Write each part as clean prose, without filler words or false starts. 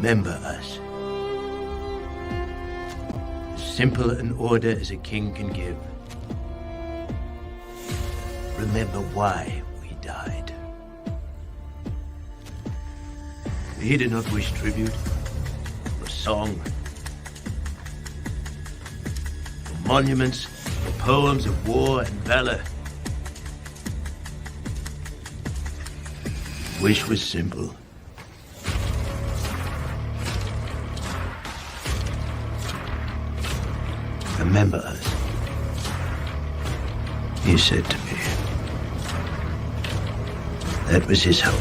Remember us. As simple an order as a king can give. Remember why we died. He did not wish tribute, or song, or monuments, or poems of war and valor. His wish was simple. Remember us, he said to me. That was his hope.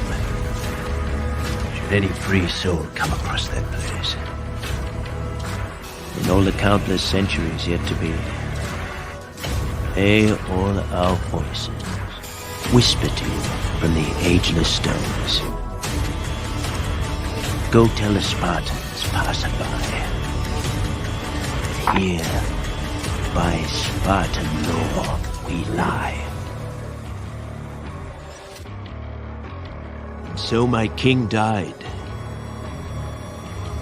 Should any free soul come across that place. In all the countless centuries yet to be, may all our voices whisper to you from the ageless stones. Go tell the Spartans passerby. Here, by Spartan law, we lie. And so my king died,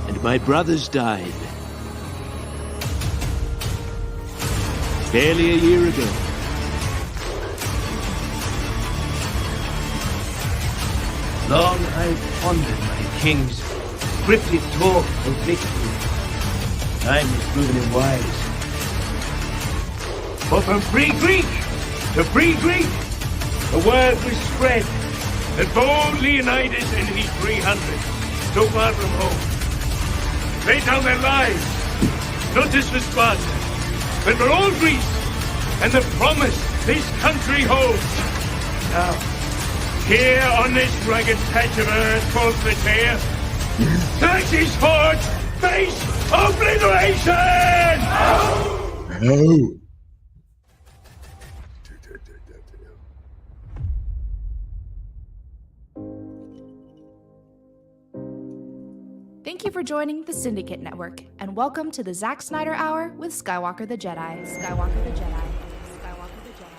and my brothers died. Barely a year ago. Long I've pondered my king's cryptic talk of victory. Time has proven him wise. For from free Greek to free Greek, the word was spread that bold Leonidas and his 300, so far from home, laid down their lives, not just for Sparta, but for all Greece, and the promise this country holds. Now, here on this rugged patch of earth called Plataea, Xerxes forge face obliteration! No. Thank you for joining the Syndicate Network, and welcome to the Zack Snyder Hour with Skywalker the Jedi. Skywalker the Jedi. Skywalker the Jedi.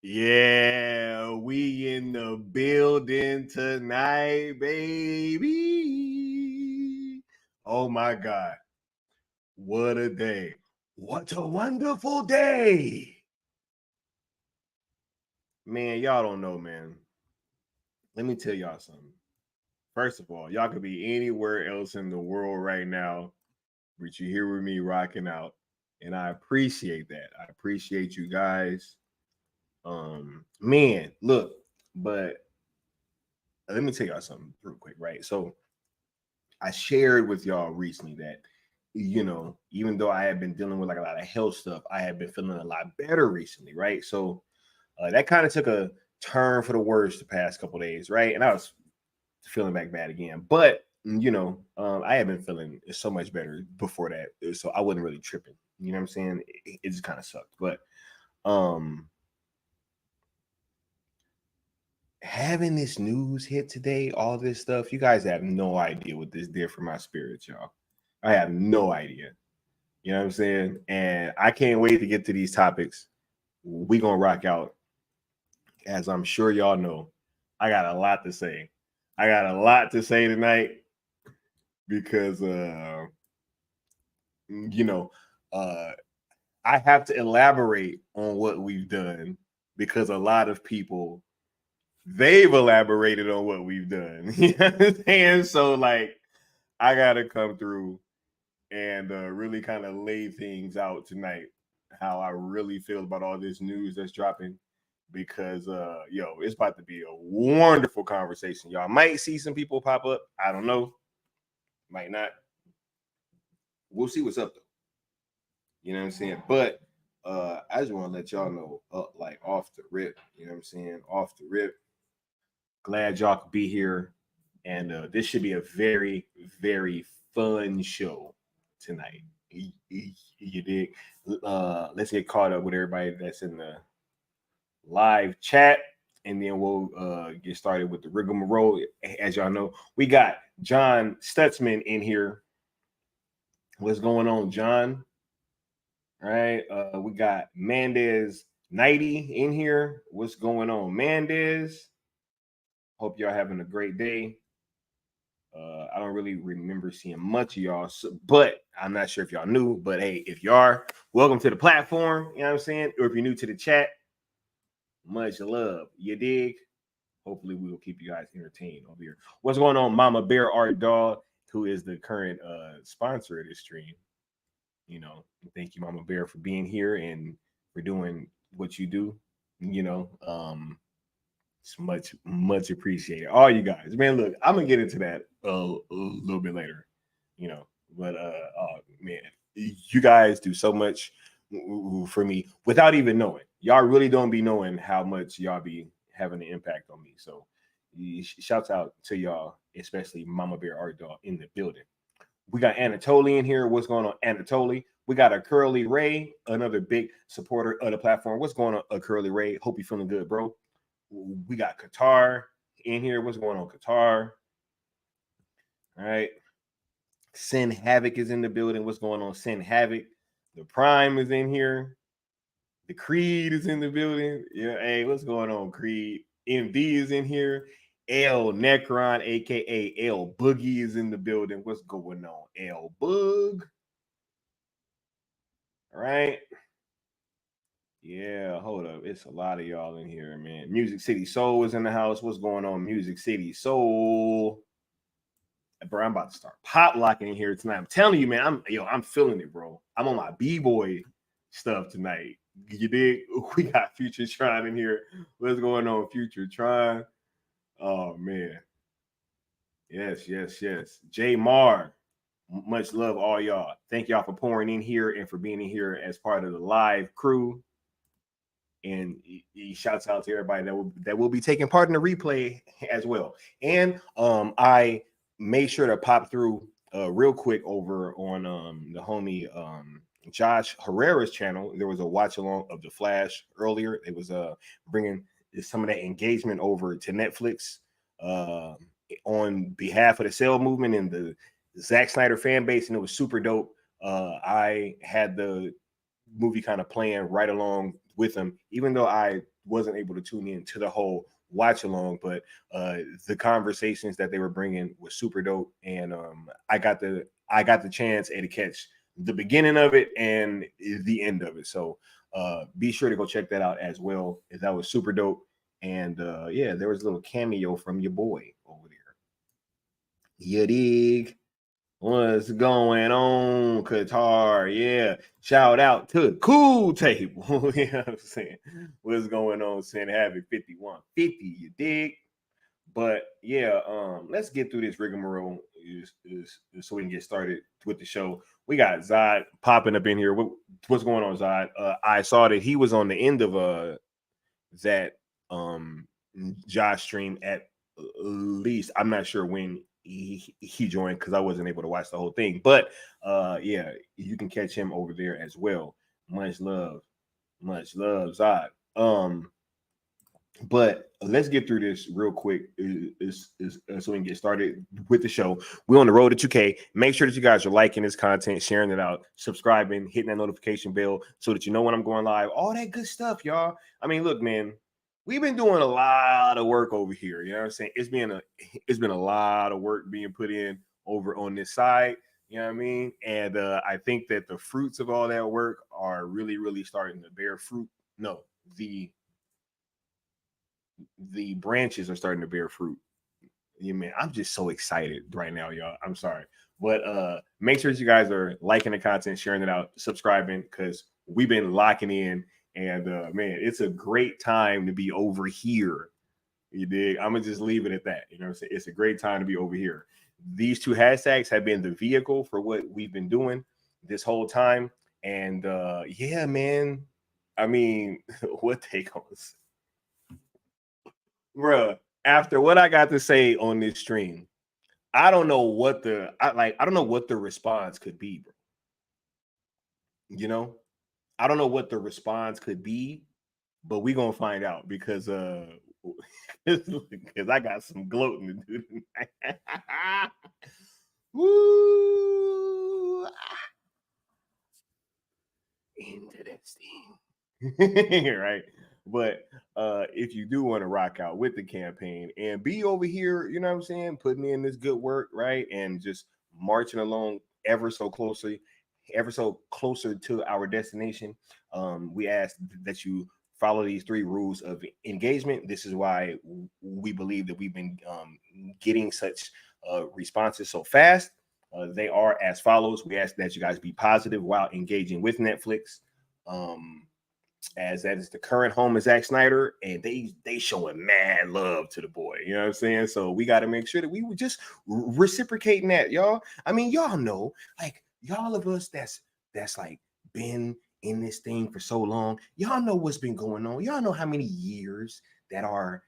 Yeah, we in the building tonight, baby. Oh my God. What a day. What a wonderful day. Man, y'all don't know, man. Let me tell y'all something. First of all, y'all could be anywhere else in the world right now, but you're here with me rocking out. And I appreciate that. I appreciate you guys. Man, look, but let me tell y'all something real quick, right? So I shared with y'all recently that, you know, even though I have been dealing with like a lot of health stuff, I have been feeling a lot better recently, right? So that kind of took a turn for the worse the past couple of days, right? And I was feeling back bad again, but you know, I have been feeling so much better before that, so I wasn't really tripping. You know what I'm saying? It just kind of sucked, but having this news hit today, all this stuff, you guys have no idea what this did for my spirits, y'all. I have no idea. You know what I'm saying? And I can't wait to get to these topics. We gonna rock out. As I'm sure y'all know, I got a lot to say. I got a lot to say tonight because you know, I have to elaborate on what we've done because a lot of people, they've elaborated on what we've done. You know what I'm saying? So like, I gotta come through and really kind of lay things out tonight, how I really feel about all this news that's dropping, because yo, it's about to be a wonderful conversation. Y'all might see some people pop up. I don't know. Might not. We'll see what's up though. You know what I'm saying? But I just want to let y'all know, like off the rip, you know what I'm saying? Off the rip. Glad y'all could be here. And this should be a very, very fun show tonight. You dig? Let's get caught up with everybody that's in the live chat, and then we'll get started with the rigmarole. As y'all know, we got John Stutzman in here. What's going on, John? All right. We got Mendez Nighty in here. What's going on? Mandez. Hope y'all having a great day. I don't really remember seeing much of y'all, but I'm not sure if y'all knew. But hey, if you are, welcome to the platform. You know what I'm saying? Or if you're new to the chat, much love. You dig? Hopefully, we will keep you guys entertained over here. What's going on, Mama Bear Art Doll, who is the current sponsor of this stream? You know, thank you, Mama Bear, for being here and for doing what you do. You know, it's much appreciated. All you guys, man. Look, I'm gonna get into that a little bit later. You know, but oh man, you guys do so much for me without even knowing. Y'all really don't be knowing how much y'all be having an impact on me. So, shouts out to y'all, especially Mama Bear Art Dog in the building. We got Anatoly in here. What's going on, Anatoly? We got a Curly Ray, another big supporter of the platform. What's going on, a Curly Ray? Hope you're feeling good, bro. We got Qatar in here. What's going on, Qatar? All right. Sin Havoc is in the building. What's going on, Sin Havoc? The Prime is in here. The Creed is in the building. Yeah, hey, what's going on, Creed? MD is in here. L Necron, aka L Boogie, is in the building. What's going on, L Boog? All right. Yeah, hold up. It's a lot of y'all in here, man. Music City Soul is in the house. What's going on, Music City Soul? Bro, I'm about to start pop locking in here tonight. I'm telling you, man, I'm feeling it, bro. I'm on my B-boy stuff tonight. You dig? We got Future Tron in here. What's going on, Future Tron? Oh man. Yes. J Mar. Much love, all y'all. Thank y'all for pouring in here and for being in here as part of the live crew. And he shouts out to everybody that will be taking part in the replay as well. And I made sure to pop through real quick over on the homie Josh Herrera's channel. There was a watch along of The Flash earlier. It was bringing some of that engagement over to Netflix on behalf of the Cell movement and the Zack Snyder fan base, and it was super dope. I had the movie kind of playing right along with them, even though I wasn't able to tune in to the whole watch along, but the conversations that they were bringing was super dope, and I got the chance to catch the beginning of it and the end of it. So be sure to go check that out as well. That was super dope. And yeah, there was a little cameo from your boy over there. You dig? What's going on, Qatar? Yeah, shout out to the cool table. You know what I'm saying? What's going on, Sin Havoc 5150? You dig? But yeah, let's get through this rigmarole so we can get started with the show. We got Zod popping up in here. What's going on, Zod? I saw that he was on the end of that Josh stream at least. I'm not sure when he joined because I wasn't able to watch the whole thing. But yeah, you can catch him over there as well. Much love, Zod. But let's get through this real quick so we can get started with the show. We're on the road to 2K. Make sure that you guys are liking this content, sharing it out, subscribing, hitting that notification bell so that you know when I'm going live. All that good stuff, y'all. I mean, look, man, we've been doing a lot of work over here. You know what I'm saying? It's been a lot of work being put in over on this side. You know what I mean? And I think that the fruits of all that work are really, really starting to bear fruit. No, the branches are starting to bear fruit. Yeah, man, I'm just so excited right now, y'all. I'm sorry. But make sure that you guys are liking the content, sharing it out, subscribing, because we've been locking in. And man, it's a great time to be over here. You dig? I'm gonna just leave it at that. You know what I'm saying? It's a great time to be over here. These two hashtags have been the vehicle for what we've been doing this whole time. And yeah, man. I mean, what take on us? Bruh, after what I got to say on this stream, I don't know what I don't know what the response could be, bro. You know, I don't know what the response could be, but we gonna find out because because I got some gloating to do tonight. Woo! Interesting. right? But if you do want to rock out with the campaign and be over here, you know what I'm saying, putting in this good work, right, and just marching along ever so closer to our destination, we ask that you follow these 3 rules of engagement. This is why we believe that we've been getting such responses so fast. They are as follows. We ask that you guys be positive while engaging with Netflix, as that is the current home of Zack Snyder, and they showing mad love to the boy. You know what I'm saying? So we got to make sure that we were just reciprocating that, y'all. I mean, y'all know, like, y'all of us that's like been in this thing for so long, y'all know what's been going on. Y'all know how many years that our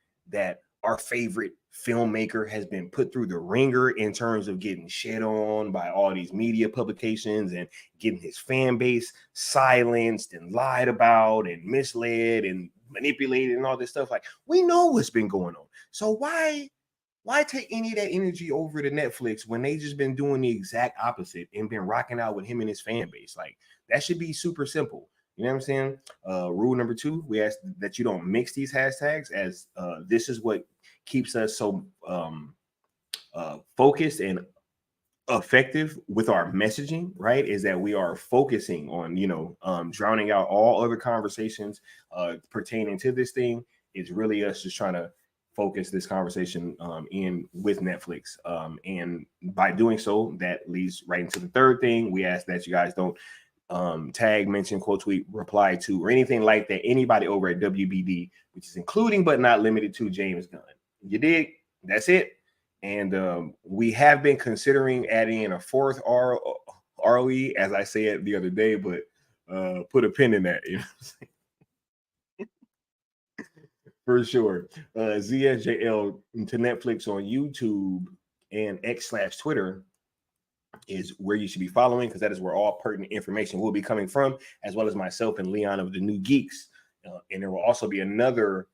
favorite filmmaker has been put through the ringer in terms of getting shit on by all these media publications and getting his fan base silenced and lied about and misled and manipulated and all this stuff. Like, we know what's been going on. So why take any of that energy over to Netflix when they just been doing the exact opposite and been rocking out with him and his fan base? Like, that should be super simple. You know what I'm saying? Rule number 2, we ask that you don't mix these hashtags, as this is what keeps us so focused and effective with our messaging, right? Is that we are focusing on, drowning out all other conversations pertaining to this thing. It's really us just trying to focus this conversation in with Netflix. And by doing so, that leads right into the 3rd thing. We ask that you guys don't tag, mention, quote, tweet, reply to, or anything like that anybody over at WBD, which is including but not limited to James Gunn. You dig? That's it. And we have been considering adding in a 4th ROE, as I said the other day, but put a pin in that, you know what I'm saying? For sure. ZSJL to Netflix on YouTube and X/Twitter is where you should be following, because that is where all pertinent information will be coming from, as well as myself and Leon of the New Geeks. And there will also be another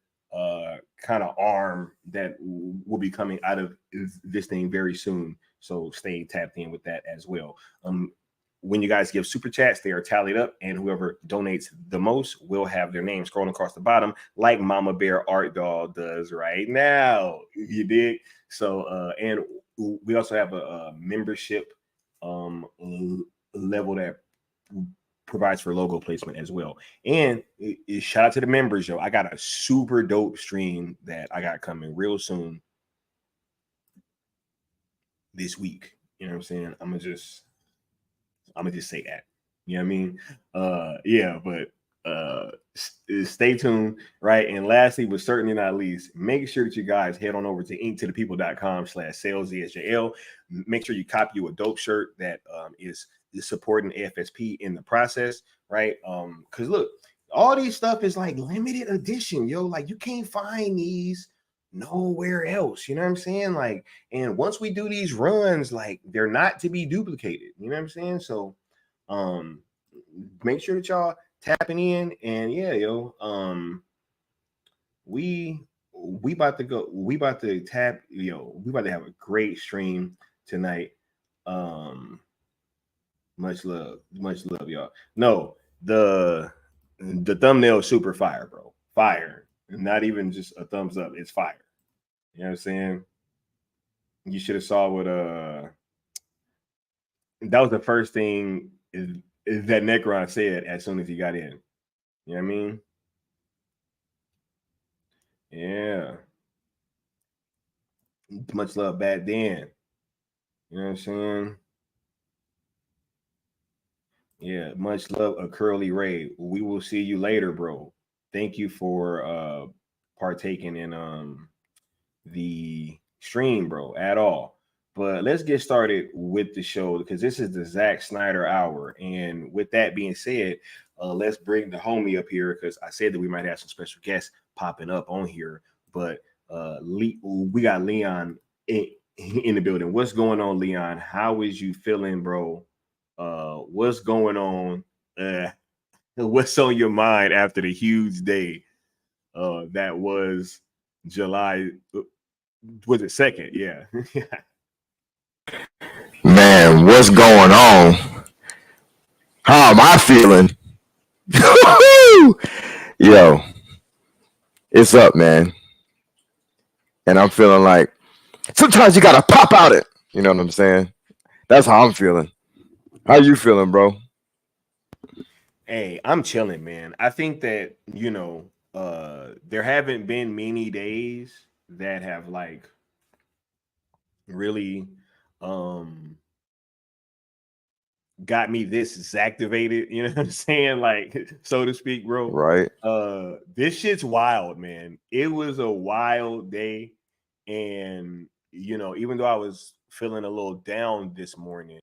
kind of arm that will be coming out of this thing very soon. So stay tapped in with that as well. When you guys give super chats, they are tallied up, and whoever donates the most will have their name scrolling across the bottom, like Mama Bear Art Doll does right now. You dig? So, and we also have a membership level that provides for logo placement as well. And shout out to the members, yo. I got a super dope stream that I got coming real soon this week. You know what I'm saying? I'm gonna just say that. You know what I mean? Yeah, but stay tuned, right? And lastly, but certainly not least, make sure that you guys head on over to inktothepeople.com/saleszjl. Make sure you copy you a dope shirt that is supporting AFSP in the process, right? Because look, all these stuff is like limited edition, yo. Like, you can't find these nowhere else. You know what I'm saying? Like, and once we do these runs, like, they're not to be duplicated. You know what I'm saying? So make sure that y'all tapping in. And yeah, yo, we about to go, we about to tap, yo, we about to have a great stream tonight. Much love, y'all. No, the thumbnail is super fire, bro. Fire. Not even just a thumbs up, it's fire. You know what I'm saying? You should have saw what that was the first thing is that Necron said as soon as he got in. You know what I mean? Yeah. Much love, Bad Dan. You know what I'm saying? Yeah, much love, a Curly Ray. We will see you later, bro. Thank you for partaking in the stream, bro, at all. But let's get started with the show, because this is the Zack Snyder Hour. And with that being said, let's bring the homie up here, because I said that we might have some special guests popping up on here. But we got Leon in the building. What's going on, Leon? How is you feeling, bro? What's going on? What's on your mind after the huge day that was July? Was it 2nd? Yeah. Man, what's going on? How am I feeling? Yo, it's up, man. And I'm feeling like sometimes you gotta pop out it. You know what I'm saying? That's how I'm feeling. How you feeling, bro? Hey, I'm chilling, man. I think that, there haven't been many days that have like really um got me this activated, you know what I'm saying? Like, so to speak, bro. Right. This shit's wild, man. It was a wild day. And, even though I was feeling a little down this morning,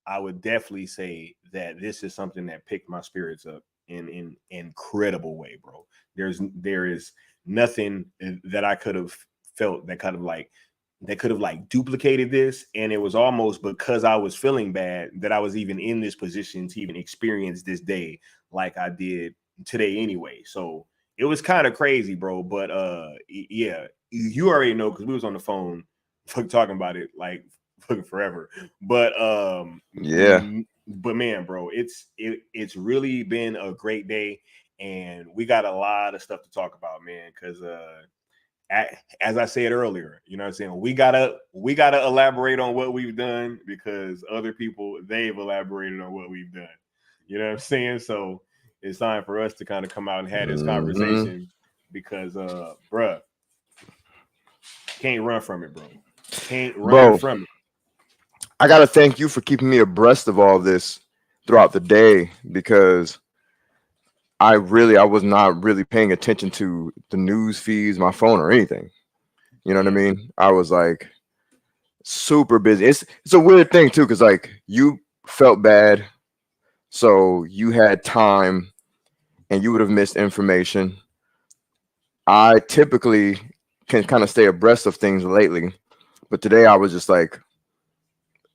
I would definitely say that this is something that picked my spirits up in an incredible way, bro. There is nothing that I could have felt that could have like duplicated this. And it was almost because I was feeling bad that I was even in this position to even experience this day like I did today anyway. So it was kind of crazy, bro. But yeah, you already know because we was on the phone talking about it like forever. But Yeah. but man, bro, it's really been a great day, and we got a lot of stuff to talk about, man. Because as I said earlier, you know what I'm saying, we gotta elaborate on what we've done because other people, they've elaborated on what we've done. You know what I'm saying? So it's time for us to kind of come out and have this conversation because bruh, can't run from it, bro. Can't run from it. I gotta thank you for keeping me abreast of all this throughout the day because I was not really paying attention to the news feeds, my phone, or anything. You know what I mean? I was like super busy. It's a weird thing too, because like you felt bad, so you had time and you would have missed information. I typically can kind of stay abreast of things lately, but today I was just like,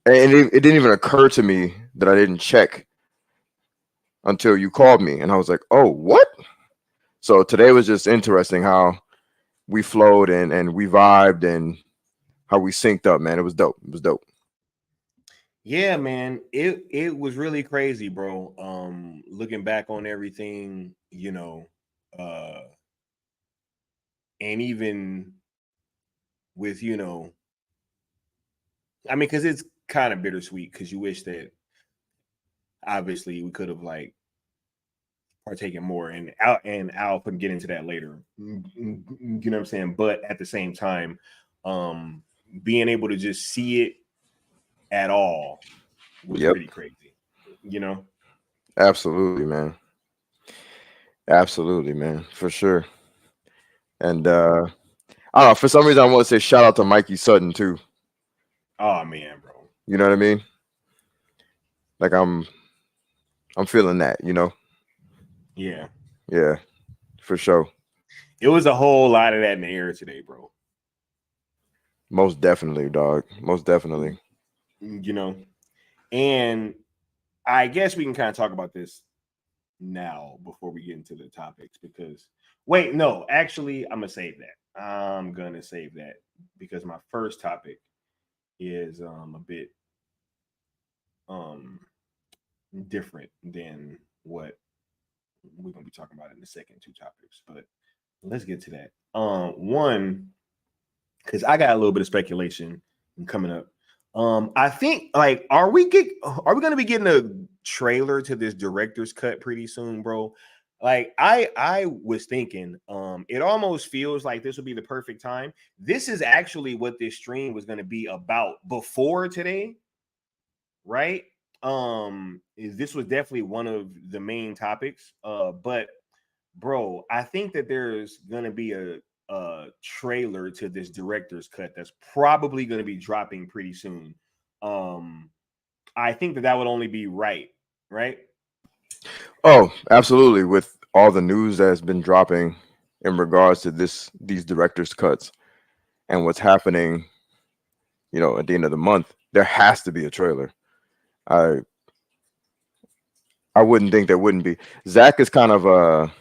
and it didn't even occur to me that I didn't check until you called me, and I was like, oh, what? So today was just interesting how we flowed and we vibed and how we synced up, man. It was dope. It was dope. Yeah, man. It was really crazy, bro. Looking back on everything, and even with, I mean, because it's kind of bittersweet because you wish that obviously we could have like partaken more, and I'll get into that later. You know what I'm saying? But at the same time, being able to just see it at all was pretty crazy, Absolutely, man. Absolutely, man, for sure. And I don't know, for some reason I want to say shout out to Mikey Sutton too. Oh man, bro. You know what I mean? Like I'm feeling that, Yeah. Yeah, for sure. It was a whole lot of that in the air today, bro. Most definitely, dog. Most definitely. And I guess we can kind of talk about this now before we get into the topics because wait, no, actually, I'm gonna save that. I'm gonna save that because my first topic is a bit different than what we're gonna be talking about in the second two topics. But let's get to that. One, because I got a little bit of speculation coming up. I think like are we gonna be getting a trailer to this director's cut pretty soon, bro? Like I was thinking, it almost feels like this would be the perfect time. This is actually what this stream was gonna be about before today, right? This was definitely one of the main topics. But bro, I think that there's gonna be a trailer to this director's cut that's probably going to be dropping pretty soon. I think that would only be right? Oh, absolutely. With all the news that has been dropping in regards to these director's cuts and what's happening, at the end of the month, there has to be a trailer. I wouldn't think there wouldn't be. Zach is kind of a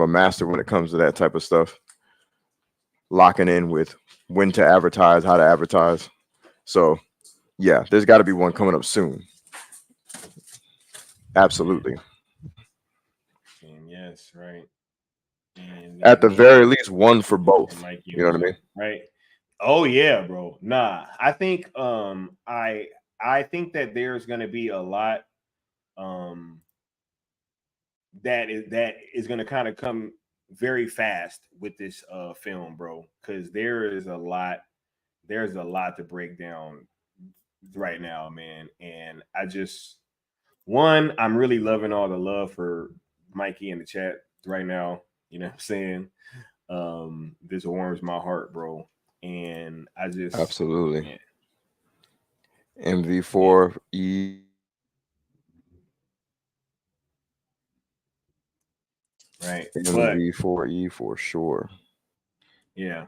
master when it comes to that type of stuff. Locking in with when to advertise, how to advertise. So yeah, there's got to be one coming up soon. Absolutely. Yes, right. And At the me and very least, one for both. Mikey You know what I mean? right? Oh yeah, bro. Nah, I think I think that there's gonna be a lot um that is gonna kind of come very fast with this film, bro, because there's a lot to break down right now, man. And I'm really loving all the love for Mikey in the chat right now. You know what I'm saying? This warms my heart, bro. And Absolutely. yeah, yeah, MV4E. right. But MV4E for sure. yeah,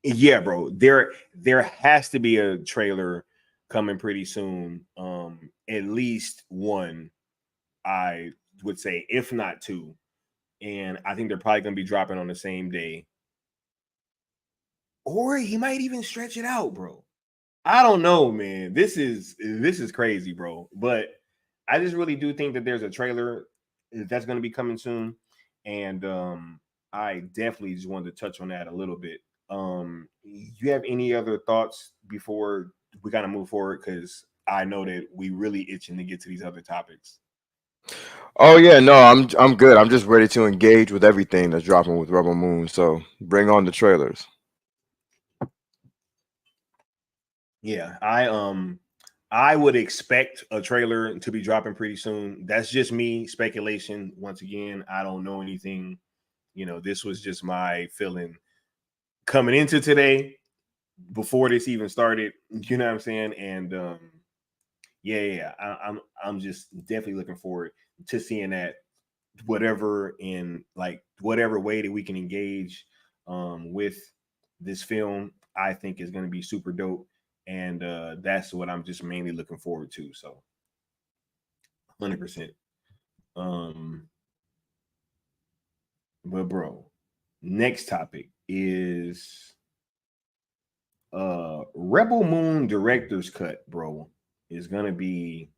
yeah, bro. There has to be a trailer coming pretty soon. At least one, I would say, if not two. And I think they're probably gonna be dropping on the same day. Or he might even stretch it out, bro. I don't know, man. This is crazy, bro. But I just really do think that there's a trailer that's going to be coming soon, and I definitely just wanted to touch on that a little bit. You have any other thoughts before we kind of move forward? Because I know that we really itching to get to these other topics. Oh yeah, no, I'm good. I'm just ready to engage with everything that's dropping with Rebel Moon. So bring on the trailers. Yeah, I would expect a trailer to be dropping pretty soon. That's just me speculation. Once again, I don't know anything. This was just my feeling coming into today before this even started. You know what I'm saying? And yeah, I'm just definitely looking forward to seeing that whatever way that we can engage with this film. I think is going to be super dope, and that's what I'm just mainly looking forward to. So 100%. But bro, next topic is Rebel Moon director's cut, bro, is gonna be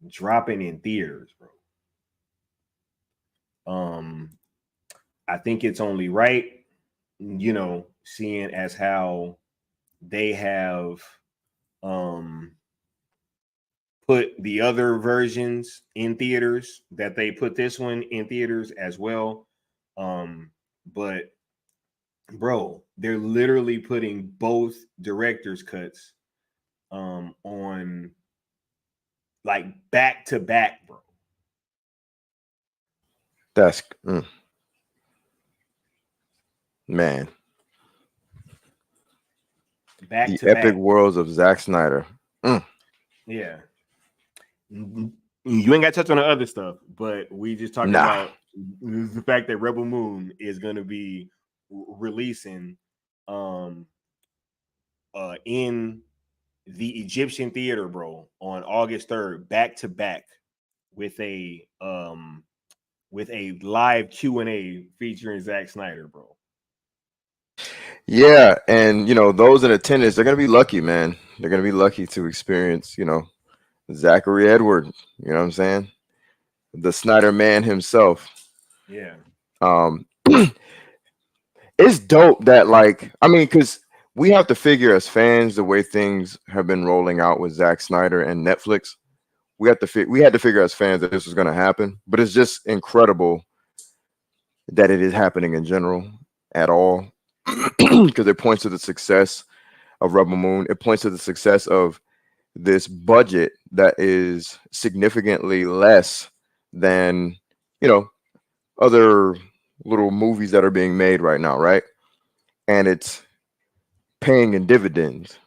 dropping in theaters, bro. I think it's only right, seeing as how they have put the other versions in theaters, that they put this one in theaters as well. But bro, they're literally putting both director's cuts on like back to back, bro. That's man. Back The to epic back. worlds of Zack Snyder. Yeah. You ain't got to touch on the other stuff, but we just talking about the fact that Rebel Moon is going to be releasing in the Egyptian theater, bro, on August 3rd, back to back with a live Q&A featuring Zack Snyder, bro. Yeah, and those in attendance, they're gonna be lucky, man. They're gonna be lucky to experience, Zachary Edward. You know what I'm saying? The Snyder man himself. Yeah. It's dope that, like, I mean, because we have to figure as fans the way things have been rolling out with Zack Snyder and Netflix. We had to figure as fans that this was going to happen, but it's just incredible that it is happening in general at all, because it points to the success of Rebel Moon. It points to the success of this budget that is significantly less than other little movies that are being made right now, right? And it's paying in dividends.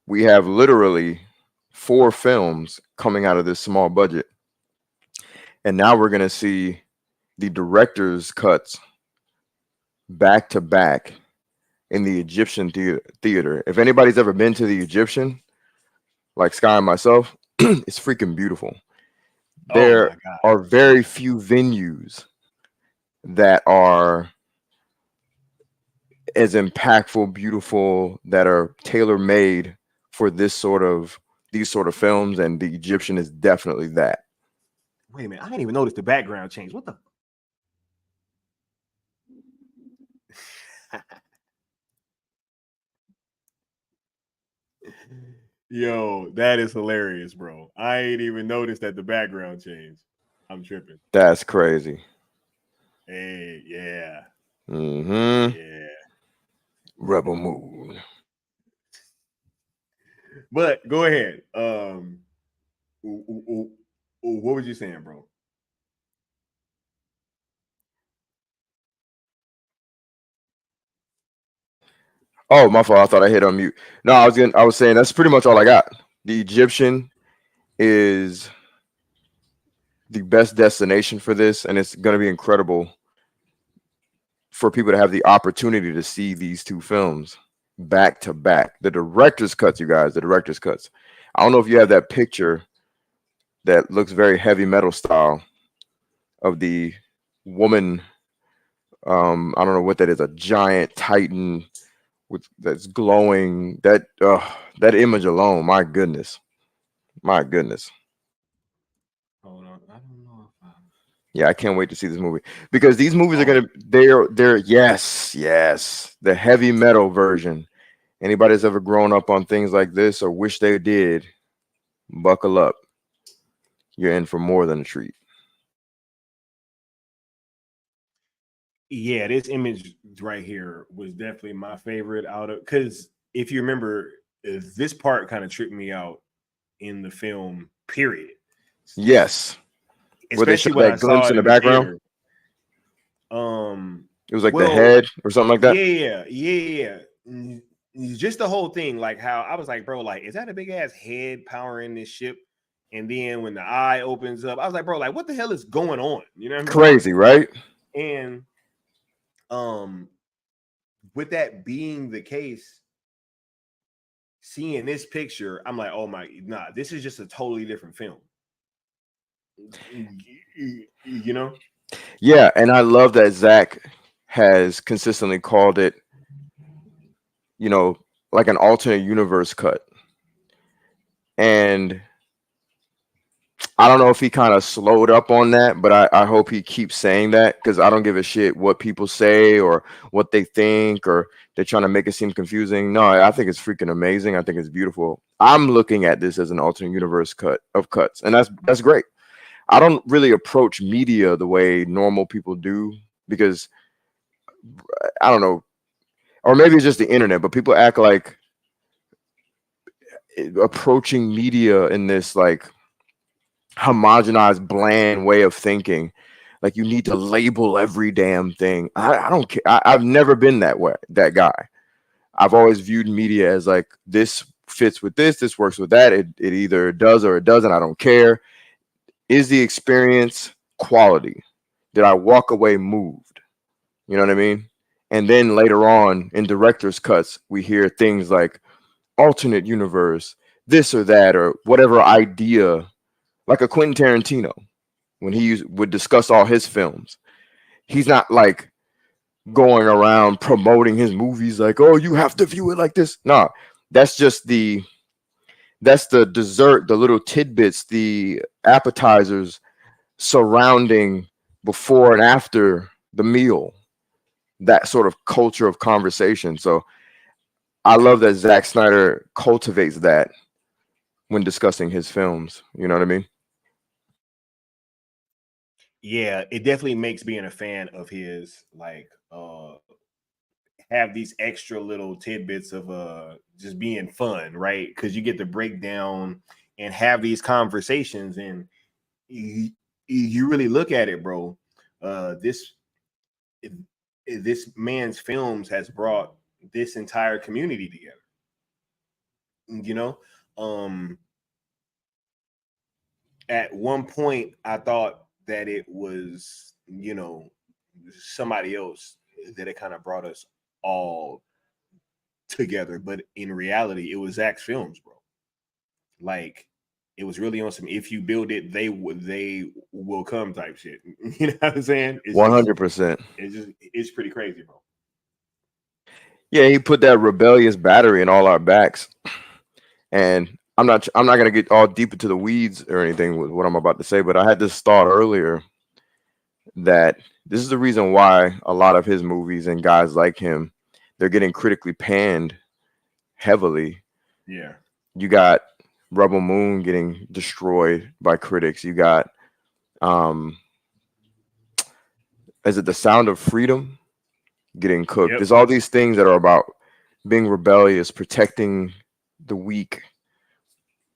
We have literally 4 films coming out of this small budget, and now we're going to see the director's cuts back to back in the Egyptian theater. If anybody's ever been to the Egyptian, like Sky and myself, it's freaking beautiful. There are very few venues that are as impactful, beautiful, that are tailor-made for these sort of films, and the Egyptian is definitely that. Wait a minute, I didn't even notice the background change. What the? Yo, that is hilarious, bro. I ain't even noticed that the background changed. I'm tripping. That's crazy. Hey, yeah. Mm-hmm. Yeah. Rebel mood. But go ahead. What was you saying, bro? Oh, my fault. I thought I hit on mute. No, I was saying that's pretty much all I got. The Egyptian is the best destination for this, and it's going to be incredible for people to have the opportunity to see these two films back to back. The director's cuts, you guys, the director's cuts. I don't know if you have that picture that looks very heavy metal style of the woman. I don't know what that is, a giant titan with that's glowing. That image alone, my goodness. My goodness. Hold on. I don't know if Yeah, I can't wait to see this movie because these movies are they're yes, the heavy metal version. Anybody that's ever grown up on things like this or wish they did, buckle up. You're in for more than a treat. Yeah, this image right here was definitely my favorite out of, because if you remember, this part kind of tripped me out in the film, period. Yes. Especially when I saw it in the background. It was like the head or something like that. Yeah. Just the whole thing, like how I was like, bro, like, is that a big ass head powering this ship? And then when the eye opens up, I was like, bro, like, what the hell is going on? You know what I mean? Crazy, right? And with that being the case, seeing this picture, I'm like, oh my, nah, this is just a totally different film. You know? Yeah, and I love that Zack has consistently called it, you know, like an alternate universe cut. And I don't know if he kind of slowed up on that, but I hope he keeps saying that because I don't give a shit what people say or what they think or they're trying to make it seem confusing. No, I think it's freaking amazing. I think it's beautiful. I'm looking at this as an alternate universe cut of cuts, and that's great. I don't really approach media the way normal people do because I don't know, or maybe it's just the internet, but people act like approaching media in this like homogenized, bland way of thinking. Like you need to label every damn thing. I don't care. I've never been that way, that guy. I've always viewed media as like this fits with this works with that. It either does or it doesn't. I don't care. Is the experience quality? Did I walk away moved? You know what I mean? And then later on in director's cuts, we hear things like alternate universe, this or that, or whatever idea, like a Quentin Tarantino, when he would discuss all his films. He's not like going around promoting his movies like, oh, you have to view it like this. No, that's the dessert, the little tidbits, the appetizers surrounding before and after the meal, that sort of culture of conversation. So I love that Zack Snyder cultivates that when discussing his films. You know what I mean? Yeah, it definitely makes being a fan of his like have these extra little tidbits of just being fun, right? Because you get to break down and have these conversations, and you really look at it, bro. This man's films has brought this entire community together. You know, at one point I thought that it was, you know, somebody else that it kind of brought us all together, but in reality, it was Zack's films, bro. Like, it was really on some if you build it, they will come type shit. You know what I'm saying? 100%. It's pretty crazy, bro. Yeah, he put that rebellious battery in all our backs. And I'm not gonna get all deep into the weeds or anything with what I'm about to say, but I had this thought earlier that this is the reason why a lot of his movies and guys like him, they're getting critically panned heavily. Yeah. You got Rebel Moon getting destroyed by critics. You got is it The Sound of Freedom getting cooked? Yep. There's all these things that are about being rebellious, protecting the weak,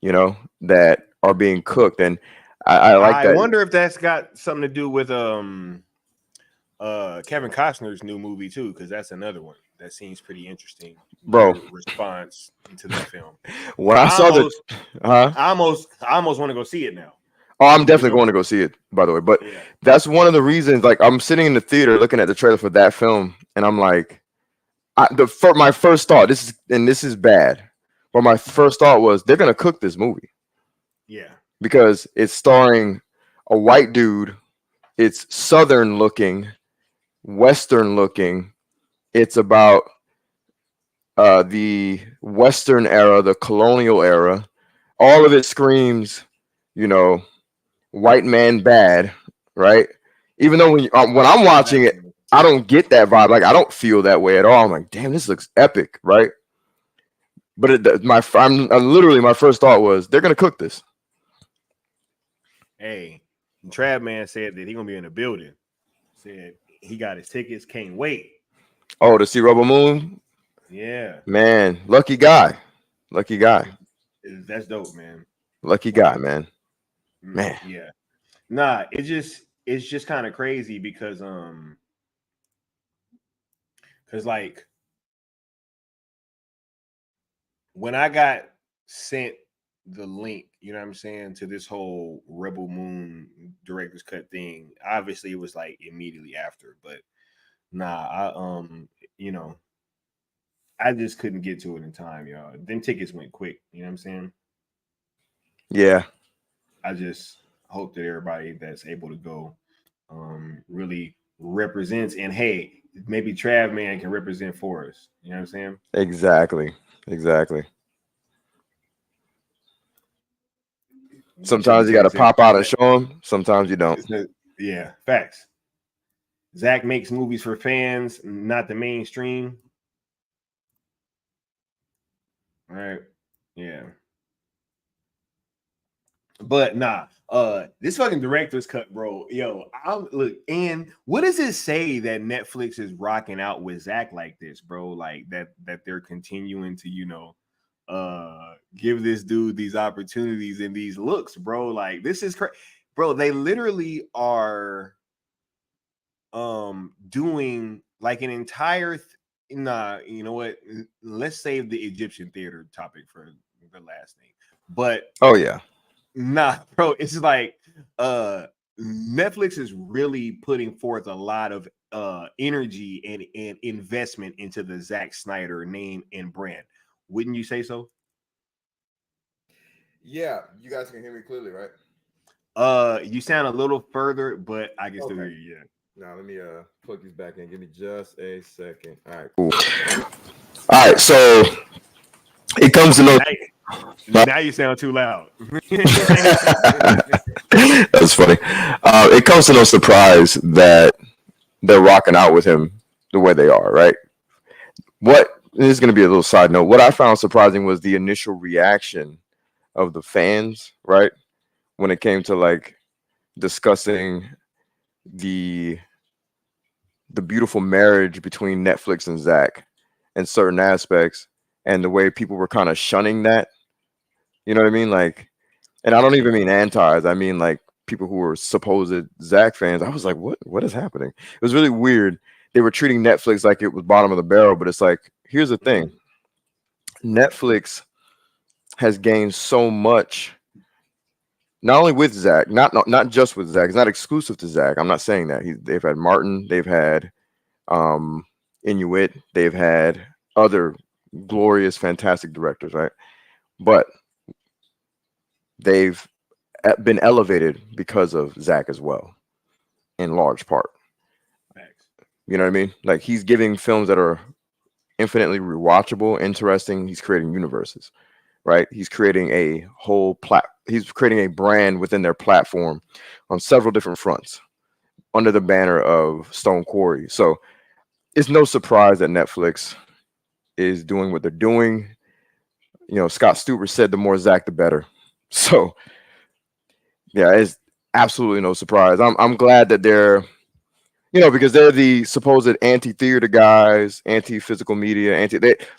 that are being cooked. And I like that. I wonder if that's got something to do with Kevin Costner's new movie too, because that's another one that seems pretty interesting. Bro, response to the film. When I saw I almost want to go see it now. Oh, I'm definitely going to go see it, by the way. But that's one of the reasons. Like, I'm sitting in the theater looking at the trailer for that film, and I'm like, my first thought, this is bad, but my first thought was they're gonna cook this movie. Yeah, because it's starring a white dude. It's Southern looking, Western looking. It's about the Western era, the colonial era. All of it screams, white man bad, right? Even though when I'm watching it, I don't get that vibe. Like, I don't feel that way at all. I'm like, damn, this looks epic, right? But my first thought was they're gonna cook this. Hey, Trav Man said that he's gonna be in the building. Said he got his tickets, can't wait. Oh, to see Rebel Moon? Yeah, man, lucky guy. That's dope, man. Lucky guy, man. Yeah. Nah, it's just kind of crazy because like when I got sent the link, you know what I'm saying, to this whole Rebel Moon director's cut thing, obviously it was like immediately after, but nah, I just couldn't get to it in time, y'all. Them tickets went quick, you know what I'm saying? Yeah. I just hope that everybody that's able to go really represents, and hey, maybe Trav Man can represent for us. You know what I'm saying? Exactly. Sometimes you got to pop out and show them. Sometimes you don't. Yeah, facts. Zack makes movies for fans, not the mainstream. All right. Yeah. But nah, this fucking director's cut, bro. Yo, look, and what does it say that Netflix is rocking out with Zack like this, bro? Like that they're continuing to, give this dude these opportunities and these looks, bro. Like, this is crazy, bro. They literally are doing like an entire you know what? Let's save the Egyptian theater topic for the last thing. But oh yeah. Nah, bro, it's like Netflix is really putting forth a lot of energy and investment into the Zack Snyder name and brand. Wouldn't you say so? Yeah, you guys can hear me clearly, right? You sound a little further, but I can still hear you. Yeah. Now let me plug these back in. Give me just a second. All right, cool. All right, so it comes to no. Now you sound too loud. That's funny. It comes to no surprise that they're rocking out with him the way they are, right? This is going to be a little side note. What I found surprising was the initial reaction of the fans, right? When it came to like discussing the beautiful marriage between Netflix and Zack in certain aspects, and the way people were kind of shunning that. You know what I mean? Like, and I don't even mean antis. I mean like people who were supposed Zack fans. I was like, what is happening? It was really weird. They were treating Netflix like it was bottom of the barrel, but it's like, here's the thing. Netflix has gained so much, not only with Zack, not just with Zack. It's not exclusive to Zack. I'm not saying that. They've had Martin, they've had Inuit, they've had other glorious, fantastic directors, right? But they've been elevated because of Zack as well, in large part. Thanks. You know what I mean? Like, he's giving films that are infinitely rewatchable, interesting. He's creating universes. right? He's creating a he's creating a brand within their platform on several different fronts under the banner of Stone Quarry. So it's no surprise that Netflix is doing what they're doing. You know, Scott Stewart said the more Zach, the better. So yeah, it's absolutely no surprise. I'm glad that they're, you know, because they're the supposed anti-theater guys, anti-physical media,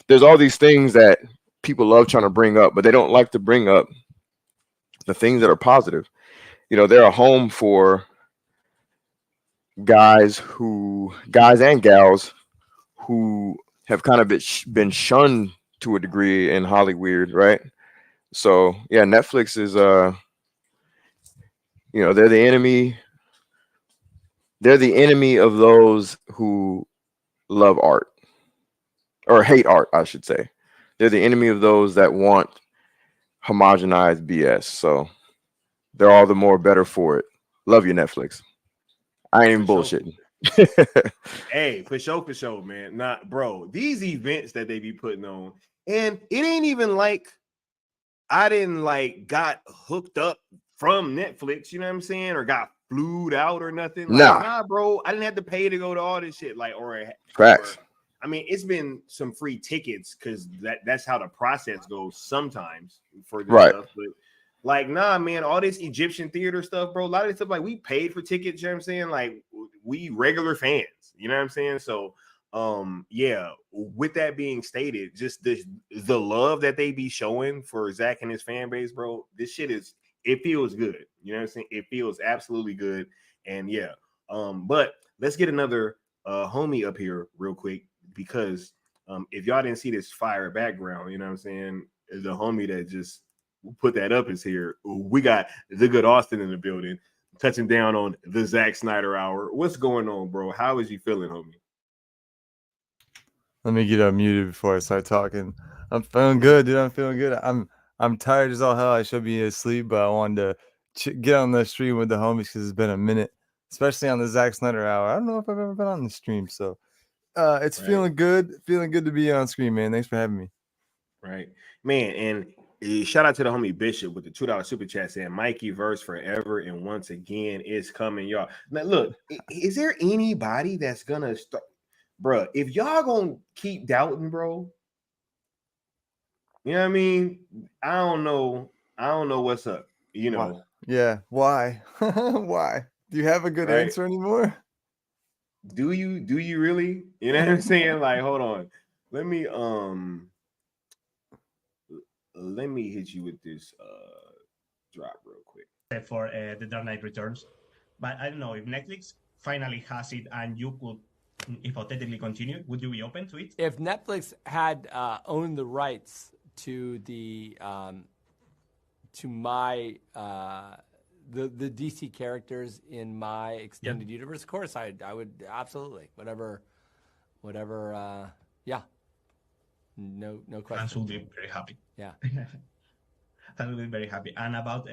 there's all these things that people love trying to bring up, but they don't like to bring up the things that are positive. You know, they're a home for guys and gals who have kind of been shunned to a degree in Hollywood, right? So yeah, Netflix is you know, they're the enemy. They're the enemy of those who love art or hate art, I should say. They're the enemy of those that want homogenized BS. So they're all the more better for it. Love you, Netflix. I ain't even bullshitting. Hey, for sure, man. Not, bro. These events that they be putting on, and it ain't even like I didn't like got hooked up from Netflix. You know what I'm saying? Or got flued out or nothing. Like, nah, bro. I didn't have to pay to go to all this shit. Like, Facts. I mean, it's been some free tickets because that's how the process goes sometimes for this stuff. But like, nah, man, all this Egyptian theater stuff, bro. A lot of this stuff, like, we paid for tickets. You know what I'm saying? Like, we regular fans. You know what I'm saying? So, yeah. With that being stated, just the love that they be showing for Zach and his fan base, bro. This shit it feels good. You know what I'm saying? It feels absolutely good. And yeah. But let's get another homie up here real quick, because if y'all didn't see this fire background, you know what I'm saying, the homie that just put that up is here. We got the good Austin in the building, touching down on the Zack Snyder Hour. What's going on, bro? How is you feeling, homie? Let me get unmuted before I start talking. I'm feeling good, dude. I'm feeling good. I'm tired as all hell. I should be asleep, but I wanted to get on the stream with the homies because it's been a minute, especially on the Zack Snyder Hour. I don't know if I've ever been on the stream, so it's feeling good. Feeling good to be on screen, man. Thanks for having me. Right, man. And shout out to the homie Bishop with the $2 super chat saying Mikey Verse forever, and once again it's coming, y'all. Now look, is there anybody that's gonna start, bro? If y'all gonna keep doubting, bro, you know what I mean? I don't know what's up, you know. Why? Yeah, why? Why? Do you have a good answer anymore? Do you really? You know what I'm saying? Like, hold on. Let me hit you with this drop real quick. For The Dark Knight Returns. But I don't know, if Netflix finally has it and you could hypothetically continue, would you be open to it? If Netflix had owned the rights to the DC characters in my extended universe, of course I would absolutely whatever yeah, no question. Fans will be very happy. Yeah. I will be very happy. And about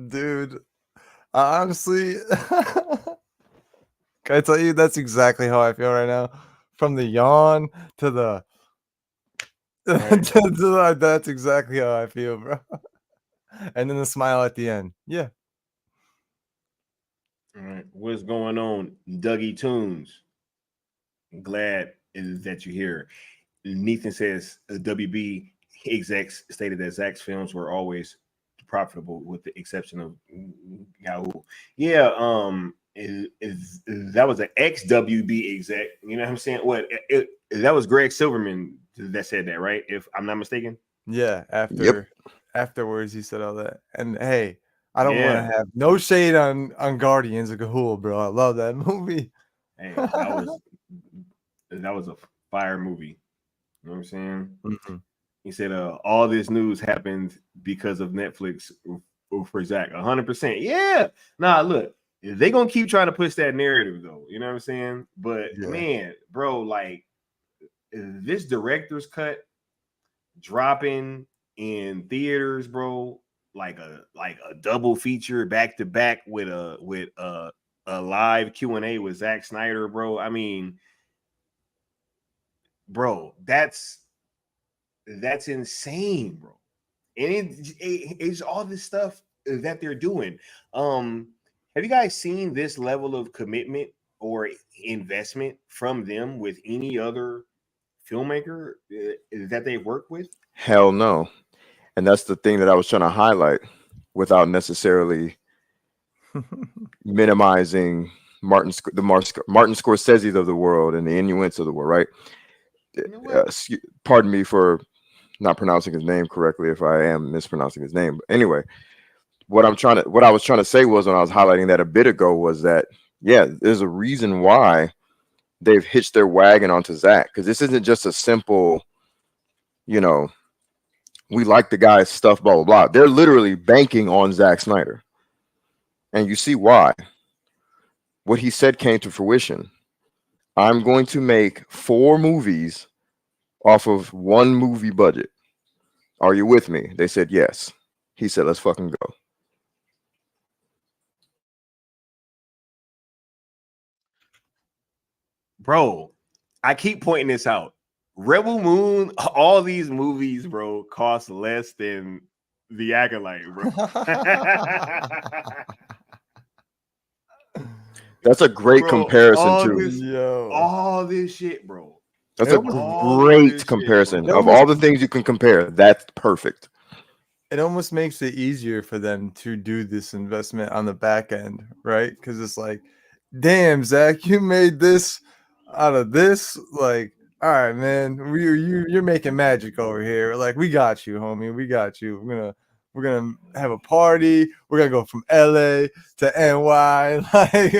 dude, honestly, can I tell you that's exactly how I feel right now? From the yawn to the that's exactly how I feel, bro. And then the smile at the end. Yeah. All right. What's going on, Dougie Tunes? Glad that you're here. Nathan says WB execs stated that Zack's films were always profitable with the exception of Yahoo. Yeah, that was an ex-WB exec. You know what I'm saying? What that was Greg Silverman that said that, right? If I'm not mistaken. Yeah, afterwards he said all that. And hey, I don't want to have no shade on Guardians of Gahul, bro. I love that movie. Hey, that was a fire movie. You know what I'm saying? Mm-hmm. He said, all this news happened because of Netflix for Zack. 100%. Yeah. Nah, look, they gonna keep trying to push that narrative though. You know what I'm saying? But man, bro, like this director's cut dropping in theaters, bro, like a double feature back to back with a live Q&A with Zack Snyder, bro. I mean, bro, that's insane, bro. And it's all this stuff that they're doing. Have you guys seen this level of commitment or investment from them with any other filmmaker that they work with? Hell no. And that's the thing that I was trying to highlight without necessarily minimizing Martin Scorsese of the world and the Inuits of the world, right? Pardon me for not pronouncing his name correctly if I am mispronouncing his name. But anyway, what I was trying to say was, when I was highlighting that a bit ago, was that yeah, there's a reason why they've hitched their wagon onto Zack, because this isn't just a simple, you know, we like the guy's stuff, blah blah blah. They're literally banking on Zack Snyder, and you see why. What he said came to fruition. I'm going to make 4 movies off of 1 movie budget. Are you with me? They said yes. He said, let's fucking go. Bro, I keep pointing this out. Rebel Moon, all these movies, bro, cost less than The Acolyte, bro. That's a great comparison all this shit, bro. That's a great comparison. Of all the things you can compare, that's perfect. It almost makes it easier for them to do this investment on the back end, right? Because it's like, damn, Zack, you made this out of this. Like, all right, man, you're making magic over here. Like, we got you, homie. We got you. We're gonna have a party. We're gonna go from LA to NY. Like,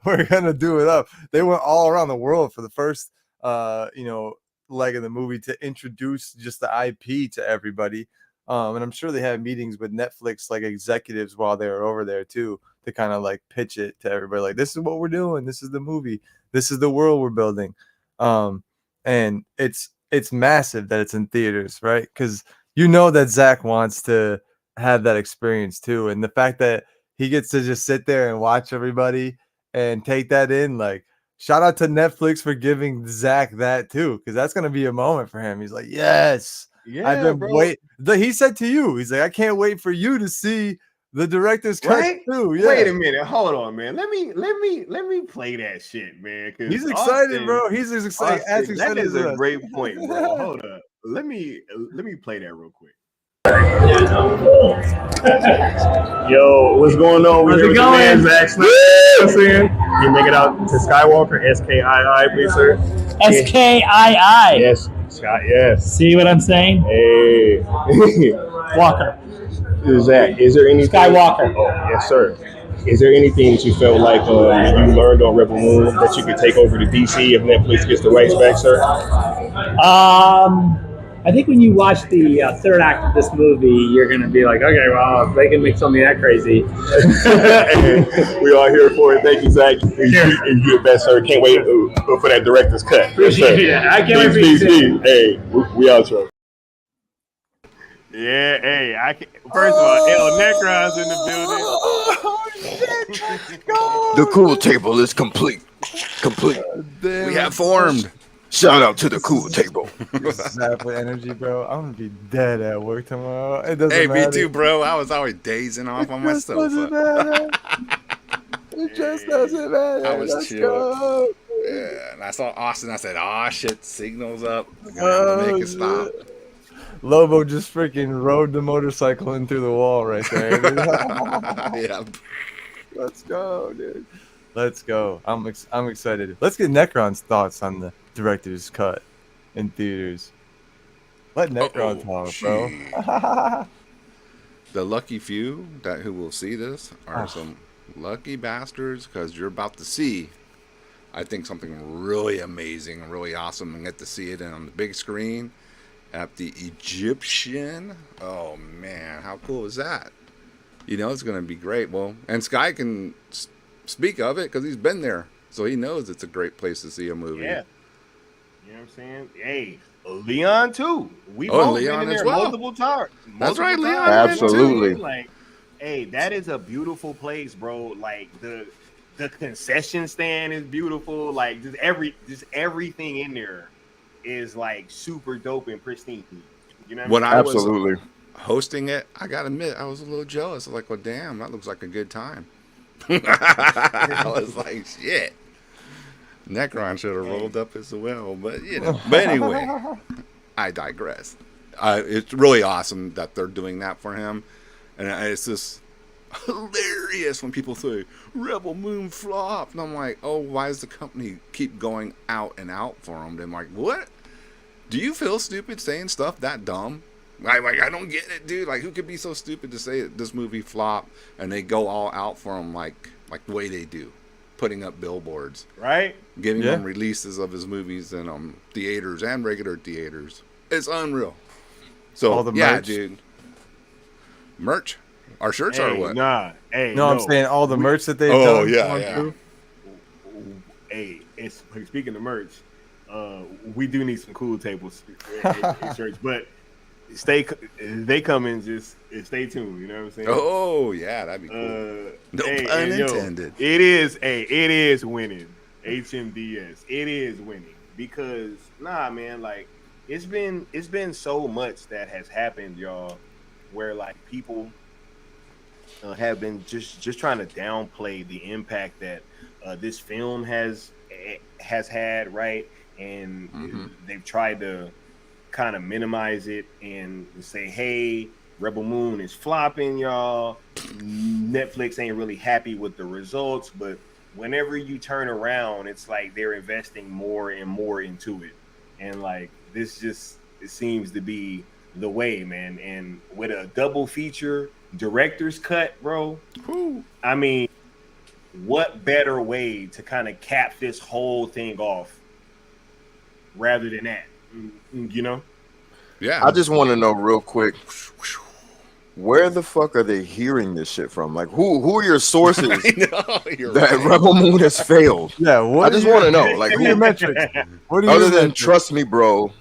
we're gonna do it up. They went all around the world for the first leg of the movie to introduce just the IP to everybody. And I'm sure they had meetings with Netflix like executives while they were over there too, to kind of like pitch it to everybody. Like, this is what we're doing. This is the movie. This is the world we're building. And it's massive that it's in theaters, right? Because you know that Zack wants to have that experience too. And the fact that he gets to just sit there and watch everybody and take that in, like, shout out to Netflix for giving Zack that too, because that's gonna be a moment for him. He's like, yes, yeah, I've been wait. He said to you, he's like, I can't wait for you to see the director's cut right? too. Yeah. Wait a minute, hold on, man. Let me play that shit, man. He's excited, bro. He's as excited. That is a great point, bro. Hold up. Let me play that real quick. Yo, what's going on? We're here with the man, Zack Snyder. You know what I'm saying? You make it out to Skywalker, SKII, please, sir. SKII. Yes, Scott, yes. See what I'm saying? Hey. Walker. Zach, is there anything? Skywalker. Oh, yes, sir. Is there anything that you felt like you learned on Rebel Moon that you could take over to DC if Netflix gets the rights back, sir? I think when you watch the third act of this movie, you're going to be like, okay, well, they can make something that crazy. We are here for it. Thank you, Zach. You the best, sir. Can't wait for that director's cut. Yes, sir. Yeah, I can't wait for you to see it. Hey, we out, sir. Yeah, hey, first of all, El Necron's in the building. Oh shit! Go! The cool table is complete. Damn, we have formed. Shout out to the cool table. Zap with energy, bro. I'm gonna be dead at work tomorrow. It doesn't Hey, matter. me too, bro. I was always dazing off on my sofa. It just doesn't matter. I was Let's chill. go. Yeah, and I saw Austin. I said, "Oh shit, signals up. I'm gonna have to make it stop." Lobo just freaking rode the motorcycle in through the wall right there. Yeah. Let's go, dude. Let's go. I'm excited. Let's get Necron's thoughts on the director's cut in theaters. Let Necron talk, bro. The lucky few who will see this are some lucky bastards, because you're about to see, I think, something really amazing and really awesome, and get to see it on the big screen at the Egyptian. Oh man, how cool is that? You know, it's going to be great. Well, and Sky can speak of it because he's been there, so he knows it's a great place to see a movie. Yeah, you know what I'm saying? Hey, Leon too. We both Leon been in there well. multiple times. That's right, Leon. Absolutely. Like, hey, that is a beautiful place, bro. Like the concession stand is beautiful. Like just everything in there is like super dope and pristine. You know what When I I mean? was Absolutely. hosting it, I gotta admit, I was a little jealous. Like, well, damn, that looks like a good time. I was like, shit. Necron should have rolled up as well, but you know. But anyway, I digress. It's really awesome that they're doing that for him, and it's just hilarious when people say Rebel Moon flopped, and I'm like, oh, why does the company keep going out and out for him? And I'm like, what? Do you feel stupid saying stuff that dumb? Like I don't get it, dude. Like, who could be so stupid to say this movie flopped and they go all out for him like the way they do, putting up billboards, Right? giving him releases of his movies in theaters and regular theaters. It's unreal. So All the yeah, merch. dude. Merch. Our shirts Hey, are what? nah. Hey, No, I'm saying all the merch that they've Oh, done. yeah, going yeah. through. Hey, it's speaking of merch, we do need some cool tables and shirts, but they come in, just stay tuned. You know what I'm saying? Oh yeah, that'd be cool. No pun intended. It is winning. HMDs, it is winning because man, like it's been so much that has happened, y'all, where like people have been just trying to downplay the impact that this film has had, right? And they've tried to kind of minimize it and say, hey, Rebel Moon is flopping, y'all. Netflix ain't really happy with the results, but whenever you turn around, it's like they're investing more and more into it. And like this just it seems to be the way, man. And with a double feature director's cut, bro, I mean, what better way to kind of cap this whole thing off rather than that? You know? Yeah. I just want to know real quick, where the fuck are they hearing this shit from? Like, who are your sources that right. Rebel Moon has failed? Yeah, I just want to know, like, what are your who, metrics? What are your other than metrics? trust me, bro.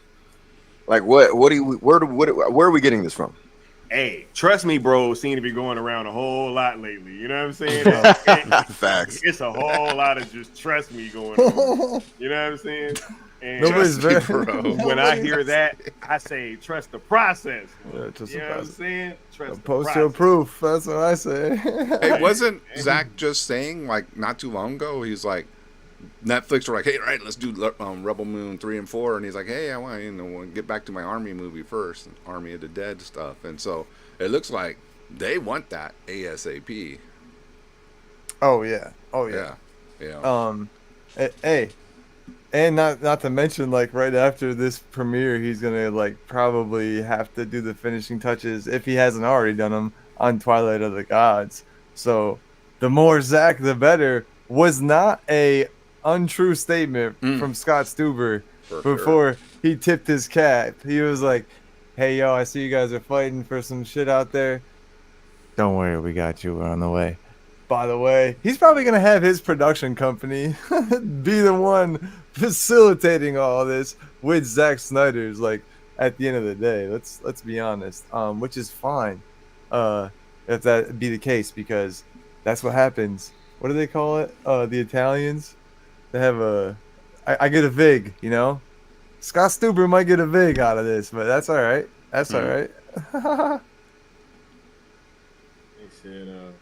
Like, where are we getting this from? Hey, trust me, bro, seem to be going around a whole lot lately. You know what I'm saying? Facts. It's a whole lot of just trust me going on. You know what I'm saying? And Nobody's very. when I hear that, I say trust the process. Yeah, trust You the know what I'm process. saying? Trust the Post your process. proof. That's what I say. Hey, wasn't Zach just saying like not too long ago? He's like, Netflix were like, hey, right, let's do Rebel Moon 3 and 4, and he's like, hey, I want to get back to my Army movie first, Army of the Dead stuff, and so it looks like they want that ASAP. Oh yeah. Oh yeah. Yeah. Hey, and not to mention, like, right after this premiere, he's gonna like probably have to do the finishing touches if he hasn't already done them on Twilight of the Gods. So the more Zach, the better was not a untrue statement from Scott Stuber before he tipped his cap. He was like, hey yo, I see you guys are fighting for some shit out there. Don't worry, we got you. We're on the way. By the way, he's probably gonna have his production company be the one facilitating all this with Zack Snyder's. Like, at the end of the day, let's be honest, which is fine, if that be the case, because that's what happens. What do they call it? The Italians, they have I get a vig, you know. Scott Stuber might get a vig out of this, but that's all right. That's all right. They said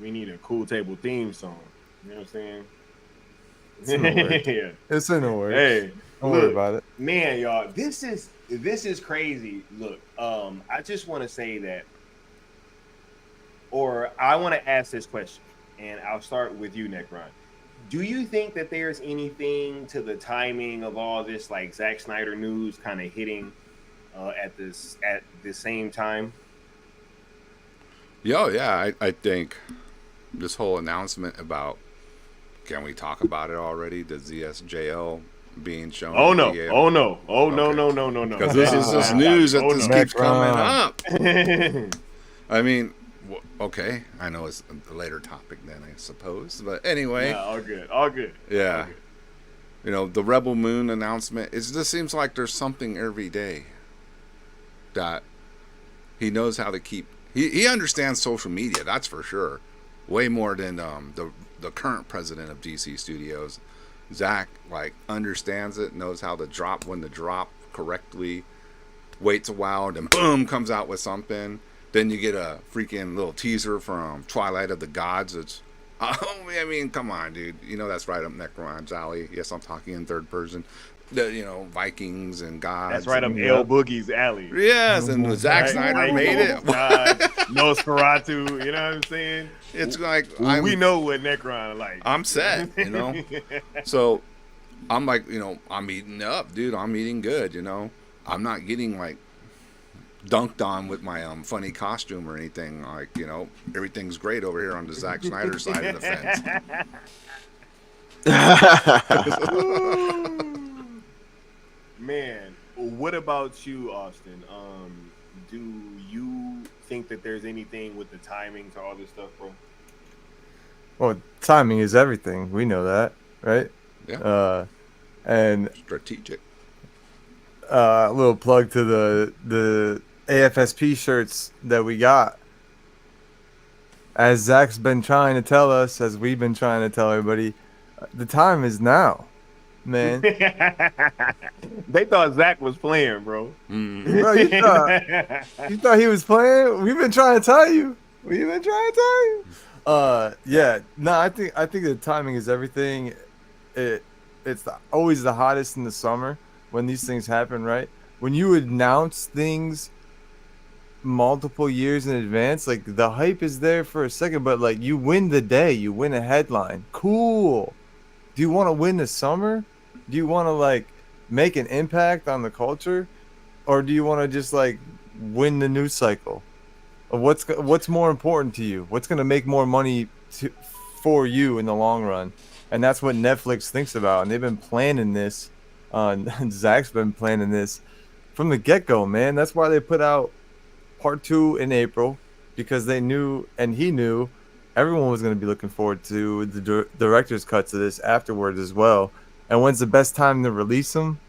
we need a cool table theme song. You know what I'm saying? It's in the works. Yeah. It's in the works. Hey, Don't look, worry about it. man, y'all. This is crazy. Look, I just want to say that, or I want to ask this question, and I'll start with you, Necron. Do you think that there's anything to the timing of all this, like Zack Snyder news, kind of hitting at the same time? Yeah, I think this whole announcement about, can we talk about it already? The ZSJL being shown. Oh no! in the Oh no! Oh no! Okay. No! No! No! No! Because this is this news that this keeps coming up. up. I mean, okay, I know it's a later topic then, I suppose, but anyway. Yeah, all good. All good. Yeah. All good. You know, the Rebel Moon announcement, it just seems like there's something every day that he knows how to keep. He understands social media, that's for sure. Way more than the current president of DC Studios. Zack like understands it, knows how to drop when to drop correctly, waits a while, then boom, comes out with something. Then you get a freaking little teaser from Twilight of the Gods. It's, oh, I mean, come on, dude. You know that's right up Necron's alley. Yes, I'm talking in third person. The Vikings and gods. That's right up El Boogie's alley. Yes, and Zack Snyder made it. God, Nosferatu, you know what I'm saying? It's like we know what Necron like. I'm set, So I'm like, I'm eating up, dude. I'm eating good, I'm not getting like dunked on with my funny costume or anything. Like, everything's great over here on the Zack Snyder side of the fence. Man, what about you, Austin? Do you think that there's anything with the timing to all this stuff, bro? Well, timing is everything. We know that, right? Yeah. And strategic. A little plug to the AFSP shirts that we got. As Zach's been trying to tell us, as we've been trying to tell everybody, the time is now, man. They thought Zack was playing, bro. Bro, you thought he was playing? We've been trying to tell you. Yeah. No, I think the timing is everything. It's always the hottest in the summer when these things happen, right? When you announce things multiple years in advance, like the hype is there for a second, but like you win the day, you win a headline. Cool. Do you want to win the summer? Do you want to like make an impact on the culture, or do you want to just like win the news cycle? What's more important to you? What's going to make more money for you in the long run? And that's what Netflix thinks about, and they've been planning this. Zach's been planning this from the get-go, man. That's why they put out part 2 in April, because they knew, and he knew, everyone was going to be looking forward to the director's cuts of this afterwards as well. And when's the best time to release them?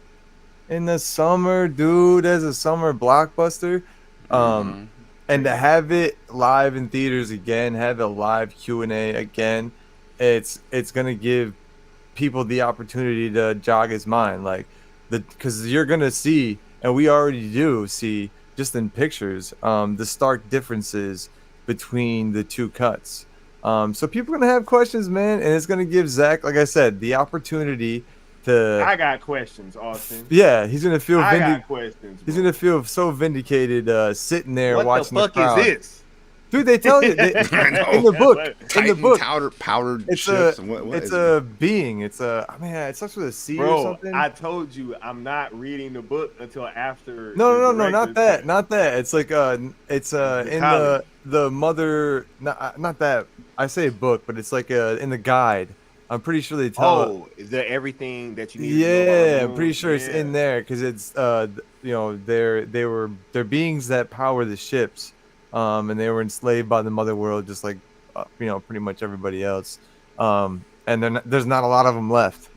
In the summer, dude. As a summer blockbuster. And to have it live in theaters again, have a live Q&A again, it's going to give people the opportunity to jog his mind. Like, because you're going to see, and we already do see, just in pictures, the stark differences between the two cuts. So people are going to have questions, man, and it's going to give Zach, like I said, the opportunity to... I got questions, Austin. Yeah, he's going to feel... I got questions, bro. He's going to feel so vindicated sitting there watching the crowd. What the fuck is this? Dude, they tell you in the book. Powdered it's ships. It's a being. It's a... I mean, it starts with a C or something. I told you I'm not reading the book until after... No, not that. Not that. It's like it's in the mother... Not that. I say book, but it's like in the guide. I'm pretty sure they tell... Oh, is there everything that you need to know about I'm pretty sure it's in there, because it's they're beings that power the ships, and they were enslaved by the mother world, just like pretty much everybody else, and there's not a lot of them left.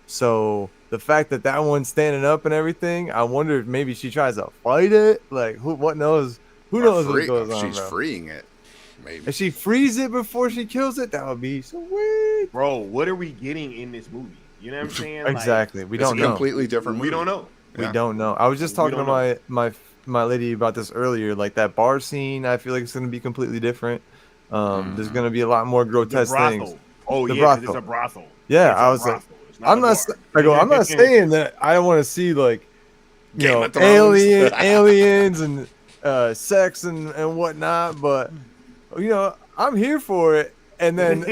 So the fact that one's standing up and everything, I wonder if maybe she tries to fight it. Like, what knows? Who knows what goes on? She's freeing it. Maybe. If she frees it before she kills it, that would be sweet. Bro, what are we getting in this movie? You know what I'm saying? Exactly. We don't know. It's a completely different movie. We don't know. We don't know. I was just talking to my lady about this earlier. Like that bar scene, I feel like it's going to be completely different. There's going to be a lot more grotesque things. Oh, yeah, brothel. It's a brothel. Yeah, I was like, I'm not saying that I don't want to see like, aliens and sex and whatnot, but I'm here for it. And then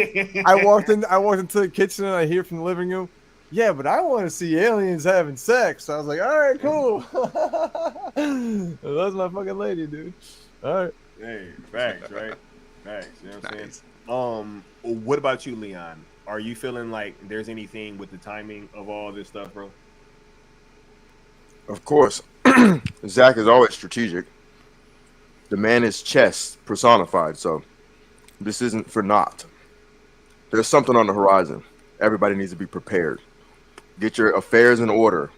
I walked into the kitchen and I hear from the living room, yeah, but I want to see aliens having sex. So I was like, all right, cool. That's my fucking lady, dude. All right. Hey, facts, right? Facts. You know what I'm saying? What about you, Leon? Are you feeling like there's anything with the timing of all this stuff, bro? Of course. Zach is always strategic. The man is chess personified, so this isn't for naught. There's something on the horizon. Everybody needs to be prepared. Get your affairs in order.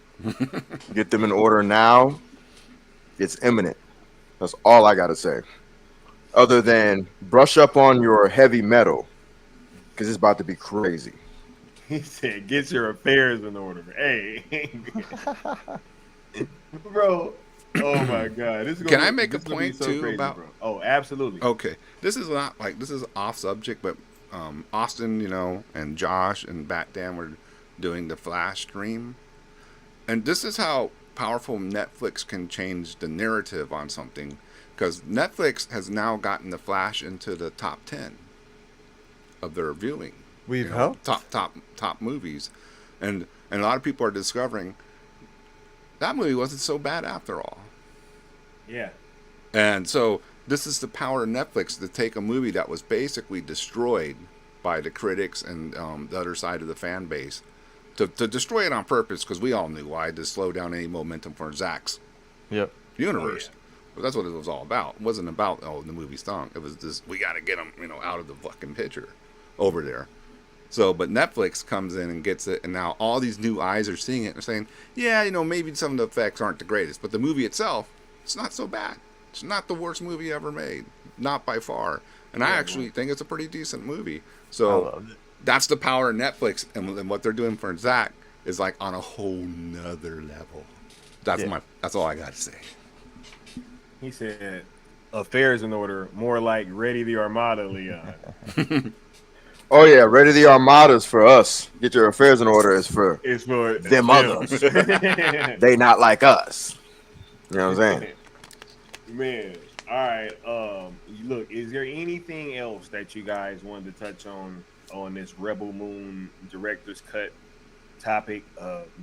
Get them in order now. It's imminent. That's all I got to say. Other than brush up on your heavy metal, because it's about to be crazy. He said, "Get your affairs in order." Hey, bro. Oh my God. This is Can gonna I be, make a this is gonna be point so too crazy, about? bro. Oh, absolutely. Okay, this is not like this is off subject, but Austin, and Josh and Bat Dan were doing the Flash stream, and this is how powerful Netflix can change the narrative on something, because Netflix has now gotten the Flash into the top 10 of their viewing. We've helped top movies, and a lot of people are discovering that movie wasn't so bad after all. Yeah. And so this is the power of Netflix to take a movie that was basically destroyed by the critics and the other side of the fan base, to destroy it on purpose, because we all knew why, to slow down any momentum for Zack's universe. But that's what it was all about. It wasn't about, the movie stunk. It was just, we got to get them, out of the fucking picture over there. So, but Netflix comes in and gets it, and now all these new eyes are seeing it and saying, yeah, maybe some of the effects aren't the greatest, but the movie itself, it's not so bad. It's not the worst movie ever made, not by far. And I actually think it's a pretty decent movie. So that's the power of Netflix, and what they're doing for Zack is like on a whole nother level. That's all I got to say. He said, "Affairs in order, more like Ready the Armada, Leon." Oh yeah, Ready the Armada's for us. Get your affairs in order is for them others. They not like us. You know what I'm saying? Man, all right. Look, is there anything else that you guys wanted to touch on this Rebel Moon director's cut topic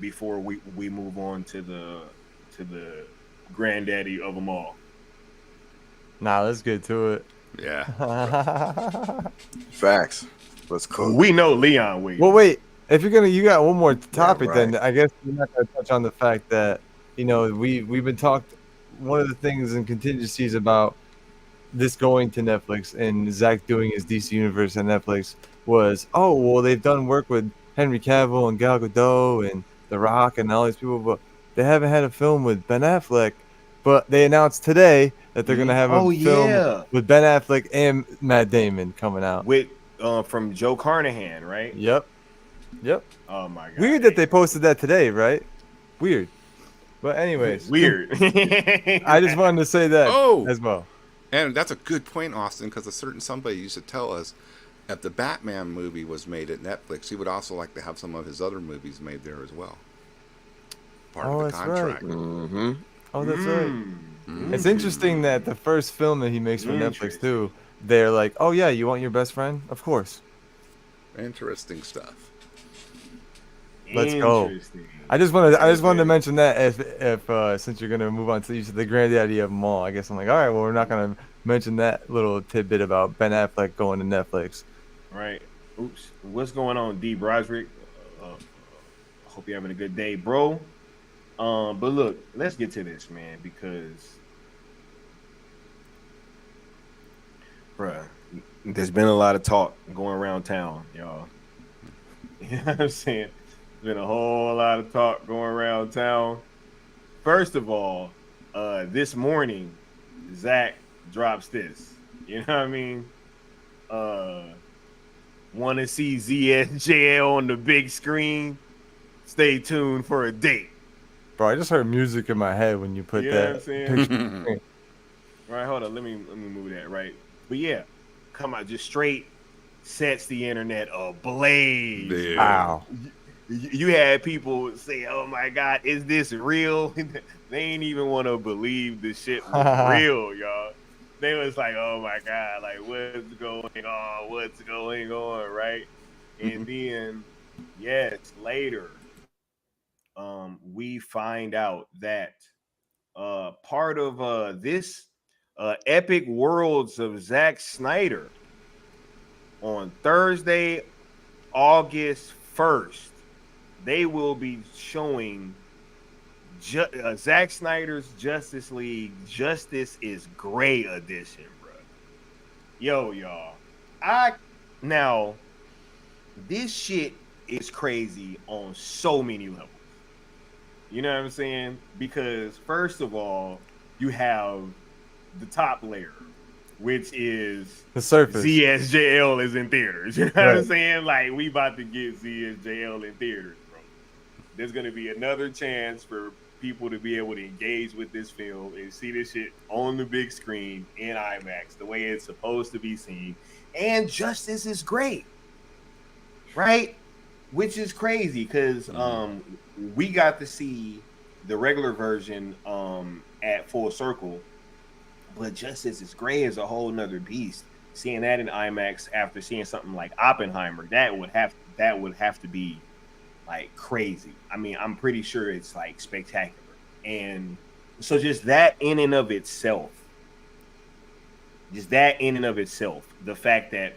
before we move on to the granddaddy of them all? Nah, let's get to it. Yeah. Facts. Let's cook. We know Leon wait. Well, wait. If you got one more topic, right. then I guess we're not going to touch on the fact that we've been talked. One of the things in contingencies about this going to Netflix and Zack doing his DC universe on Netflix was, they've done work with Henry Cavill and Gal Gadot and The Rock and all these people, but they haven't had a film with Ben Affleck. But they announced today that they're going to have a film with Ben Affleck and Matt Damon coming out. With from Joe Carnahan, right? Yep. Oh my God. Weird that they posted that today, right? Weird. But anyways. Weird. I just wanted to say that as well. And that's a good point, Austin, because somebody used to tell us if the Batman movie was made at Netflix, he would also like to have some of his other movies made there as well. Part of the contract. Right. Mm-hmm. Oh, that's right. It's interesting that the first film that he makes for Netflix too, they're like, "Oh yeah, you want your best friend? Of course." Interesting stuff. Let's go. I just wanted to mention that if since you're gonna move on to the granddaddy of them all, I guess I'm like, all right, well, we're not gonna mention that little tidbit about Ben Affleck going to Netflix. Right. Oops. What's going on, D. Broderick? Hope you're having a good day, bro. But look, let's get to this, man, because, bruh, there's been a lot of talk going around town, y'all. You know what I'm saying? There's been a whole lot of talk going around town. First of all, this morning, Zack drops this. You know what I mean? Want to see ZSJL on the big screen? Stay tuned for a date. Bro, I just heard music in my head when you put You that. know what I'm saying? Right, hold on. Let me move that, right? But yeah, come out, just straight sets the internet ablaze. Yeah. Wow. You had people say, "Oh my God, is this real?" They ain't even want to believe the shit was real, y'all. They was like, "Oh my God, like what's going on? What's going on?" Right? And then, yes, later, we find out that part of this Epic Worlds of Zack Snyder on Thursday, August 1st, they will be showing Zack Snyder's Justice League Justice is Gray edition, bro. Yo, y'all. Now, this shit is crazy on so many levels. You know what I'm saying? Because first of all, you have the top layer, which is The Surface. ZSJL is in theaters. You know what I'm Right. saying? Like, we about to get ZSJL in theaters, bro. There's gonna be another chance for people to be able to engage with this film and see this shit on the big screen in IMAX, the way it's supposed to be seen. And Justice is great, right? Which is crazy because we got to see the regular version at Full Circle, but Justice is Great is a whole nother beast. Seeing that in IMAX after seeing something like Oppenheimer, that would have to be like crazy. I mean, I'm pretty sure it's like spectacular. And so just that in and of itself, the fact that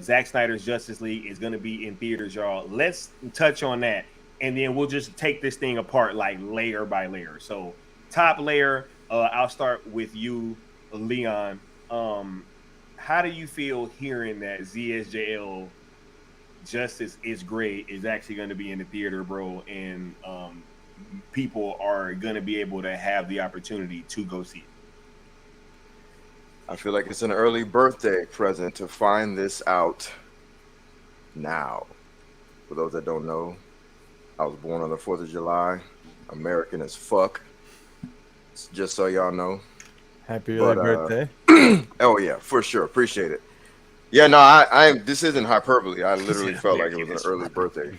Zack Snyder's Justice League is going to be in theaters, y'all. Let's touch on that, and then we'll just take this thing apart like layer by layer. So top layer, I'll start with you, Leon. How do you feel hearing that ZSJL Justice is Great is actually going to be in the theater, bro, and people are going to be able to have the opportunity to go see it? I feel like it's an early birthday present to find this out now. For those that don't know, I was born on the 4th of July, American as fuck. Just so y'all know. Happy early birthday. Oh yeah, for sure. Appreciate it. Yeah, no, I this isn't hyperbole. I literally felt like it was an early birthday.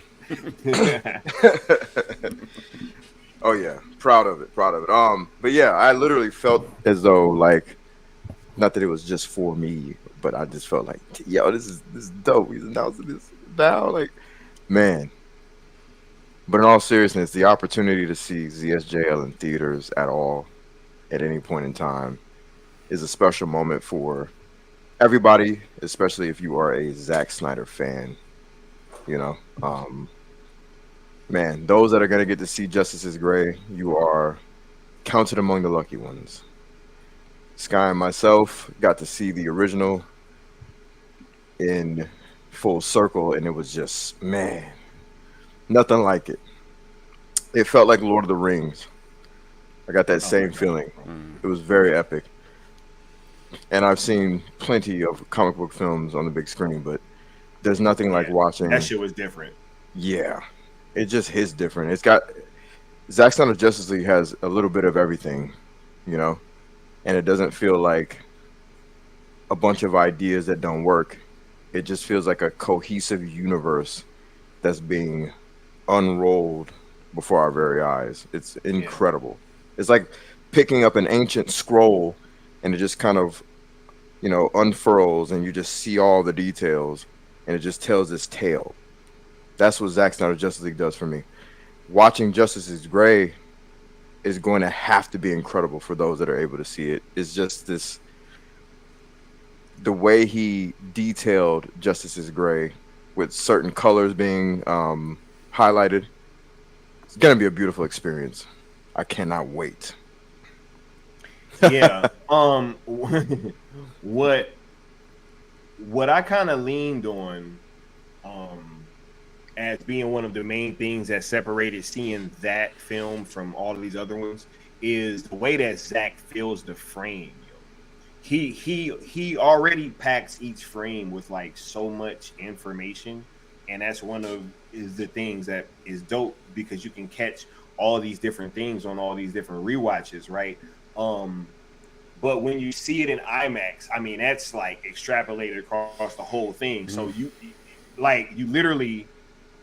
Oh yeah, proud of it. But yeah, I literally felt as though like, not that it was just for me, but I just felt like, yo, this is dope. He's announcing this now, like, man. But in all seriousness, the opportunity to see ZSJL in theaters at all, at any point in time, is a special moment for everybody, especially if you are a Zack Snyder fan. You know, man, those that are gonna get to see Justice is Gray, you are counted among the lucky ones. Sky and myself got to see the original in Full Circle, and it was just, man, nothing like it. It felt like Lord of the Rings. I got that same feeling. It was very epic. And I've seen plenty of comic book films on the big screen, but there's nothing like watching. That shit was different. Yeah, it just hits different. It's got Zack Snyder's Justice League has a little bit of everything, you know. And it doesn't feel like a bunch of ideas that don't work. It just feels like a cohesive universe that's being unrolled before our very eyes. It's incredible. It's like picking up an ancient scroll and it just kind of, you know, unfurls and you just see all the details and it just tells this tale. That's what Zack Snyder's Justice League does for me. Watching Justice is Gray is going to have to be incredible for those that are able to see it. It's just this, the way he detailed Justice is Gray with certain colors being highlighted. It's going to be a beautiful experience. I cannot wait. Yeah. What I kind of leaned on as being one of the main things that separated seeing that film from all of these other ones is the way that Zack fills the frame. He already packs each frame with like so much information, and that's one of the things that is dope because you can catch all these different things on all these different rewatches, right? But when you see it in IMAX, I mean, that's like extrapolated across the whole thing. So you literally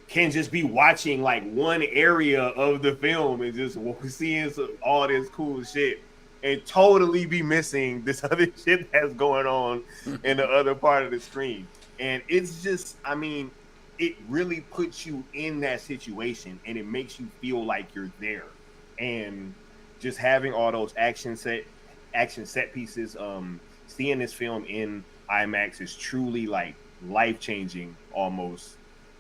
can just be watching like one area of the film and just seeing all this cool shit and totally be missing this other shit that's going on in the other part of the screen. And it's just, I mean, it really puts you in that situation and it makes you feel like you're there. And just having all those action set pieces, seeing this film in IMAX is truly like life-changing almost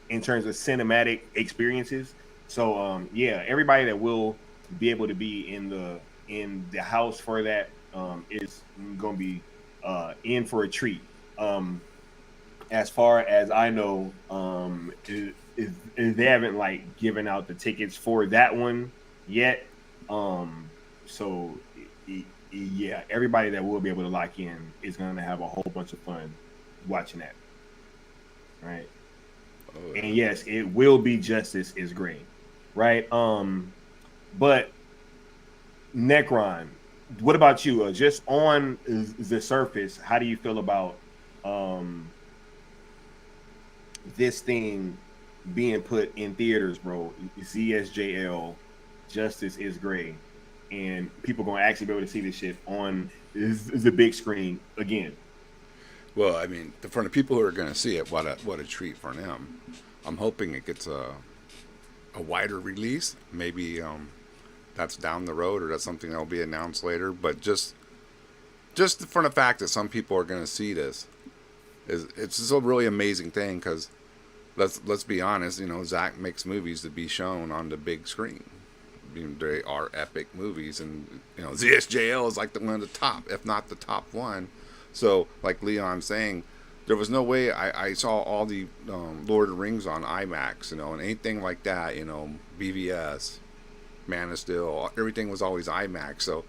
in terms of cinematic experiences. So yeah, everybody that will be able to be in the house for that is going to be in for a treat. As far as I know, they haven't like given out the tickets for that one yet. So yeah, everybody that will be able to lock in is going to have a whole bunch of fun watching that. Right. Oh, yeah. And yes, it will be Justice is Great. Right. But Necron, what about you? Just on the surface, how do you feel about this thing being put in theaters, bro? ZSJL, Justice is Great, and people gonna actually be able to see this shit on the big screen again. Well, I mean, for the people who are going to see it, what a treat for them. I'm hoping it gets a wider release. Maybe that's down the road, or that's something that'll be announced later. But just for the fact that some people are going to see this, it's just a really amazing thing. Because let's be honest, you know, Zack makes movies to be shown on the big screen. I mean, they are epic movies, and you know, ZSJL is like one of the top, if not the top one. So, like Leon's saying, there was no way I saw all the Lord of the Rings on IMAX, you know, and anything like that, you know, BVS, Man of Steel, everything was always IMAX. So,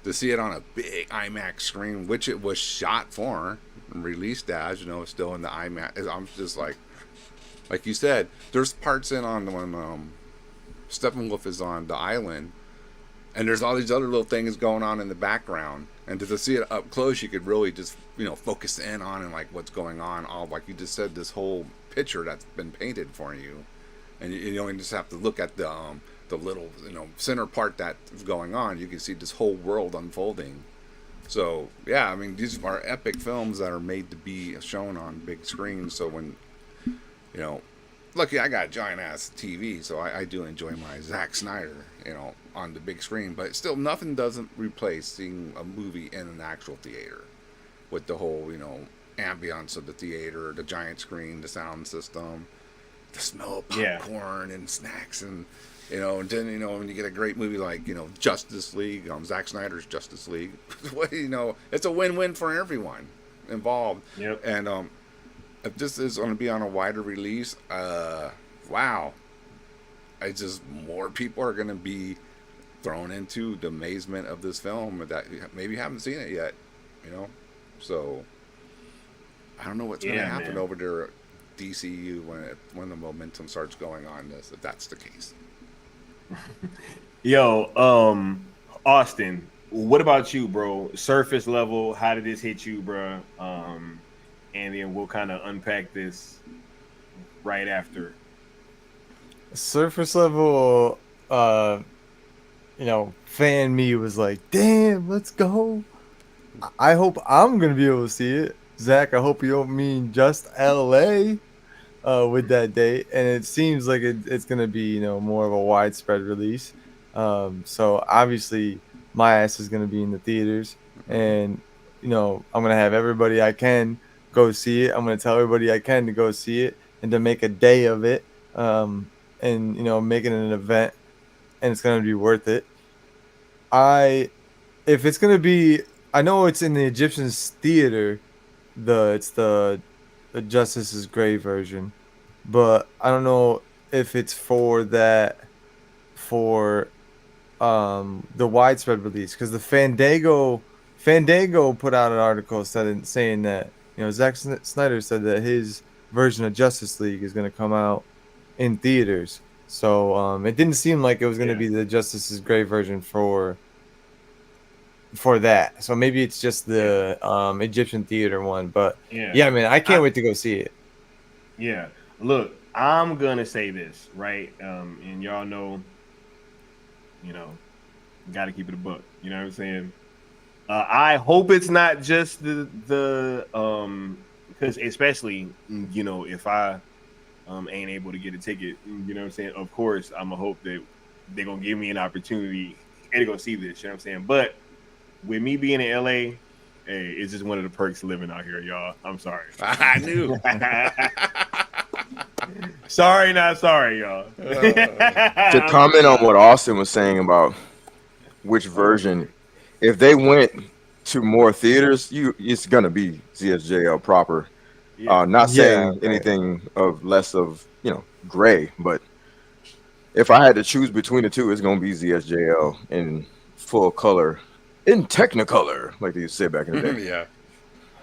to see it on a big IMAX screen, which it was shot for and released as, you know, still in the IMAX, I'm just like you said, there's parts in on when Steppenwolf is on the island, and there's all these other little things going on in the background. And to see it up close, you could really just, you know, focus in on and like what's going on. All like you just said, this whole picture that's been painted for you, and you only just have to look at the little, you know, center part that's going on. You can see this whole world unfolding. So yeah, I mean, these are epic films that are made to be shown on big screens. So when, you know, lucky I got a giant ass TV, so I do enjoy my Zack Snyder, you know, on the big screen. But still, nothing doesn't replace seeing a movie in an actual theater with the whole, you know, ambience of the theater, the giant screen, the sound system, the smell of popcorn and snacks, and you know, and then, you know, when you get a great movie like, you know, Justice League, Zack Snyder's Justice League, you know, it's a win-win for everyone involved. Yep. And if this is going to be on a wider release, wow, it's just more people are going to be thrown into the amazement of this film that maybe haven't seen it yet, you know. So I don't know what's going to happen over there at DCU when the momentum starts going on this, if that's the case. Yo, Austin, what about you, bro? Surface level, how did this hit you, bro? And then we'll kind of unpack this right after. Surface level, you know, fan me was like, damn, let's go. I hope I'm going to be able to see it. Zach, I hope you don't mean just LA with that date. And it seems like it's going to be, you know, more of a widespread release. So obviously my ass is going to be in the theaters, and, you know, I'm going to have everybody I can go see it. I'm going to tell everybody I can to go see it and to make a day of it, and, you know, make it an event, and it's going to be worth it. If it's going to be, I know it's in the Egyptians theater, it's the Justice is Great version, but I don't know if it's for the widespread release, because the Fandango put out an article saying that, you know, Zack Snyder said that his version of Justice League is going to come out in theaters. So it didn't seem like it was going to be the Justice is Great version for that. So maybe it's just the Egyptian theater one. But yeah, man, I can't wait to go see it. Yeah, look, I'm gonna say this, right? And y'all know, you know, got to keep it a buck. You know what I'm saying? I hope it's not just the because especially, you know, if I ain't able to get a ticket, you know what I'm saying? Of course, I'm gonna hope that they're gonna give me an opportunity to go see this. You know what I'm saying? But with me being in LA, hey, it's just one of the perks of living out here, y'all. I'm sorry. I knew. Sorry, not sorry, y'all. To comment on what Austin was saying about which version, if they went to more theaters, it's gonna be ZSJL proper. Not saying anything of less of, you know, gray, but if I had to choose between the two, it's gonna be ZSJL in full color in Technicolor, like they used to say back in the day. Yeah.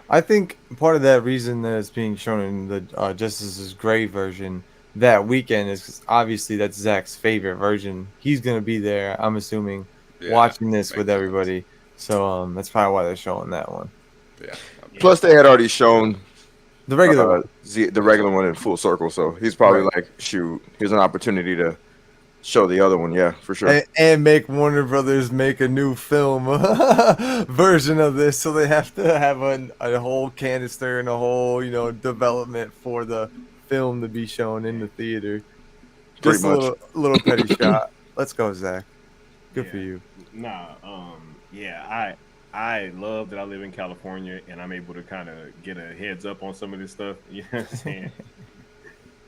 I think part of that reason that it's being shown in the Justice's Gray version that weekend is 'cause obviously that's Zach's favorite version. He's gonna be there, I'm assuming, Yeah, watching this makes with sense. everybody. So that's probably why they're showing that one. Yeah. Plus, they had already shown The regular one. the regular one in full circle, so he's probably Right. like, shoot, here's an opportunity to show the other one. Yeah, for sure. And make Warner Brothers make a new film version of this, so they have to have a whole canister and a whole development for the film to be shown in the theater. Just Pretty a much. little petty shot. Let's go, Zach. Good for you. Nah, yeah, I love that I live in California and I'm able to kind of get a heads up on some of this stuff. You know what I'm saying?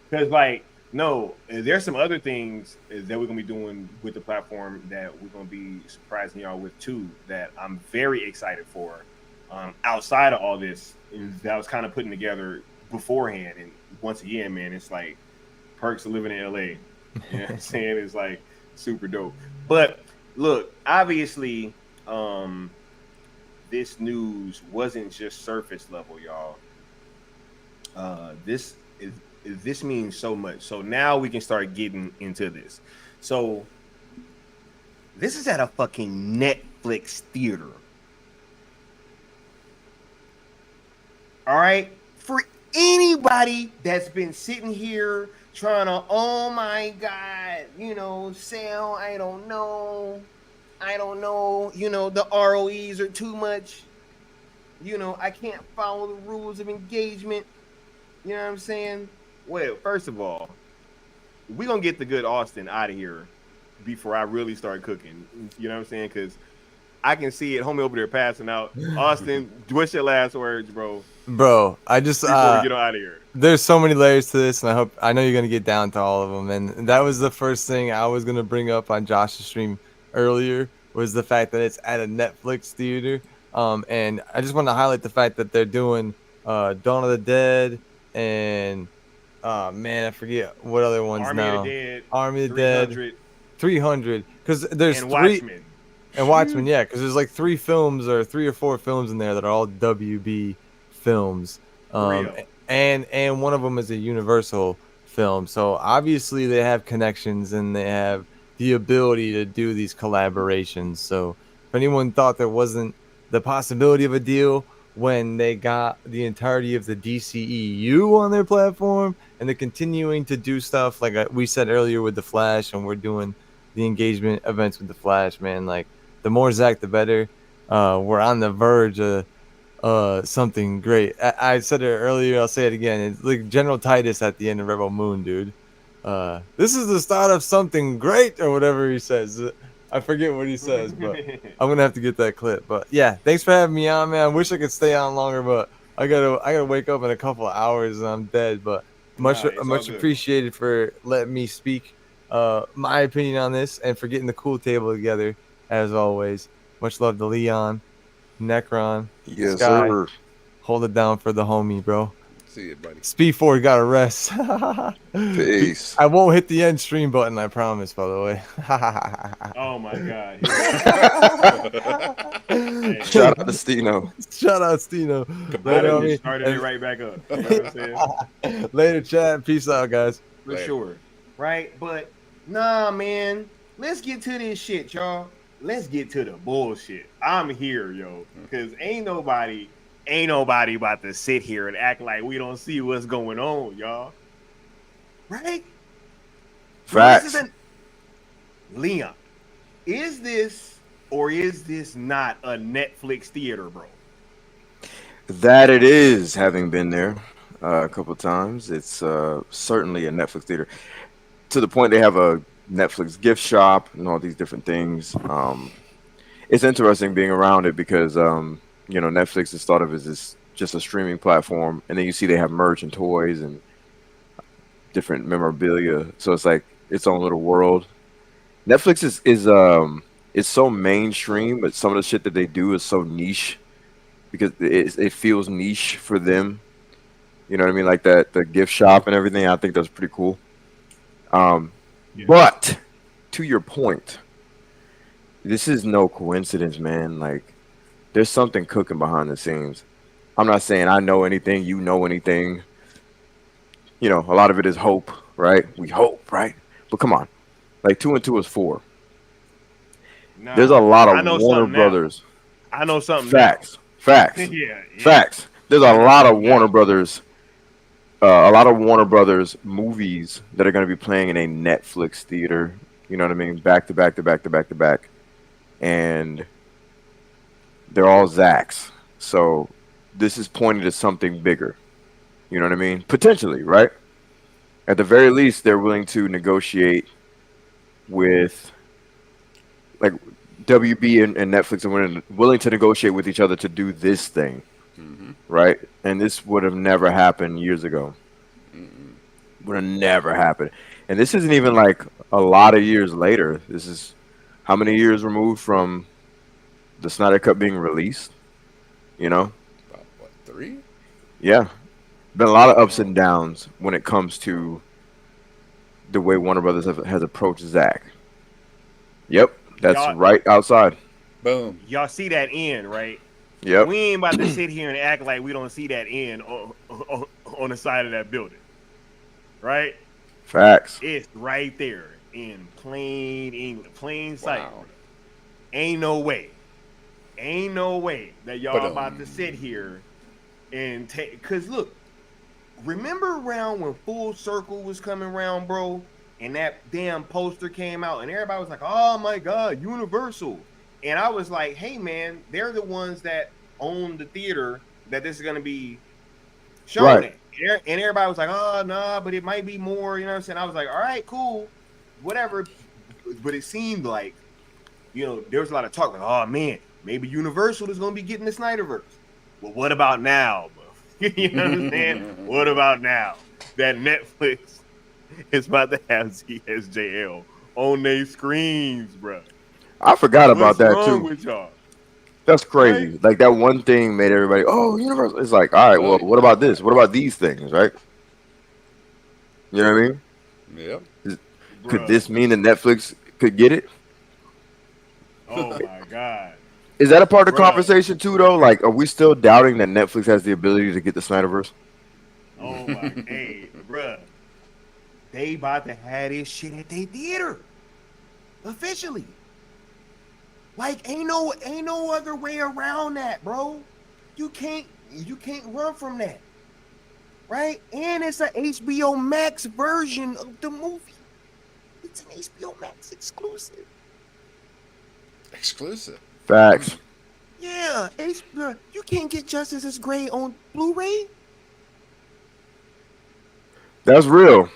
Because no, there's some other things that we're gonna be doing with the platform that we're gonna be surprising y'all with too. That I'm very excited for. Outside of all this, that I was kind of putting together beforehand. And once again, man, it's like perks of living in LA. You know what I'm saying? It's like super dope. But look, obviously, this news wasn't just surface level, y'all. This means so much. So now we can start getting into this. So this is at a fucking Netflix theater. All right? For anybody that's been sitting here trying to, oh my God, sell, I don't know, the ROEs are too much. I can't follow the rules of engagement. You know what I'm saying? Well, first of all, we're going to get the good Austin out of here before I really start cooking. You know what I'm saying? Because I can see it. Homie over there passing out. Austin, what's your last words, bro? Bro, I just before we get out of here. There's so many layers to this, and I know you're gonna get down to all of them. And that was the first thing I was gonna bring up on Josh's stream earlier, was the fact that it's at a Netflix theater. And I just want to highlight the fact that they're doing Dawn of the Dead and man, I forget what other ones Army now. of the Dead, Army of the Dead, 300, because there's and three. Watchmen. And Watchmen, yeah, because there's like 3 or 4 films in there that are all WB films, and one of them is a Universal film. So obviously they have connections and they have the ability to do these collaborations. So if anyone thought there wasn't the possibility of a deal when they got the entirety of the DCEU on their platform, and they're continuing to do stuff like we said earlier with the Flash, and we're doing the engagement events with the Flash, man, like the more Zach, the better. We're on the verge of something great. I said it earlier, I'll say it again. It's like General Titus at the end of Rebel Moon, dude. This is the start of something great, or whatever he says. I forget what he says, but I'm gonna have to get that clip. But yeah, thanks for having me on, man. I wish I could stay on longer, but I gotta wake up in a couple of hours and I'm dead. But much appreciated for letting me speak my opinion on this, and for getting the cool table together as always. Much love to Leon, Necron, Yes, Sky. sir. Hold it down for the homie, bro. See you, buddy. Speed 4 got to rest. Peace. I won't hit the end stream button, I promise, by the way. Oh my God. Shout out to Stino. Shout out Stino. Later, started it right back up. You know what I'm saying? Later, chat. Peace out, guys. For sure. Right? But nah, man. Let's get to this shit, y'all. Let's get to the bullshit. I'm here, yo. Because ain't nobody about to sit here and act like we don't see what's going on, y'all. Right? Facts. Leon, is this or is this not a Netflix theater, bro? That it is, having been there a couple times. It's certainly a Netflix theater. To the point they have a Netflix gift shop and all these different things. It's interesting being around it because Netflix is thought of as this just a streaming platform, and then you see they have merch and toys and different memorabilia. So it's like its own little world. Netflix is so mainstream, but some of the shit that they do is so niche because it feels niche for them. You know what I mean? Like the gift shop and everything. I think that's pretty cool. But to your point, this is no coincidence, man. Like, there's something cooking behind the scenes. I'm not saying I know anything, you know anything. You know, a lot of it is hope, right? We hope, right? But come on, like 2 and 2 is 4. Nah, There's a lot I of know Warner something now. Brothers. I know something Facts, facts, now. Yeah. facts. There's I a know lot of something Warner now. Brothers, a lot of Warner Brothers movies that are going to be playing in a Netflix theater. You know what I mean? Back to back to back to back to back, and they're all Zacks. So this is pointing to something bigger. You know what I mean? Potentially, right? At the very least, they're willing to negotiate with, like, WB and Netflix are willing to negotiate with each other to do this thing, right? And this would have never happened years ago. Would have never happened. And this isn't even like a lot of years later. This is how many years removed from the Snyder Cut being released? You know? About what, 3? Yeah. Been a lot of ups and downs when it comes to the way Warner Brothers has approached Zack. Yep, that's Y'all- right outside. Boom. Y'all see that end, right? Yep. We ain't about to sit here and act like we don't see that end on the side of that building, right? Facts. It's right there in plain English, plain sight. Wow. Ain't no way that y'all about to sit here and take. Cause look, remember around when Full Circle was coming around, bro, and that damn poster came out, and everybody was like, "Oh my God, Universal!" And I was like, "Hey man, they're the ones that own the theater that this is gonna be shown Right. at." And everybody was like, "Oh no, but it might be more." You know what I'm saying? I was like, "All right, cool, whatever." But it seemed like, you know, there was a lot of talk like, "Oh man, maybe Universal is gonna be getting the Snyder Verse." Well, what about now, bro? You know what I'm saying? What about now that Netflix is about to have ZSJL on their screens, bro? I forgot about What's that wrong too. with y'all? That's crazy. Right? Like, that one thing made everybody, oh, Universal. It's like, all right, well, what about this? What about these things, right? You know what I mean? Yep. Could Bruh. this mean that Netflix could get it? Oh my God. Is that a part of the Bruh. conversation too, though? Like, are we still doubting that Netflix has the ability to get the Snyderverse? Oh my, hey, bruh. They about to have this shit at their theater. Officially. Like, ain't no other way around that, bro. You can't run from that. Right? And it's a HBO Max version of the movie. It's an HBO Max exclusive. Exclusive. Facts. Yeah, you can't get Justice is Gray on Blu-ray. That's real.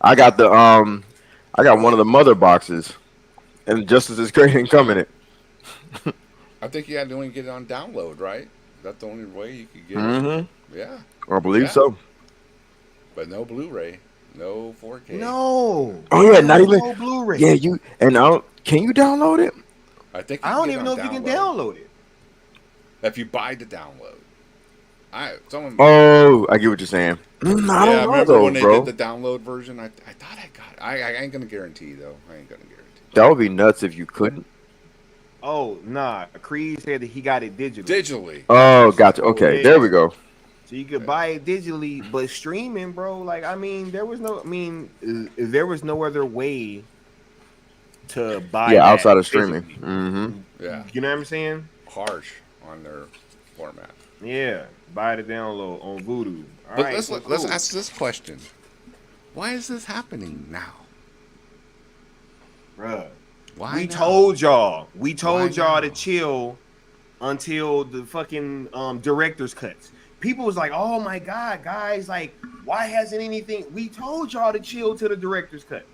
I got one of the mother boxes, and Justice is Great and come in it. I think you had to only get it on download, right? That's the only way you could get it. Mm-hmm. Yeah. I believe Yeah. so. But no Blu-ray, no 4K. No. Oh yeah, not even. No Blu-ray. Yeah, can you download it? I think you I can don't get even it know on if you can download it. If you buy the download. Someone. Oh, I get what you're saying. I don't Yeah, know remember though, when they bro. did the download version? I thought I got it. I ain't gonna guarantee though. I ain't gonna guarantee. That would be nuts if you couldn't. Oh, nah. Creed said that he got it digitally. Digitally. Oh, gotcha. Okay, yeah. there we go. So you could buy it digitally, but streaming, bro. Like, I mean, there was no other way to buy. Yeah, that outside of streaming. physically. Mm-hmm. Yeah. You know what I'm saying? Harsh on their format. Yeah, buy the download on Vudu. All But right, let's ask this question: why is this happening now? Bruh. Why? We now? told y'all. We told Why y'all now? to chill until the fucking director's cuts. People was like, "Oh my God, guys! Like, why hasn't anything?" We told y'all to chill to the director's cut.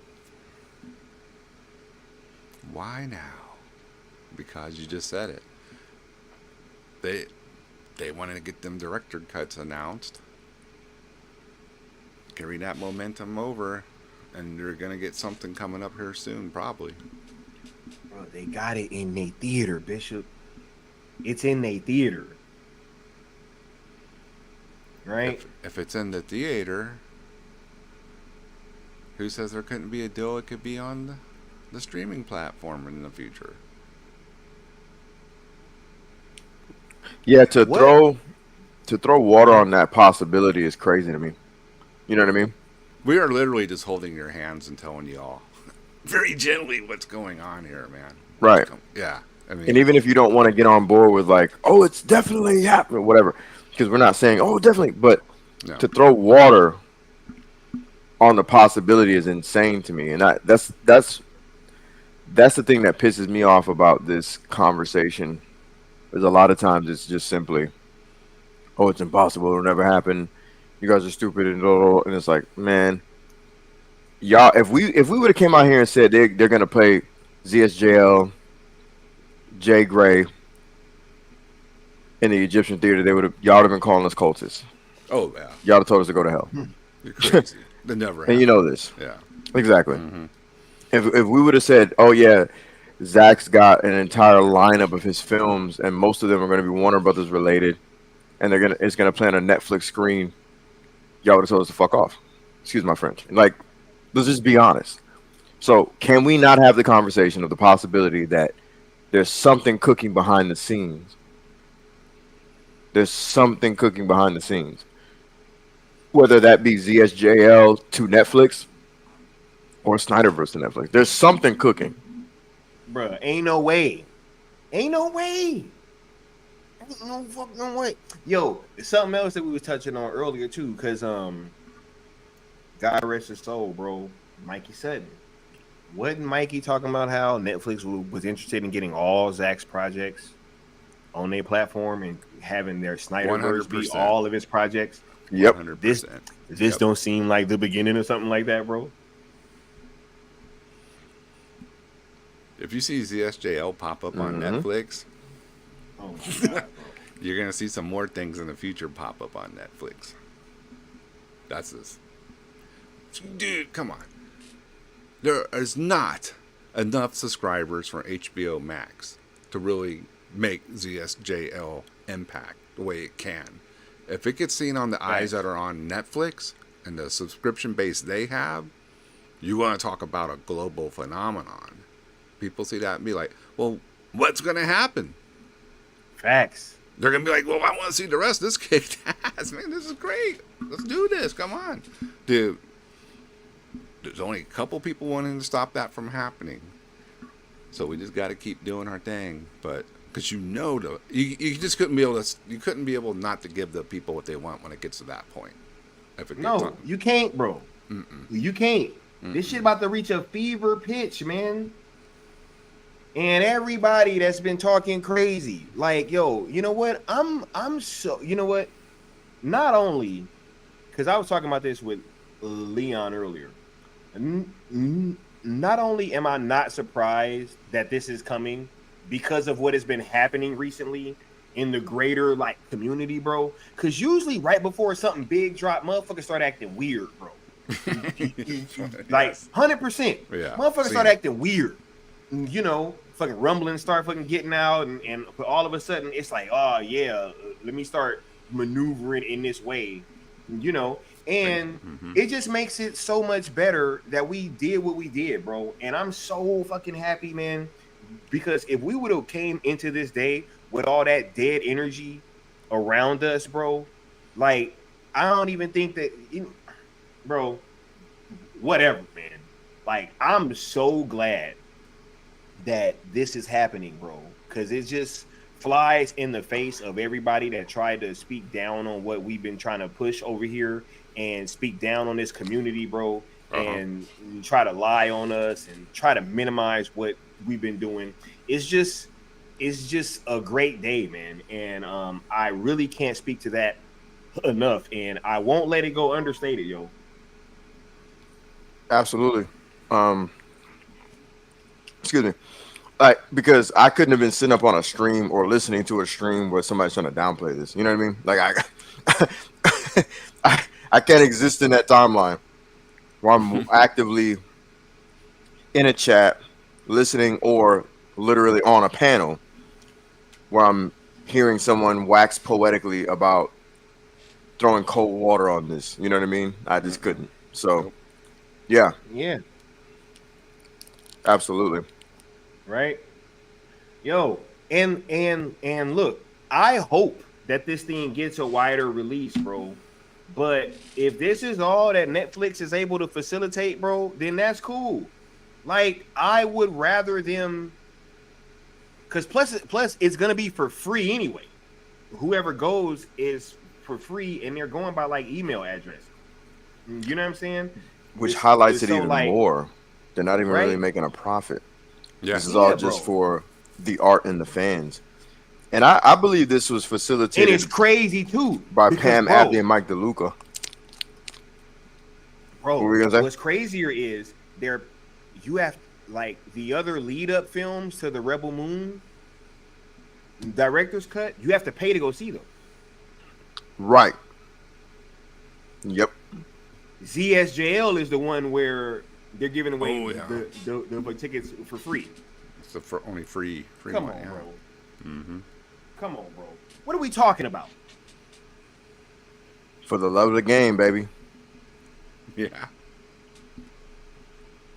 Why now? Because you just said it. They wanted to get them director cuts announced, carry that momentum over, and they're gonna get something coming up here soon, probably. Bro, they got it in their theater, Bishop. It's in their theater, right? If it's in the theater, who says there couldn't be a deal? It could be on the streaming platform in the future. Yeah, to throw water on that possibility is crazy to me. You know what I mean? We are literally just holding your hands and telling you all very gently what's going on here, man. Right. Yeah. I mean, And even if you don't want to get on board with like, oh, it's definitely happening, whatever, because we're not saying, oh, definitely, but to throw water on the possibility is insane to me, and that's the thing that pisses me off about this conversation. Is a lot of times it's just simply, oh, it's impossible, it'll never happen. You guys are stupid, and it's like, man, y'all, if we would have came out here and said they're gonna play ZSJL, Jay Gray in the Egyptian theater, y'all would have been calling us cultists. Oh yeah, y'all have told us to go to hell. You're crazy. They never. And you know this. Yeah. Exactly. Mm-hmm. If we would have said, oh yeah, Zach's got an entire lineup of his films, and most of them are going to be Warner Brothers related, and it's gonna play on a Netflix screen, y'all would have told us to fuck off. Excuse my French. Like, let's just be honest. So, can we not have the conversation of the possibility that there's something cooking behind the scenes? There's something cooking behind the scenes. Whether that be ZSJL to Netflix or Snyder Verse to Netflix. There's something cooking. Bruh, ain't no way. Ain't no way. Ain't no fucking way. Yo, something else that we was touching on earlier too, because God rest his soul, bro. Mikey Sutton. Wasn't Mikey talking about how Netflix was interested in getting all Zach's projects on their platform and having their Snyder Verse be all of his projects? Yep. 100%. This don't seem like the beginning of something like that, bro. If you see ZSJL pop up on Netflix, oh my God, you're gonna see some more things in the future pop up on Netflix. That's this. Dude, come on. There is not enough subscribers for HBO Max to really make ZSJL impact the way it can. If it gets seen on the eyes that are on Netflix and the subscription base they have, you want to talk about a global phenomenon. People see that and be like, well, what's going to happen? Facts. They're going to be like, well, I want to see the rest of this kicked ass. Man, this is great. Let's do this. Come on. Dude, there's only a couple people wanting to stop that from happening. So we just got to keep doing our thing. But because you just couldn't be able not to give the people what they want when it gets to that point. No, you can't, bro. You can't. This shit about to reach a fever pitch, man. And everybody that's been talking crazy, like, yo, you know what? I'm so, you know what? Not only, because I was talking about this with Leon earlier. Not only am I not surprised that this is coming because of what has been happening recently in the greater like community, bro. Because usually right before something big drop, motherfuckers start acting weird, bro. Like 100%. Yeah. Motherfuckers start acting weird. You know, fucking rumbling, start fucking getting out, and all of a sudden it's like, oh yeah, let me start maneuvering in this way, you know. And it just makes it so much better that we did what we did, bro. And I'm so fucking happy, man, because if we would have came into this day with all that dead energy around us, bro, like I don't even think that, bro, whatever, man. Like I'm so glad that this is happening, bro, because it just flies in the face of everybody that tried to speak down on what we've been trying to push over here and speak down on this community, bro, and try to lie on us and try to minimize what we've been doing. It's just a great day, man, and I really can't speak to that enough, and I won't let it go understated, yo. Absolutely. Excuse me. Like, because I couldn't have been sitting up on a stream or listening to a stream where somebody's trying to downplay this. You know what I mean? Like I can't exist in that timeline where I'm actively in a chat, listening, or literally on a panel where I'm hearing someone wax poetically about throwing cold water on this. You know what I mean? I just couldn't. So, yeah. Yeah. Absolutely. Right? Yo, and look, I hope that this thing gets a wider release, bro. But if this is all that Netflix is able to facilitate, bro, then that's cool. Like, I would rather them, because plus it's gonna be for free anyway. Whoever goes is for free, and they're going by like email address. You know what I'm saying? Which highlights it so, even like, more. They're not even really right? making a profit. Yeah. This is all just for the art and the fans. And I believe this was And facilitated it's crazy too by because, Pam bro, Abdi and Mike DeLuca. Bro, What were you gonna say? what's crazier is you have like the other lead up films to the Rebel Moon director's cut. You have to pay to go see them. Right. Yep. ZSJL is the one where they're giving away Oh, yeah. the tickets for free. It's the only free Come one, on, yeah. bro. Mm-hmm. Come on, bro. What are we talking about? For the love of the game, baby. Yeah.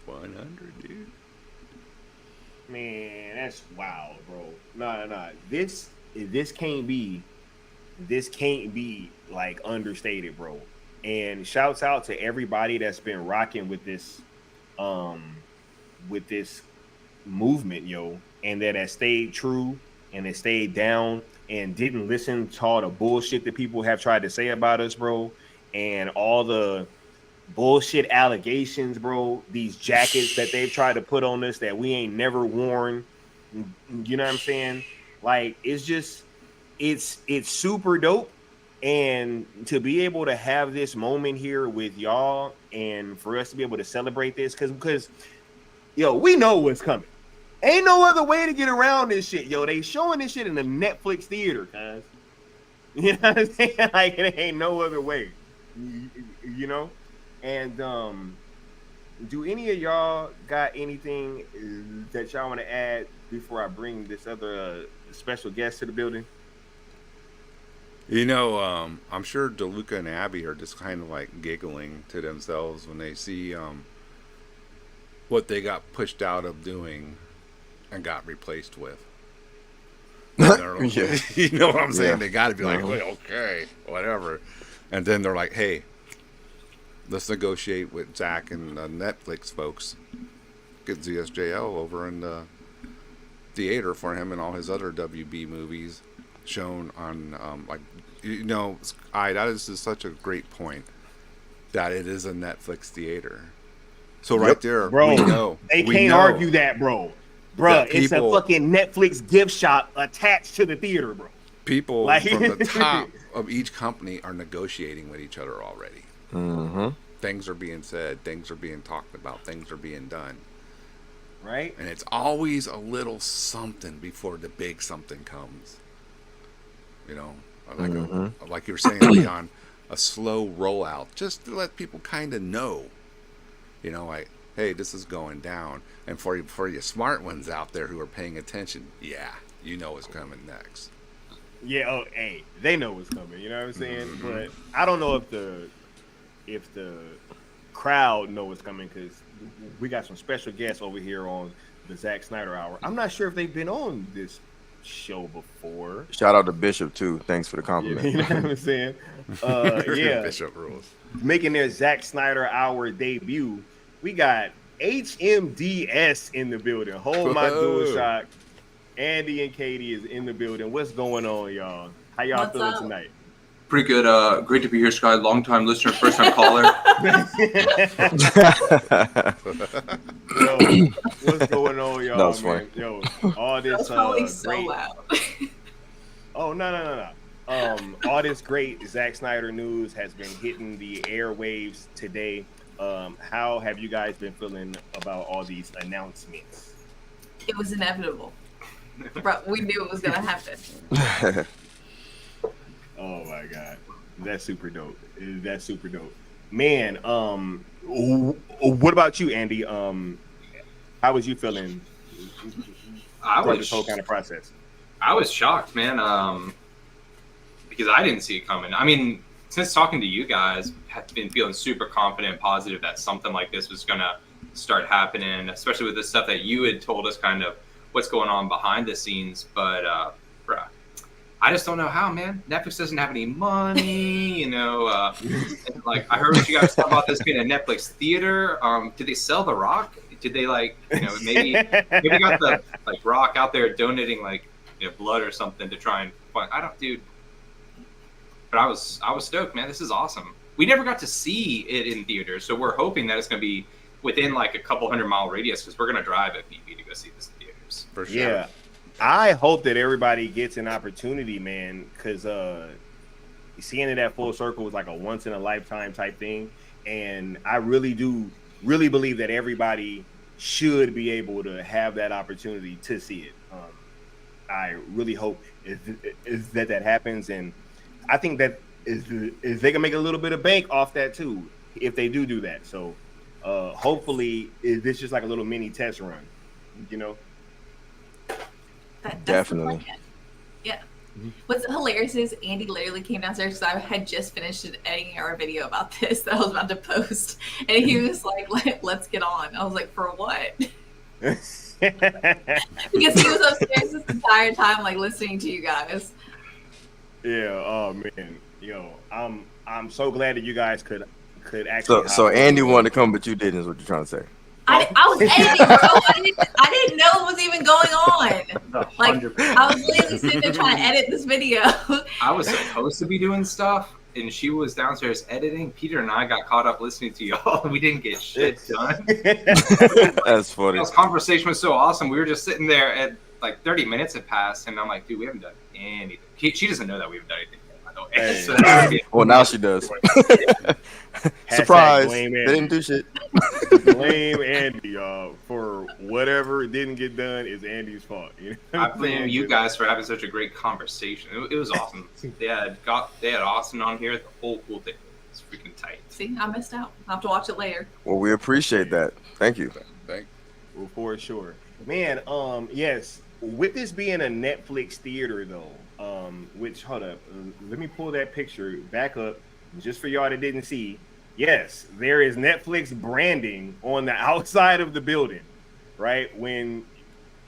100, dude. Man, that's wild, bro. Nah. This can't be like understated, bro. And shouts out to everybody that's been rocking with this movement, yo, and that has stayed true and has stayed down and didn't listen to all the bullshit that people have tried to say about us, bro, and all the bullshit allegations, bro. These jackets that they've tried to put on us that we ain't never worn. You know what I'm saying? Like, it's just, it's super dope. And to be able to have this moment here with y'all and for us to be able to celebrate this, because yo, we know what's coming. Ain't no other way to get around this shit. Yo, they showing this shit in the Netflix theater, guys. You know what I'm saying? Like, it ain't no other way. You know? And do any of y'all got anything that y'all want to add before I bring this other special guest to the building? You know, I'm sure DeLuca and Abby are just kind of like giggling to themselves when they see what they got pushed out of doing and got replaced with. Yeah. You know what I'm saying? Yeah. They got to be like, okay, whatever. And then they're like, hey, let's negotiate with Zack and the Netflix folks. Get ZSJL over in the theater for him and all his other WB movies shown on, like, you know, that is just such a great point that it is a Netflix theater. So right there, bro, we know. They can't argue that, bro. Bruh, it's a fucking Netflix gift shop attached to the theater, bro. People Like, from the top of each company are negotiating with each other already. Mm-hmm. Things are being said, things are being talked about, things are being done. Right? And it's always a little something before the big something comes. You know, like like you were saying, Leon, a slow rollout, just to let people kind of know, you know, like, hey, this is going down. And for you smart ones out there who are paying attention, yeah, you know what's coming next. Yeah, oh, hey, they know what's coming. You know what I'm saying? But I don't know if the crowd know what's coming, because we got some special guests over here on the Zack Snyder Hour. I'm not sure if they've been on this show before. Shout out to Bishop too. Thanks for the compliment. You know what I'm saying? Yeah, Bishop rules. making their Zack Snyder Hour debut. We got HMDs in the building. Hold my DualShock. Andy and Katie is in the building. What's going on, y'all? How y'all feeling tonight? Pretty good. Great to be here, Sky. Long time listener, first time caller. Yo, what's going on, y'all? That was man? funny. Yo, all this great. Oh no. All this great Zack Snyder news has been hitting the airwaves today. How have you guys been feeling about all these announcements? It was inevitable. But we knew it was gonna happen. Oh my god, that's super dope. That's super dope, man. What about you, Andy? How was you feeling? Through this whole kind of process. I was shocked, man. Because I didn't see it coming. I mean, since talking to you guys, have been feeling super confident and positive that something like this was gonna start happening, especially with the stuff that you had told us, kind of what's going on behind the scenes. But bruh, I just don't know how, man. Netflix doesn't have any money, you know. And, like, I heard you guys talk about this being a Netflix theater. Did they sell The Rock? Did they, like, you know, maybe got the like Rock out there donating, like, you know, blood or something to try and find? I don't, dude. But I was stoked, man. This is awesome. We never got to see it in theaters, so we're hoping that it's going to be within like a couple 100-mile radius, because we're going to drive at BB to go see this in theaters. For sure. Yeah, I hope that everybody gets an opportunity, man, because seeing it at full circle was like a once in a lifetime type thing, and I really believe that everybody should be able to have that opportunity to see it. I really hope is that happens, and I think that is they can make a little bit of bank off that too if they do that. So hopefully this just like a little mini test run, you know. Definitely. Yeah. What's hilarious is Andy literally came downstairs because I had just finished editing our video about this that I was about to post, and he was like, "Let's get on." I was like, "For what?" Because he was upstairs this entire time, like listening to you guys. Yeah. Oh man. Yo, I'm so glad that you guys could actually. So Andy wanted to come, but you didn't. Is what you're trying to say? I was editing, bro. I didn't know what was even going on. Like, I was literally sitting there trying to edit this video. I was supposed to be doing stuff, and she was downstairs editing. Peter and I got caught up listening to y'all. We didn't get shit done. That's funny. This conversation was so awesome. We were just sitting there, at like 30 minutes had passed, and I'm like, dude, we haven't done anything. She doesn't know that we haven't done anything. Hey. Well, now she does. Surprise! They didn't do shit. Blame Andy, for whatever didn't get done is Andy's fault. You know? I blame you guys for having such a great conversation. It was awesome. They had Austin on here. The whole cool thing. It's freaking tight. See, I missed out. I'll have to watch it later. Well, we appreciate that. Thank you. Well, for sure, man. Yes, with this being a Netflix theater though. Which, hold up, let me pull that picture back up just for y'all that didn't see. Yes, there is Netflix branding on the outside of the building, right? When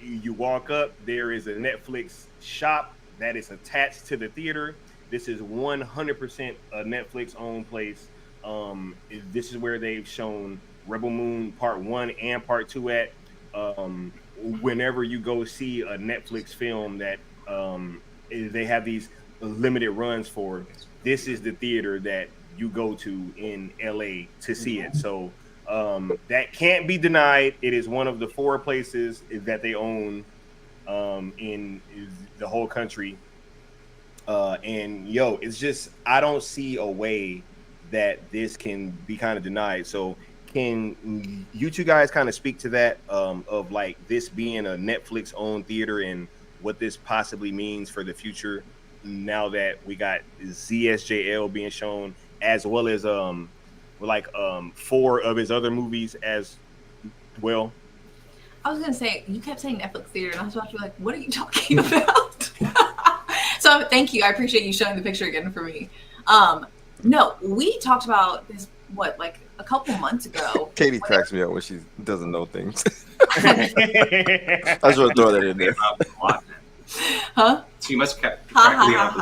you walk up, there is a Netflix shop that is attached to the theater. This is 100% a Netflix owned place. This is where they've shown Rebel Moon Part 1 and Part 2 at. Whenever you go see a Netflix film that they have these limited runs for, this is the theater that you go to in LA to see it. So that can't be denied. It is one of the 4 places that they own in the whole country. And yo, it's just, I don't see a way that this can be kind of denied. So can you two guys kind of speak to that, of like this being a Netflix owned theater and what this possibly means for the future now that we got ZSJL being shown, as well as 4 of his other movies as well? I was gonna say, you kept saying Netflix theater, and I was about to be like, what are you talking about? So thank you. I appreciate you showing the picture again for me. No, we talked about this, like a couple months ago. Katie cracks me up when she doesn't know things. I just want to throw that in there. Huh? She must have kept correctly on the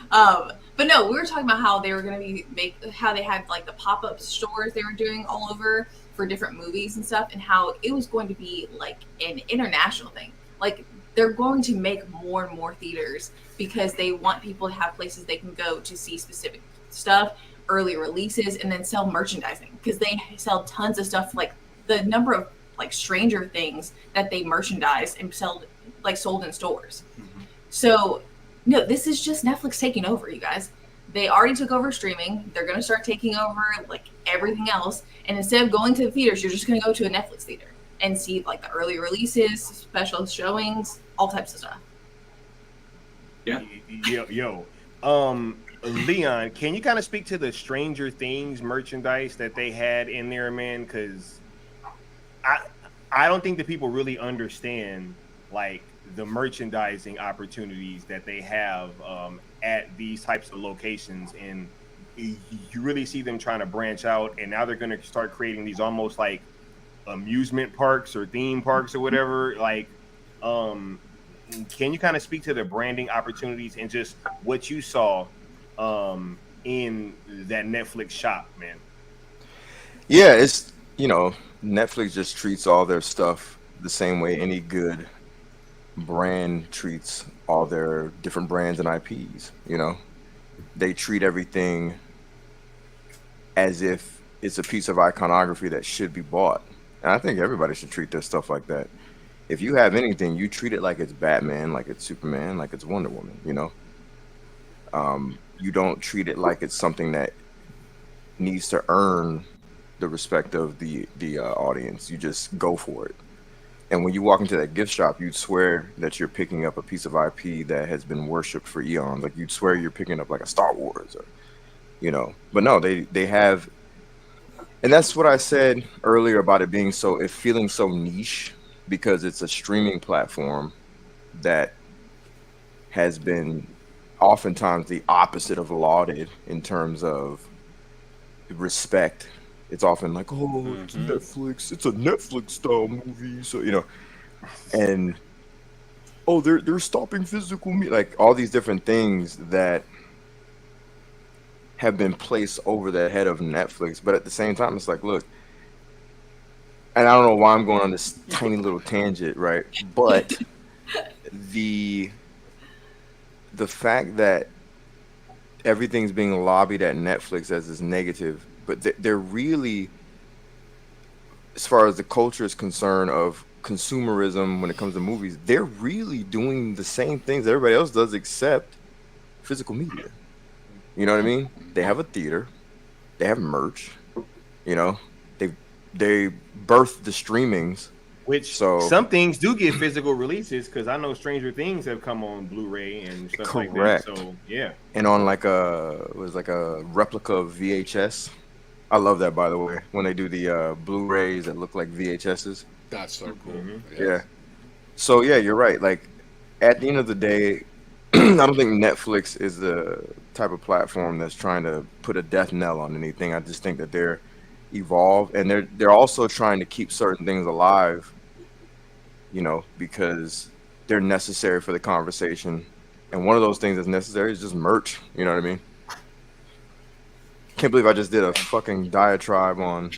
block. But no, we were talking about how they were going to be how they had like the pop-up stores they were doing all over for different movies and stuff, and how it was going to be like an international thing. Like, they're going to make more and more theaters because they want people to have places they can go to see specific stuff, early releases, and then sell merchandising, because they sell tons of stuff. Like the number of like Stranger Things that they merchandise and sold in stores. Mm-hmm. So no, this is just Netflix taking over, you guys. They already took over streaming. They're going to start taking over like everything else. And instead of going to the theaters, you're just going to go to a Netflix theater and see like the early releases, special showings, all types of stuff. Yeah. Yo. Leon, can you kind of speak to the Stranger Things merchandise that they had in there, man? Because I don't think that people really understand like the merchandising opportunities that they have at these types of locations, and you really see them trying to branch out, and now they're going to start creating these almost like amusement parks or theme parks or whatever. Like, can you kind of speak to the branding opportunities and just what you saw in that Netflix shop, man? Yeah, it's, Netflix just treats all their stuff the same way any good brand treats all their different brands and IPs. They treat everything as if it's a piece of iconography that should be bought. And I think everybody should treat their stuff like that. If you have anything, you treat it like it's Batman, like it's Superman, like it's Wonder Woman, You don't treat it like it's something that needs to earn the respect of the audience. You just go for it. And when you walk into that gift shop, you'd swear that you're picking up a piece of IP that has been worshipped for eons. Like you'd swear you're picking up like a Star Wars or, But no, they have, and that's what I said earlier about it being it feeling so niche, because it's a streaming platform that has been oftentimes the opposite of lauded in terms of respect. It's often like, oh, it's Netflix, it's a Netflix style movie, so and oh, they're stopping physical media, like all these different things that have been placed over the head of Netflix. But at the same time, it's like, look, and I don't know why I'm going on this tiny little tangent, right? But the fact that everything's being lobbied at Netflix as this negative, but they're really, as far as the culture is concerned of consumerism when it comes to movies, they're really doing the same things that everybody else does except physical media. You know what I mean? They have a theater, they have merch, they birthed the streamings, which some things do get physical releases, because I know Stranger Things have come on Blu-ray and stuff like that. So yeah, and on like a replica of VHS. I love that, by the way, when they do the Blu-rays that look like VHSs. That's so cool. Mm-hmm. Yeah. So yeah, you're right. Like at the end of the day, I don't think Netflix is the type of platform that's trying to put a death knell on anything. I just think that they're evolved, and they're also trying to keep certain things alive, because they're necessary for the conversation. And one of those things that's necessary is just merch. You know what I mean? Can't believe I just did a fucking diatribe on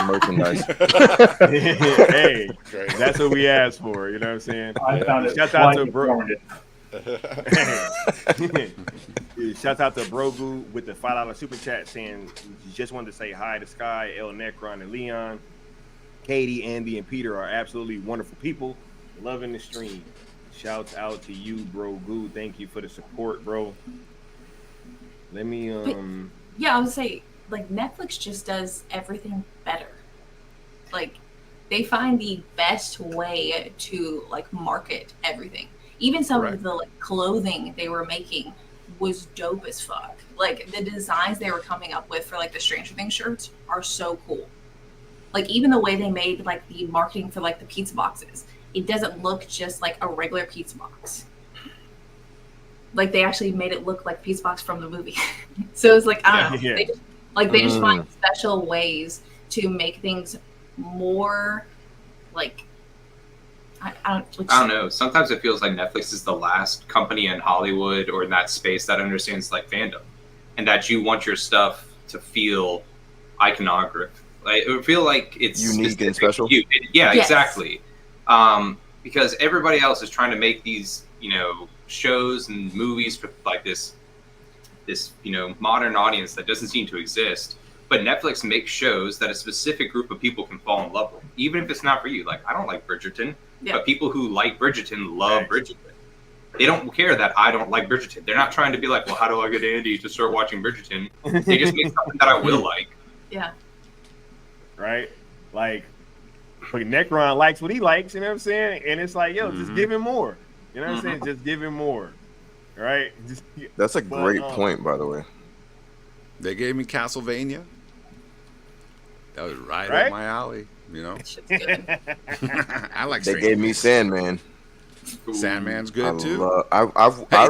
merchandise. Hey, that's what we asked for. You know what I'm saying? I found it Shout out to Shout out to Brogu with the $5 super chat saying just wanted to say hi to Sky, El Necron, and Leon. Katie, Andy, and Peter are absolutely wonderful people. Loving the stream. Shouts out to you, Brogu. Thank you for the support, bro. Let me yeah, I would say like Netflix just does everything better. Like they find the best way to like market everything. Even some of the like clothing they were making was dope as fuck. Like the designs they were coming up with for like the Stranger Things shirts are so cool. Like even the way they made like the marketing for like the pizza boxes, it doesn't look just like a regular pizza box. Like they actually made it look like pizza box from the movie. So it's like I don't know. They just find special ways to make things more like I don't know. Sometimes it feels like Netflix is the last company in Hollywood or in that space that understands like fandom, and that you want your stuff to feel iconographic. Like it would feel like it's unique and special. Yes. Exactly. Because everybody else is trying to make these, shows and movies for like this, modern audience that doesn't seem to exist. But Netflix makes shows that a specific group of people can fall in love with, even if it's not for you. Like I don't like Bridgerton. Yeah. But people who like Bridgerton love Bridgerton. They don't care that I don't like Bridgerton. They're not trying to be like, well, how do I get Andy to start watching Bridgerton? They just make something that I will like. Yeah. Right? Like Necron likes what he likes, you know what I'm saying? And it's like, yo, just give him more. You know what I'm saying? Just give him more. Right? That's a great point, by the way. They gave me Castlevania. That was right up my alley. I like. They gave me Sandman. Sandman's good too.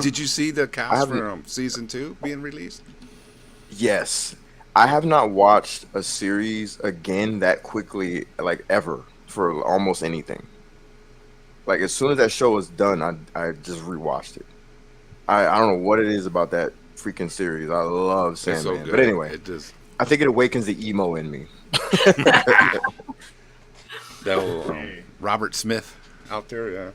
Did you see the cast from season 2 being released? Yes, I have not watched a series again that quickly, like ever, for almost anything. Like as soon as that show was done, I just rewatched it. I don't know what it is about that freaking series. I love It's so Sandman. good. But anyway, It just I think it awakens the emo in me. that whole, Robert Smith out there, yeah.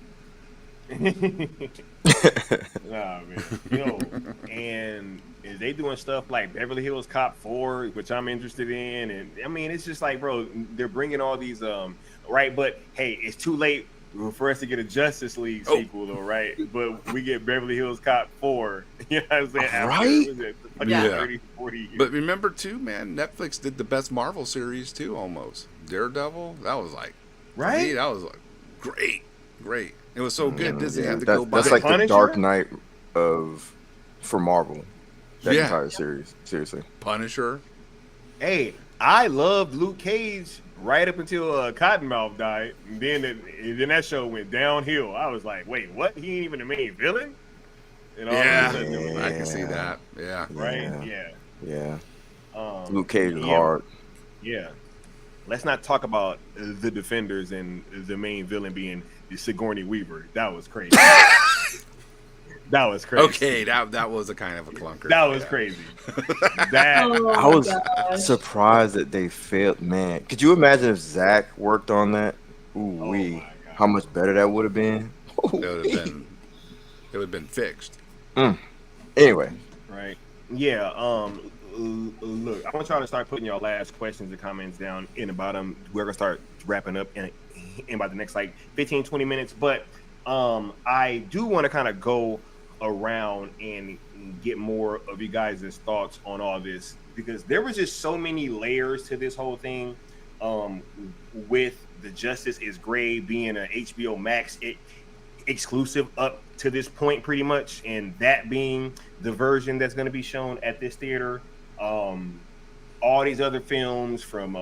Nah, man. And is they doing stuff like Beverly Hills Cop 4, which I'm interested in, and I mean, it's just like, bro, they're bringing all these right, but hey, it's too late for us to get a Justice League sequel, though, right? But we get Beverly Hills Cop 4. You know what I'm saying? Right? After, Yeah. 30, 40 years. But remember too, man, Netflix did the best Marvel series too, almost. Daredevil, that was like, right? to me, that was like great. It was so good. Disney had to That's, go buy. that's like the Punisher? Dark Knight for Marvel. That Yeah. entire series, seriously. Punisher. Hey, I loved Luke Cage right up until Cottonmouth died. And then that show went downhill. I was like, wait, what? He ain't even the main villain? And all of a sudden, it was I like, can see that. Yeah. right? Yeah. Luke Cage is yeah. hard. Yeah. Let's not talk about the Defenders and the main villain being Sigourney Weaver. That was crazy. That was crazy. Okay, that was a kind of a clunker. That was crazy. That I was surprised that they failed. Man, could you imagine if Zach worked on that? Ooh, how much better that would have been. It would have been fixed. Anyway, right. Yeah. Look, I want y'all to start putting your last questions and comments down in about them. We're gonna start wrapping up in about the next like 15-20 minutes, but I do want to kind of go around and get more of you guys' thoughts on all this, because there was just so many layers to this whole thing, with the Justice is Gray being an HBO Max exclusive up to this point pretty much, and that being the version that's going to be shown at this theater. All these other films from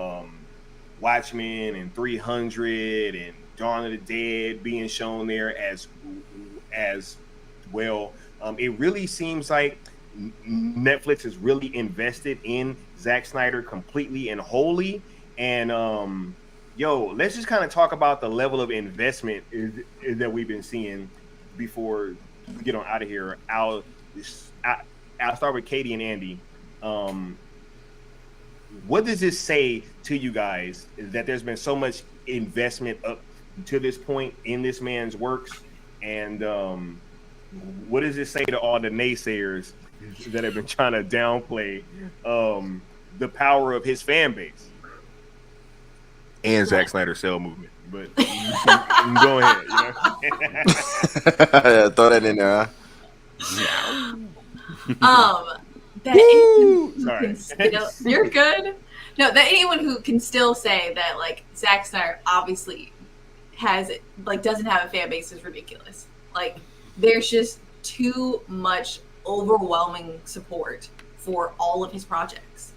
Watchmen and 300 and Dawn of the Dead being shown there as well. It really seems like Netflix is really invested in Zack Snyder completely and wholly. And let's just kind of talk about the level of investment that we've been seeing before we get on out of here. I'll start with Katie and Andy. What does this say to you guys that there's been so much investment up to this point in this man's works? And what does it say to all the naysayers that have been trying to downplay the power of his fan base and Zack Snyder's cell movement? But go ahead. Throw that in there. That anyone who can still, you're good. No, that anyone who can still say that like Zack Snyder obviously doesn't have a fan base is ridiculous. Like there's just too much overwhelming support for all of his projects,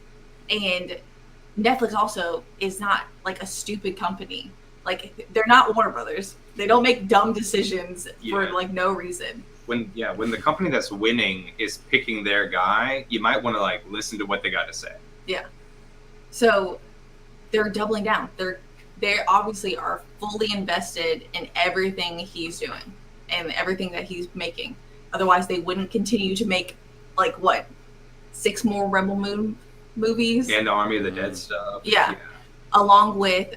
and Netflix also is not like a stupid company. Like they're not Warner Brothers. They don't make dumb decisions for like no reason. When the company that's winning is picking their guy, you might want to like listen to what they got to say. Yeah. So they're doubling down. They obviously are fully invested in everything he's doing and everything that he's making. Otherwise, they wouldn't continue to make 6 more Rebel Moon movies And the Army of the Dead stuff. Yeah. Along with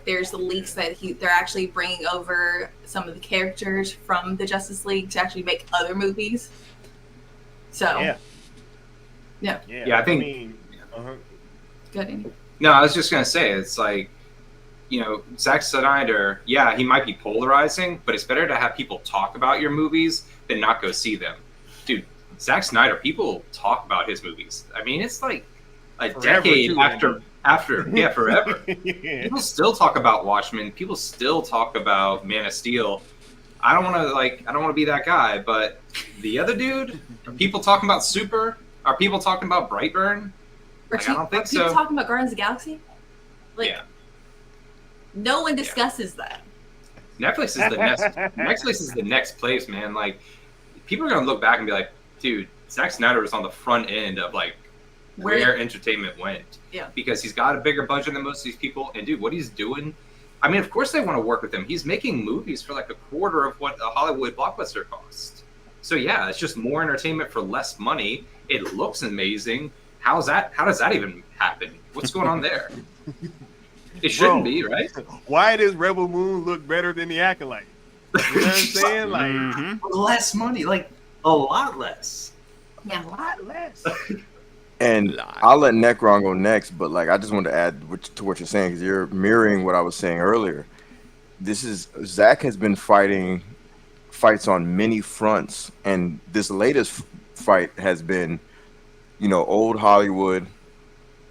there's the leaks that they're actually bringing over some of the characters from the Justice League to actually make other movies. So yeah, I think. Good. Andy. No, I was just gonna say it's like, Zack Snyder. Yeah, he might be polarizing, but it's better to have people talk about your movies than not go see them. Dude, Zack Snyder, people talk about his movies. I mean, it's like a decade forever. People still talk about Watchmen. People still talk about Man of Steel. I don't want to be that guy, but the other dude, are people talking about Super? Are people talking about Brightburn? I don't think so. Are people talking about Guardians of the Galaxy? No one discusses that. Netflix is the next place, man. Like, people are gonna look back and be like, dude, Zack Snyder was on the front end of where entertainment went. Yeah. Because he's got a bigger budget than most of these people. And dude, what he's doing, I mean, of course they want to work with him. He's making movies for like a quarter of what a Hollywood blockbuster costs. So yeah, it's just more entertainment for less money. It looks amazing. How does that even happen? What's going on there? It shouldn't be, right? Why does Rebel Moon look better than the Acolyte? You know what I'm saying? Like less money, like a lot less. Yeah. a lot less. And I'll let Necron go next, but like I just wanted to add to what you're saying because you're mirroring what I was saying earlier. Zack has been fighting fights on many fronts, and this latest fight has been, you know, old Hollywood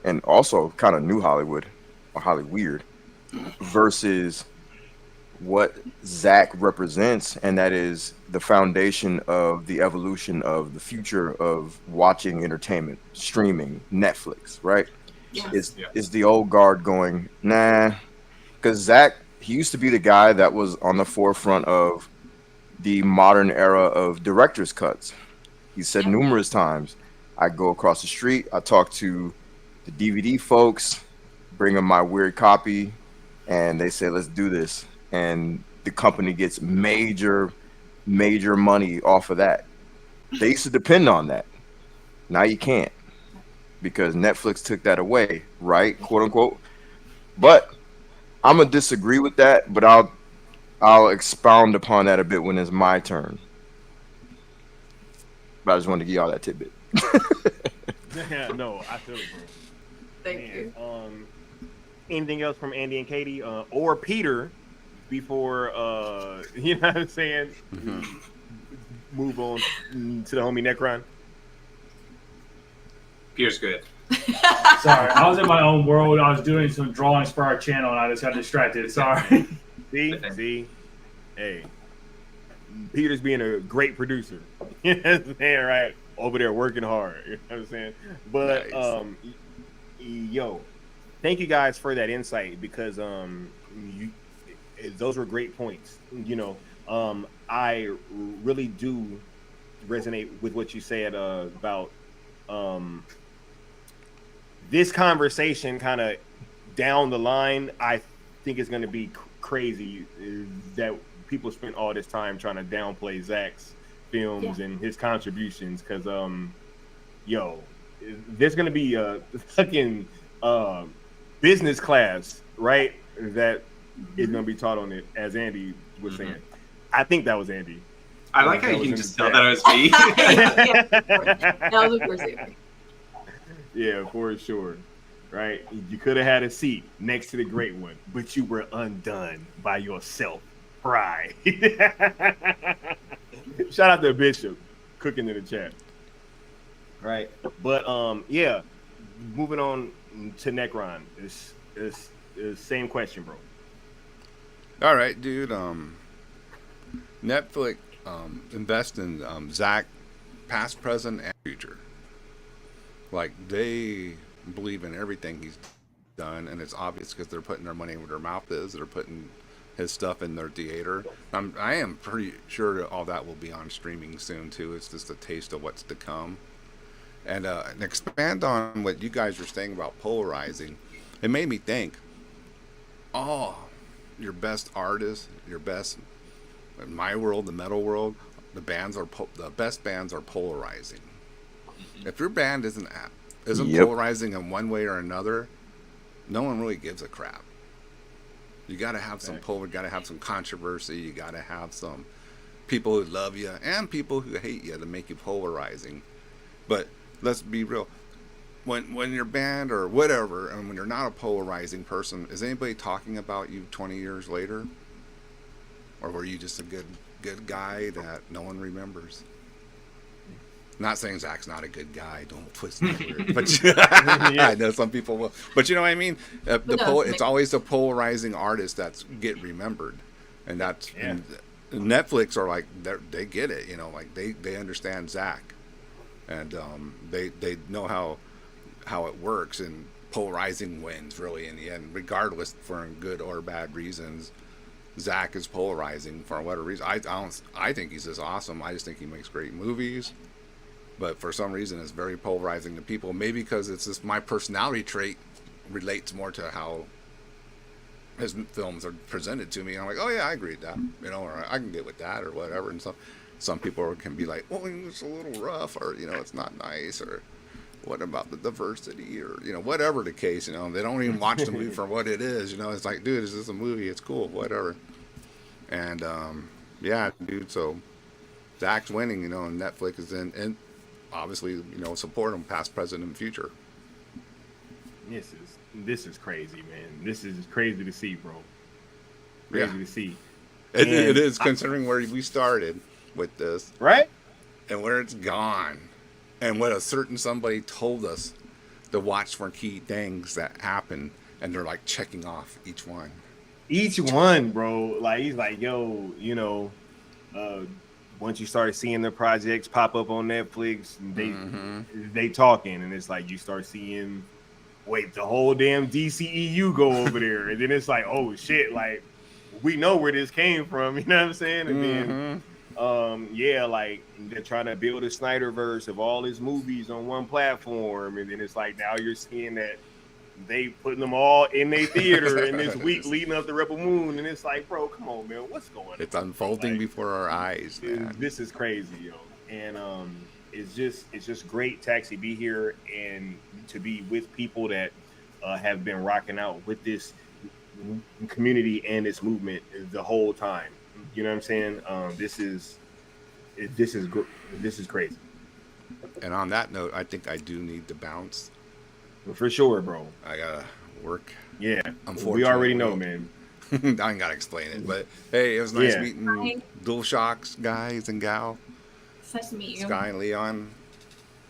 and also kind of new Hollywood or Hollyweird versus what Zack represents, and that is the foundation of the evolution of the future of watching entertainment, streaming, Netflix, right? Yes. Is the old guard going, nah, because Zack, he used to be the guy that was on the forefront of the modern era of director's cuts. He said numerous times, I go across the street, I talk to the DVD folks, bring them my weird copy, and they say, let's do this. And the company gets major money off of that. They used to depend on that. Now you can't because Netflix took that away, right? Quote unquote. But I'm gonna disagree with that, but I'll expound upon that a bit when it's my turn. But I just wanted to give y'all that tidbit. Yeah, no, I feel it, bro. Thank you. Anything else from Andy and Katie or Peter before you know what I'm saying? Move on to the homie Necron. Peter's good. Sorry, I was in my own world. I was doing some drawings for our channel, and I just got distracted. Sorry. See, hey, Peter's being a great producer. You know what I'm saying, right? Over there working hard. You know what I'm saying? But Nice. Yo, thank you guys for that insight because those were great points. You know, I really do resonate with what you said about this conversation kind of down the line. I think it's going to be crazy that people spent all this time trying to downplay Zack's films and his contributions because yo, there's going to be a fucking business class, right, that is going to be taught on it, as Andy was saying. I think that was Andy. I like how you can just tell that it was me. That was of course Andy. Yeah, for sure. Right? You could have had a seat next to the great one, but you were undone by yourself. Pride. Shout out to Bishop cooking in the chat. Right? But yeah, moving on to Necron. It's same question, bro. All right, dude. Netflix invest in Zack, past, present, and future. Like they believe in everything he's done, and it's obvious because they're putting their money where their mouth is. They're putting his stuff in their theater. I am pretty sure that all that will be on streaming soon too. It's just a taste of what's to come. And expand on what you guys were saying about polarizing. It made me think, your best artists, your best, in my world, the metal world, the best bands are polarizing. If your band isn't polarizing in one way or another, no one really gives a crap. You got to have some you got to have some controversy. You got to have some people who love you and people who hate you to make you polarizing. But let's be real. When your band or whatever, and when you're not a polarizing person, is anybody talking about you 20 years later? Or were you just a good guy that no one remembers? Not saying Zack's not a good guy. Don't twist my word. But I know some people will. But you know what I mean? It's always the polarizing artists that get remembered. And that's and Netflix are like, they get it. You know, like they understand Zack. And they know how it works. And polarizing wins, really, in the end. Regardless for good or bad reasons. Zack is polarizing for whatever reason. I think he's just awesome. I just think he makes great movies. but for some reason it's very polarizing to people. Maybe because it's just my personality trait relates more to how his films are presented to me. And I'm like, oh yeah, I agree with that, you know, or I can get with that or whatever. And some people can be like, well, it's a little rough, or you know, it's not nice, or what about the diversity, or you know, whatever the case. You know, they don't even watch the movie for what it is. You know, it's like, dude, this is a movie. It's cool, whatever. And yeah, dude. So Zach's winning, you know, and Netflix is in, and obviously, you know, support him, past, present, and future. This is crazy, man. This is crazy to see, bro. Crazy to see. It is, considering where we started with this, right? And where it's gone, and what a certain somebody told us to watch for key things that happen, and they're like checking off each one. Each one, bro. Like he's like, yo, you know, once you start seeing the projects pop up on Netflix, they talking, and it's like you start seeing, wait, the whole damn DCEU go over there, and then it's like, oh shit, like we know where this came from, you know what I'm saying? And then yeah, like they're trying to build a Snyder Verse of all his movies on one platform, and then it's like now you're seeing that they putting them all in their theater in this week leading up to Rebel Moon, and it's like, bro, come on, man, what's going on? It's unfolding like, before our eyes, man. This is crazy, yo. And it's just great to actually be here and to be with people that have been rocking out with this community and this movement the whole time. You know what I'm saying? This is crazy. And on that note, I think I do need to bounce. For sure, bro. I gotta work. Yeah, unfortunately, we already know, man. I ain't gotta explain it, but hey, it was nice meeting DualShocks guys and gal. It's nice to meet you. Sky and Leon,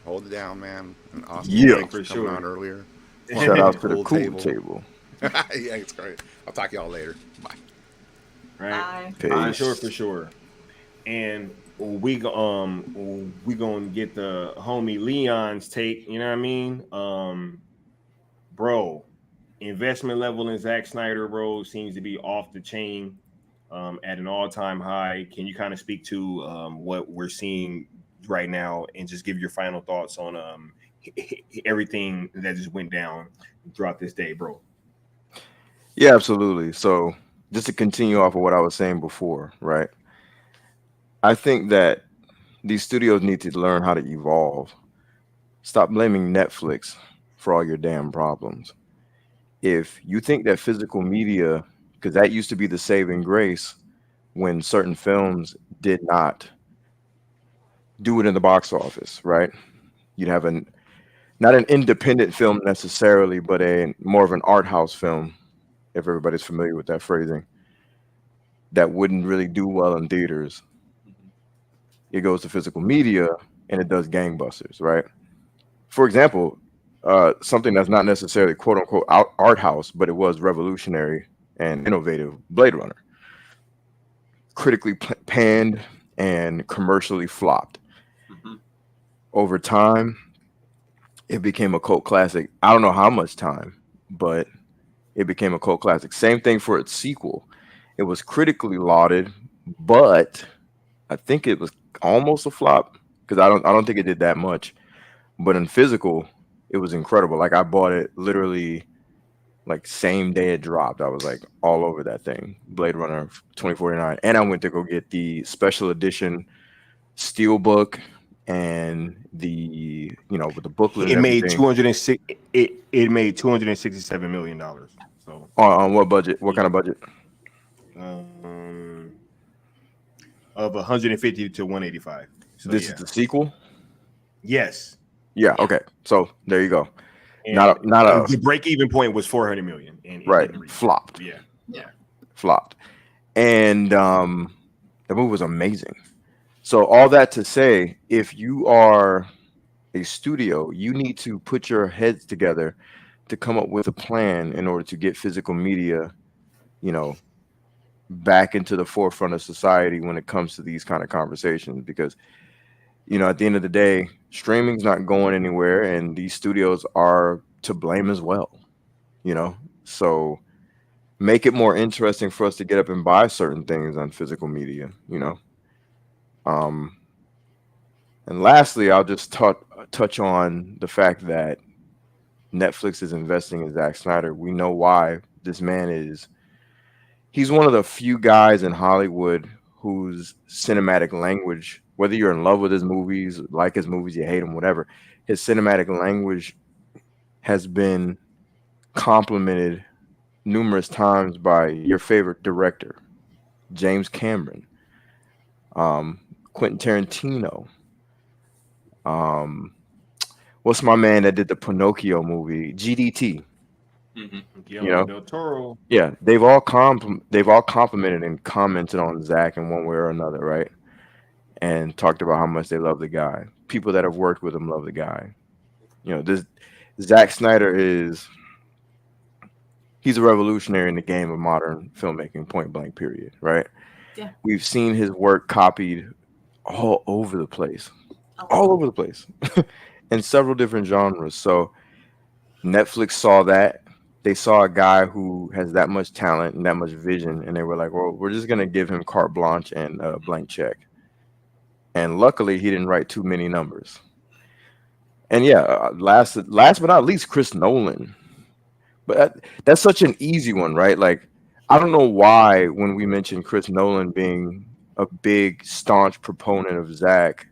hold it down, man. And Austin, yeah, for sure. Coming on earlier. Shout out to the cool table. Yeah, it's great. I'll talk to y'all later. Bye. Right. Bye. For sure. And we gonna get the homie Leon's take. You know what I mean? Bro, investment level in Zack Snyder, bro, seems to be off the chain, at an all-time high. Can you kind of speak to what we're seeing right now, and just give your final thoughts on everything that just went down throughout this day, bro? Yeah, absolutely. So just to continue off of what I was saying before, right? I think that these studios need to learn how to evolve. Stop blaming Netflix for all your damn problems. If you think that physical media, because that used to be the saving grace when certain films did not do it in the box office, right? You'd have not an independent film necessarily, but more of an art house film, if everybody's familiar with that phrasing, that wouldn't really do well in theaters. It goes to physical media and it does gangbusters, right? For example, something that's not necessarily quote unquote art house, but it was revolutionary and innovative, Blade Runner. Critically panned and commercially flopped. Over time, it became a cult classic. I don't know how much time, but it became a cult classic. Same thing for its sequel. It was critically lauded, but I think it was almost a flop, because I don't think it did that much. But in physical, it was incredible. Like I bought it literally like same day it dropped. I was like all over that thing, Blade Runner 2049. And I went to go get the special edition steelbook and the, you know, with the booklet. It made it made $267 million. So on what budget? What kind of budget? Of 150 to 185. So this is the sequel? Yes. Yeah, okay. So there you go. And the break-even point was 400 million. And right. Flopped. Yeah. Flopped. And the movie was amazing. So all that to say, if you are a studio, you need to put your heads together to come up with a plan in order to get physical media, you know, back into the forefront of society when it comes to these kind of conversations. Because, you know, at the end of the day, streaming's not going anywhere, and these studios are to blame as well, you know. So make it more interesting for us to get up and buy certain things on physical media, you know. And lastly, I'll just touch on the fact that Netflix is investing in Zack Snyder. We know why. This man he's one of the few guys in Hollywood whose cinematic language, whether you're in love with his movies, like his movies, you hate him, whatever, his cinematic language has been complimented numerous times by your favorite director, James Cameron, Quentin Tarantino. What's my man that did the Pinocchio movie? GDT. Guillermo del Toro. Yeah, they've all complimented and commented on Zack in one way or another, right? And talked about how much they love the guy. People that have worked with him love the guy. This Zack Snyder he's a revolutionary in the game of modern filmmaking, point blank, period, right? Yeah. We've seen his work copied all over the place. All over the place. In several different genres. So Netflix saw that. They saw a guy who has that much talent and that much vision, and they were like, well, we're just going to give him carte blanche and a blank check. And luckily, he didn't write too many numbers. And yeah, last but not least, Chris Nolan. But that's such an easy one, right? Like, I don't know why when we mention Chris Nolan being a big, staunch proponent of Zack,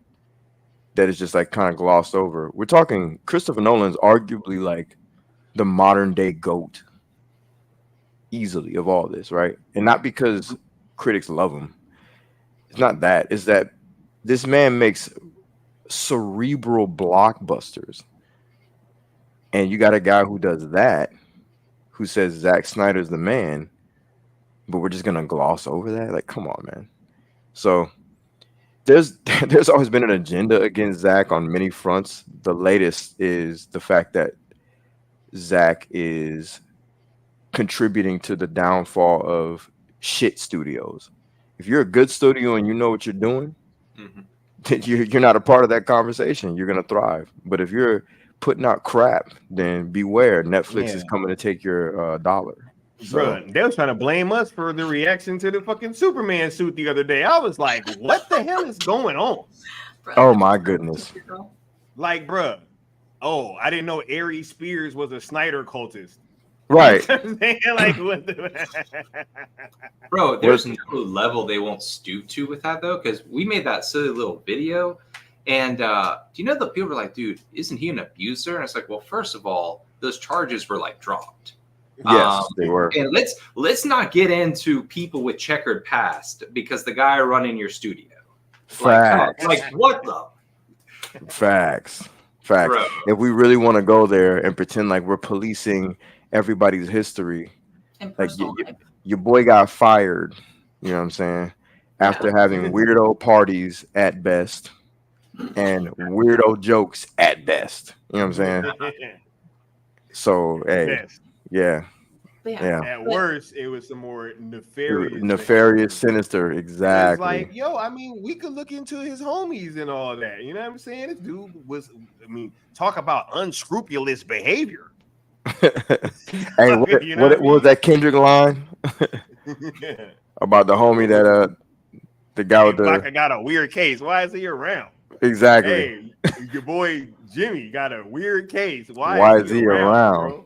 that is just like kind of glossed over. We're talking Christopher Nolan's arguably like the modern day GOAT easily of all this, right? And not because critics love him. It's not that. It's that this man makes cerebral blockbusters. And you got a guy who does that, who says Zack Snyder's the man, but we're just going to gloss over that? Like, come on, man. So there's always been an agenda against Zack on many fronts. The latest is the fact that Zack is contributing to the downfall of shit studios. If you're a good studio and you know what you're doing, you're not a part of that conversation. You're gonna thrive. But if you're putting out crap, then beware. Netflix is coming to take your dollar. Bro, they was trying to blame us for the reaction to the fucking Superman suit the other day. I was like, what the hell is going on? Oh my goodness. Like, bro. Oh, I didn't know Aries Spears was a Snyder cultist. Right. Like, what the... Bro, there's no level they won't stoop to with that, though, because we made that silly little video. And do you know the people were like, dude, isn't he an abuser? And it's like, well, first of all, those charges were like dropped. Yes, they were. And let's not get into people with checkered past because the guy running your studio. Facts. Like what the? Facts. Bro. If we really want to go there and pretend like we're policing everybody's history, like your boy got fired, you know what I'm saying? After having weirdo parties at best and weirdo jokes at best. You know what I'm saying? So, hey, yeah. At worst, it was some more nefarious, sinister. Exactly. It's like, yo, I mean, we could look into his homies and all that. You know what I'm saying? This dude was, talk about unscrupulous behavior. Hey, what was that Kendrick line about the homie that the guy with the I got a weird case. Why is he around? Exactly. Hey, your boy Jimmy got a weird case. Why is he around? Bro?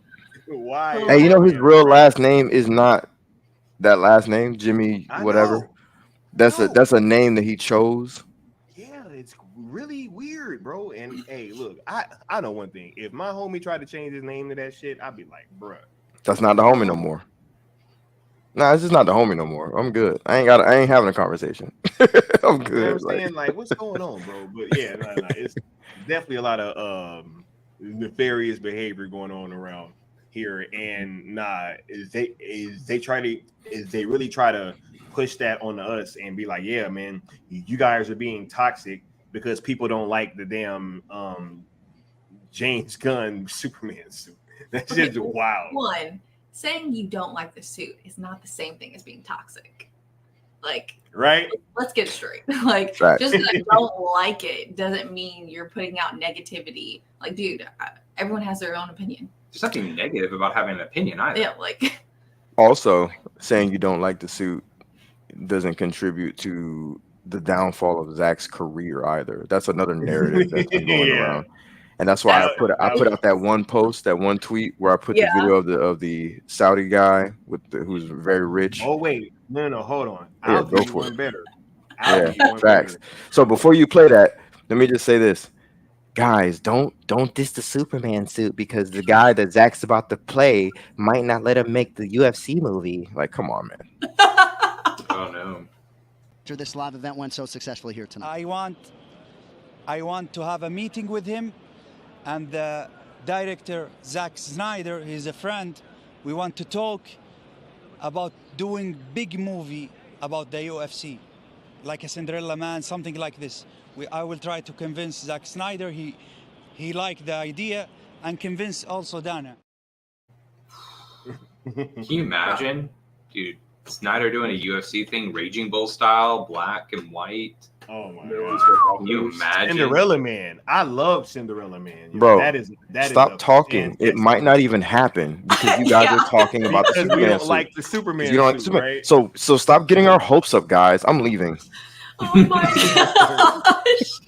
Why? Hey, you know his real last name is not that last name, Jimmy whatever. That's a name that he chose. Yeah, it's really weird, bro. And hey, look, I know one thing. If my homie tried to change his name to that shit, I'd be like, bruh. That's not the homie no more. Nah, it's just not the homie no more. I'm good. I ain't having a conversation. I'm good. You know what I'm saying? Like, what's going on, bro? But yeah, it's definitely a lot of nefarious behavior going on around here. And they really try to push that on us and be like, yeah, man, you guys are being toxic because people don't like the damn James Gunn Superman suit. That's just wild. One, saying you don't like the suit is not the same thing as being toxic. Like, right? Let's get it straight. Like, right. Just because I don't like it doesn't mean you're putting out negativity. Like, dude, everyone has their own opinion. There's nothing negative about having an opinion either. Yeah, like. Also, saying you don't like the suit doesn't contribute to the downfall of Zack's career either. That's another narrative that's been going around. And that's why I put out that one post, that one tweet where I put the video of the Saudi guy who's very rich. Oh wait, no, hold on. Yeah, I'll go give you for one it. better. Facts. So before you play that, let me just say this. Guys, don't diss the Superman suit because the guy that Zack's about to play might not let him make the UFC movie. Like, come on, man. Oh no. After this live event went so successfully here tonight. I want to have a meeting with him and the director Zack Snyder. He's a friend. We want to talk about doing big movie about the UFC, like a Cinderella Man, something like this. I will try to convince Zack Snyder he liked the idea and convince also Dana. Can you imagine, dude? Snyder doing a UFC thing, Raging Bull style, black and white. Oh my god! Can you imagine? Cinderella Man. I love Cinderella Man. Yo, Bro, that stop talking. It might not even happen because you guys are talking about the Superman we don't suit. like the Superman. You don't like suit, Superman. right? So stop getting our hopes up, guys. I'm leaving. Oh my gosh.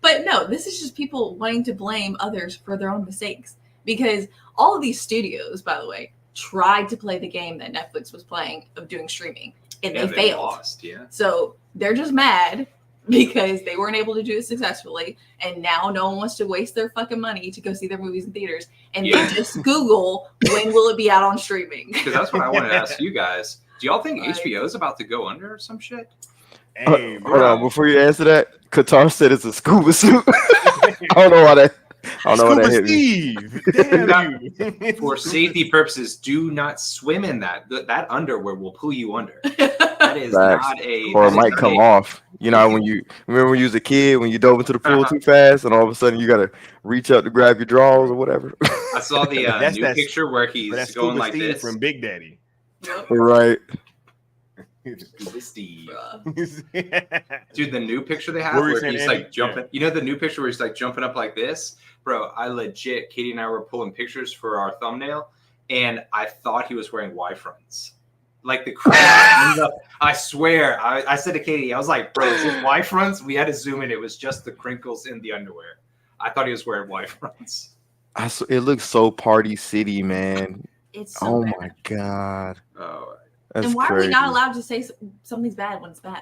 But no, this is just people wanting to blame others for their own mistakes. Because all of these studios, by the way, tried to play the game that Netflix was playing of doing streaming. And they failed. Lost, yeah. So they're just mad because they weren't able to do it successfully. And now no one wants to waste their fucking money to go see their movies in theaters. And they just Google, when will it be out on streaming? Because that's what I wanted to ask you guys. Do y'all think HBO is about to go under or some shit? Hey, hold on, before you answer that, Qatar said it's a scuba suit. I don't know why that. I don't know why that hit me. Damn you. For safety purposes, do not swim in that. That underwear will pull you under. That is not a. Or it might come off. You know, when you remember when you was a kid, when you dove into the pool too fast, and all of a sudden you gotta reach up to grab your drawers or whatever. I saw the new picture where he's going like this from Big Daddy. Right. Steve. Dude, the new picture they have where he's like jumping. You know the new picture where he's like jumping up like this? Bro, I legit, Katie and I were pulling pictures for our thumbnail, and I thought he was wearing Y-fronts. Like the crowd. I swear. I said to Katie, I was like, bro, is it Y-fronts? We had to zoom in. It was just the crinkles in the underwear. I thought he was wearing Y-fronts. It looks so Party City, man. It's so bad. My god. Oh. That's and why crazy. are we not allowed to say something's bad when it's bad?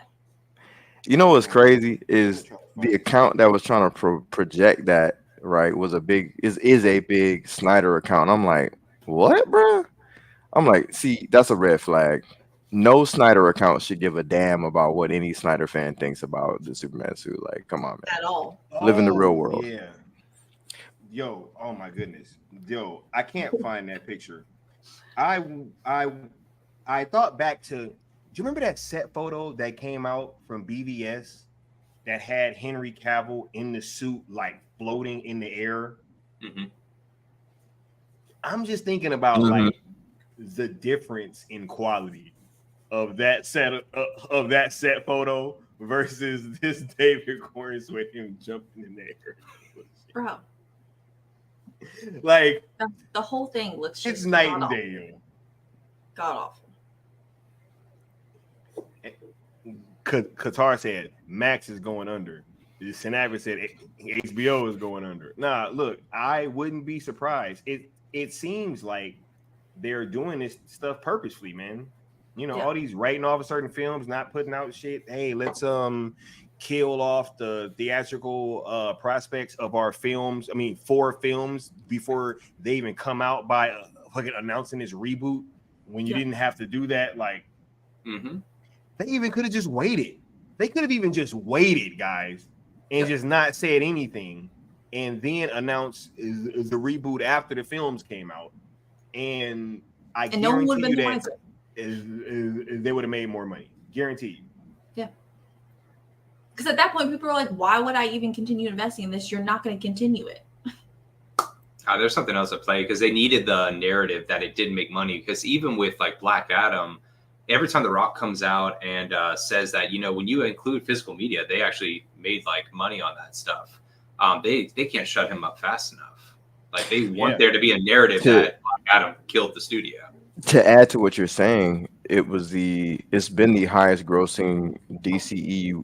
You know what's crazy is the account that was trying to project that, right, was a big Snyder account. I'm like, what, bro? I'm like, see, that's a red flag. No Snyder account should give a damn about what any Snyder fan thinks about the Superman suit. Like, come on, man. At all. Live in the real world. Yeah. Yo, oh my goodness. Yo, I can't find that picture. I thought back to, do you remember that set photo that came out from BVS that had Henry Cavill in the suit, like floating in the air? Mm-hmm. I'm just thinking about like the difference in quality of that set photo versus this David Corns with him jumping in the air. Bro. Like the whole thing looks just it's night and day, yo. God awful. Qatar said Max is going under. Snyder said HBO is going under. Nah, look, I wouldn't be surprised. It seems like they're doing this stuff purposefully, man. You know, all these writing off of certain films, not putting out shit. Hey, let's kill off the theatrical prospects of our films. I mean, 4 films before they even come out by fucking announcing this reboot when you didn't have to do that. Like, they even could have just waited. They could have even just waited, guys, and just not said anything, and then announced the reboot after the films came out. And I guarantee no one would have been that they would have made more money. Guaranteed. Yeah. Because at that point, people are like, why would I even continue investing in this? You're not going to continue it. There's something else at play because they needed the narrative that it didn't make money. Because even with like Black Adam, every time The Rock comes out and says that, you know, when you include physical media, they actually made like money on that stuff. They can't shut him up fast enough. Like they want there to be a narrative that Black Adam killed the studio. To add to what you're saying, it's been the highest grossing DCEU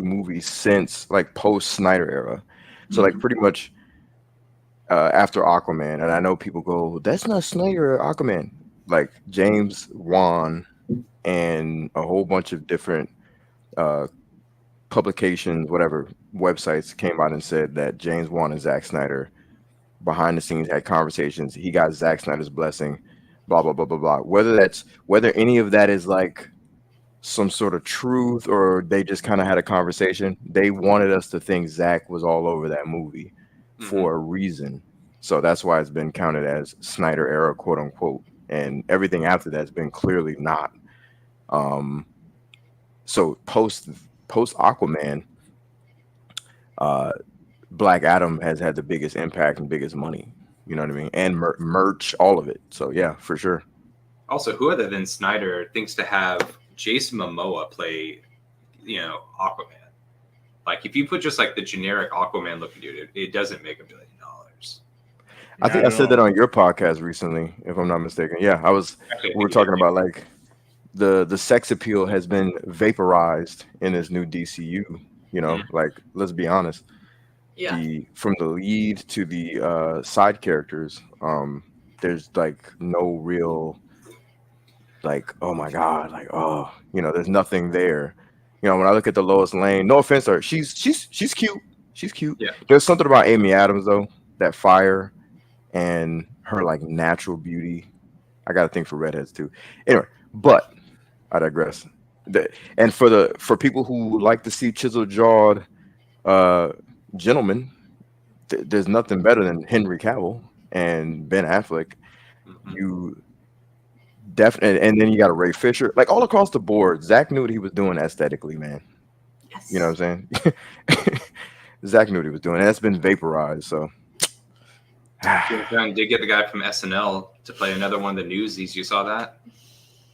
movie since like post Snyder era. So like pretty much after Aquaman, and I know people go, that's not Snyder or Aquaman. Like James Wan and a whole bunch of different publications, whatever websites came out and said that James Wan and Zack Snyder behind the scenes had conversations. He got Zack Snyder's blessing, blah blah blah blah blah. Whether any of that is like some sort of truth or they just kind of had a conversation, they wanted us to think Zack was all over that movie for a reason. So that's why it's been counted as Snyder era, quote unquote, and everything after that's been clearly not. So post Aquaman, Black Adam has had the biggest impact and biggest money. You know what I mean? And merch, all of it. So yeah, for sure. Also, who other than Snyder thinks to have Jason Momoa play, Aquaman? Like, if you put just like the generic Aquaman looking dude, it doesn't make $1 billion. I think I said that on your podcast recently, if I'm not mistaken. Yeah, we were talking about like the sex appeal has been vaporized in this new DCU. You know, like let's be honest. Yeah. From the lead to the side characters, there's like no real like, oh my god, like there's nothing there. You know, when I look at the Lois Lane, no offense to her, she's cute. She's cute. Yeah. There's something about Amy Adams though, that fire and her like natural beauty. I got to think for redheads too. Anyway, but I digress. And for people who like to see chisel-jawed gentlemen, there's nothing better than Henry Cavill and Ben Affleck. You definitely, and then you got a Ray Fisher, like all across the board. Zach knew what he was doing aesthetically, man. Yes. You know what I'm saying? Zach knew what he was doing, and that's been vaporized. So. Did get the guy from SNL to play another one of the Newsies. You saw that?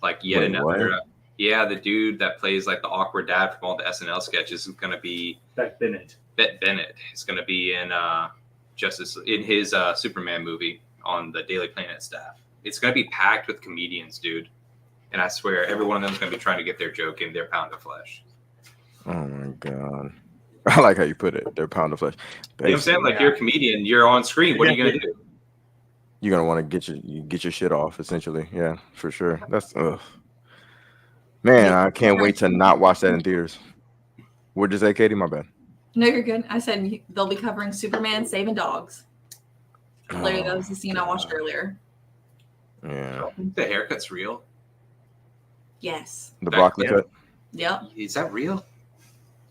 Like yet another. The dude that plays like the awkward dad from all the SNL sketches is going to be Bette Bennett. Bette Bennett is going to be in his Superman movie on the Daily Planet staff. It's going to be packed with comedians, dude. And I swear, every one of them is going to be trying to get their joke in their pound of flesh. Oh my god. I like how you put it. They're pound of flesh. You know what I'm saying? Like, you're a comedian, you're on screen. What are you gonna do? You're gonna want to get your shit off, essentially. Yeah, for sure. That's man, I can't wait to not watch that in theaters. What'd you say, Katie? My bad. No, you're good. I said they'll be covering Superman saving dogs. Literally, that was the scene I watched earlier. Yeah. The haircut's real. Yes. The broccoli cut. Yep. Is that real?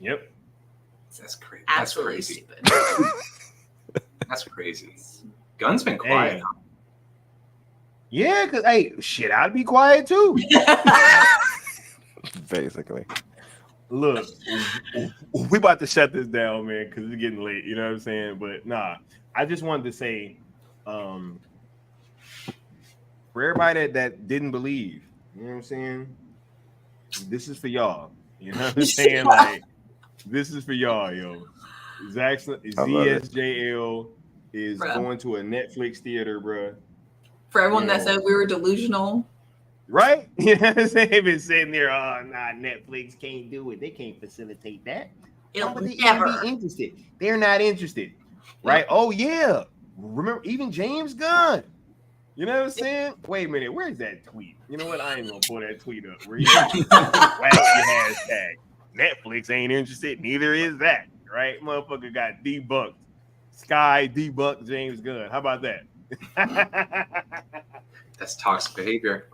Yep. That's crazy. Absolutely That's crazy. Stupid. That's crazy. Gun's been quiet. Hey. Yeah, because shit, I'd be quiet too. Basically. Look, we about to shut this down, man, because it's getting late. You know what I'm saying? But nah, I just wanted to say, for everybody that didn't believe, you know what I'm saying? This is for y'all. You know what I'm saying? Like, this is for y'all, yo. ZSJL is going to a Netflix theater, bro. For everyone that said we were delusional. Right? You know what I'm saying? They've been sitting there, Netflix can't do it. They can't facilitate that. It'll They never be interested. They're not interested. Right? Oh, yeah. Remember, even James Gunn. You know what I'm saying? Wait a minute. Where's that tweet? You know what? I ain't going to pull that tweet up. Where you hashtag. Netflix ain't interested. Neither is that. Right? Motherfucker got debunked. Sky debunked James Gunn. How about that? That's toxic behavior.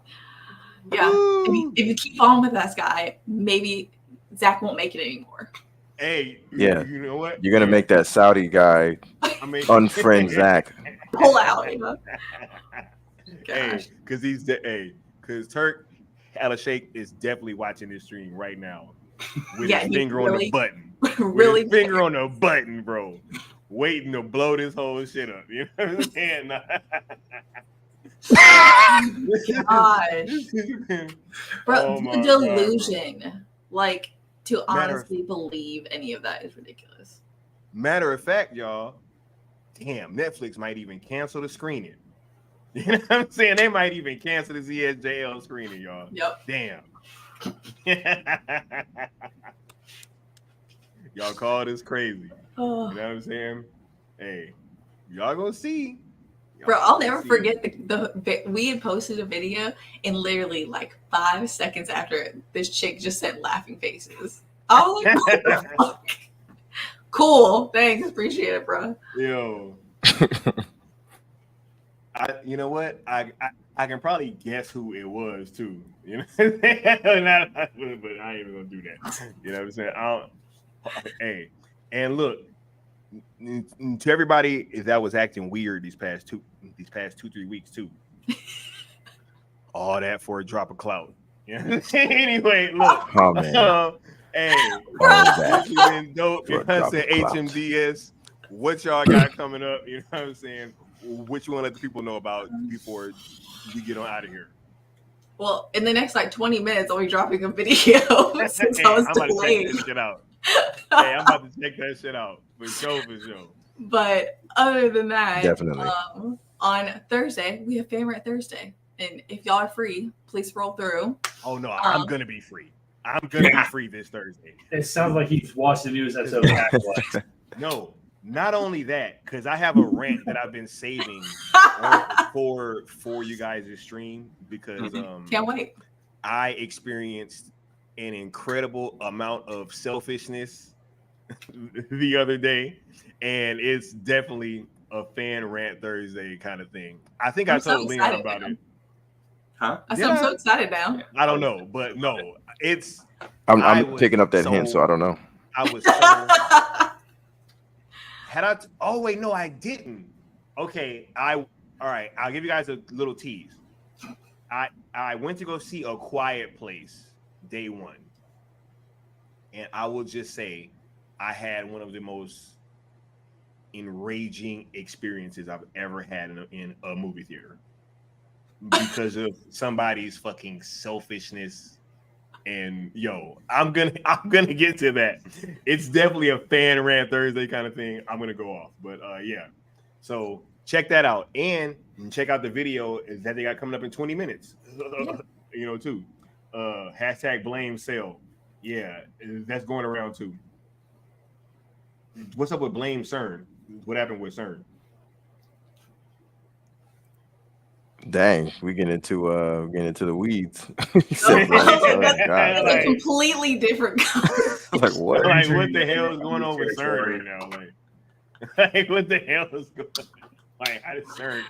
Yeah. If you keep on with that guy, maybe Zach won't make it anymore. Hey, yeah. You know what? You're gonna make that Saudi guy unfriend Zach. Pull out, you know? Hey, because Turk Al-Sheikh is definitely watching this stream right now with his finger on the button. Really, with his finger on the button, bro, waiting to blow this whole shit up. You know what I'm saying? Gosh. Bro, the delusion. God, like, to honestly believe any of that is ridiculous. Matter of fact, y'all, damn, Netflix might even cancel the screening You know what I'm saying? They might even cancel the ZSJL screening, y'all. Yep. Damn. Y'all call this crazy. Oh. You know what I'm saying? Hey, y'all gonna see. Bro, I'll never forget the we had posted a video, and literally like 5 seconds after this chick just said laughing faces. I was like, what the fuck? Cool, thanks, appreciate it, bro. Yo, you know what? I can probably guess who it was too. You know, but I ain't even gonna do that. You know what I'm saying? Hey, and look, to everybody that was acting weird these past 2-3 weeks too. All that for a drop of clout. Yeah. Anyway, look. Oh, man. Hey, that you've been dope. You for know a what I'm saying? drop of clout. HMDs. What y'all got coming up? You know what I'm saying? What you want to let the people know about before we get on out of here? Well, in the next like 20 minutes, I'll be dropping a video since I was I'm about delayed. to check this shit out. Hey, I'm about to check that shit out for sure. But other than that, Definitely. On Thursday, we have Fan Rant Thursday. And if y'all are free, please scroll through. Oh, no, I'm going to be free. I'm going to be free this Thursday. It sounds like he's watched the news episode. No, not only that, because I have a rant that I've been saving for you guys to stream because can't wait. I experienced an incredible amount of selfishness the other day, and it's definitely a Fan Rant Thursday kind of thing. I think I told Leon about it. Huh? I'm so excited now. I don't know, but no, it's. I'm picking up that hint, so I don't know. I was so. Oh wait, no, I didn't. Okay, all right. I'll give you guys a little tease. I went to go see A Quiet Place day one, and I will just say I had one of the most enraging experiences I've ever had in a movie theater because of somebody's fucking selfishness. And yo, I'm gonna get to that. It's definitely a Fan Rant Thursday kind of thing. I'm gonna go off, but yeah. So check that out and check out the video that they got coming up in 20 minutes. You know, too. Hashtag blame sale. Yeah, that's going around too. What's up with blame CERN? What happened with CERN? Dang, we get into the weeds. That's a completely different like what? Like what the hell is going on with CERN right now? Like what the hell is going on? Like how did CERN?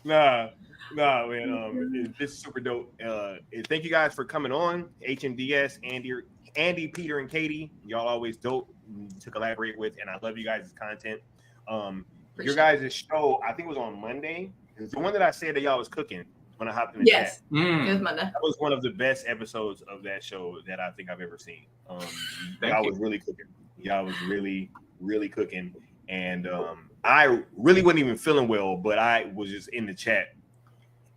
Nah, man. This is super dope. Thank you guys for coming on. HMDs, Andy, Peter, and Katie. Y'all always dope to collaborate with, and I love you guys' content. Your guys' show, I think it was on Monday. It's the one that I said that y'all was cooking when I hopped in the chat. It was Monday. That was one of the best episodes of that show that I think I've ever seen. Y'all was really cooking. Y'all was really, really cooking. And I really wasn't even feeling well, but I was just in the chat.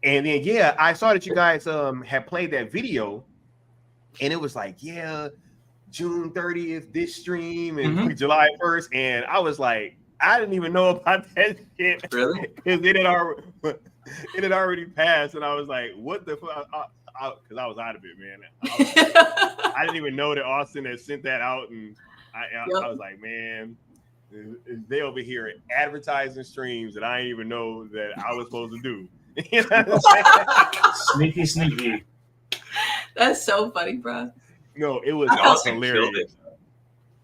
And then, yeah, I saw that you guys had played that video. And it was like, yeah, June 30th, this stream, and July 1st. And I was like, I didn't even know about that shit. Really? Because it had already passed. And I was like, what the fuck? Because I was out of it, man. I didn't even know that Austin had sent that out. And I was like, man, they over here advertising streams that I didn't even know that I was supposed to do. You know what I'm saying? Sneaky. That's so funny, bro. No, it was hilarious.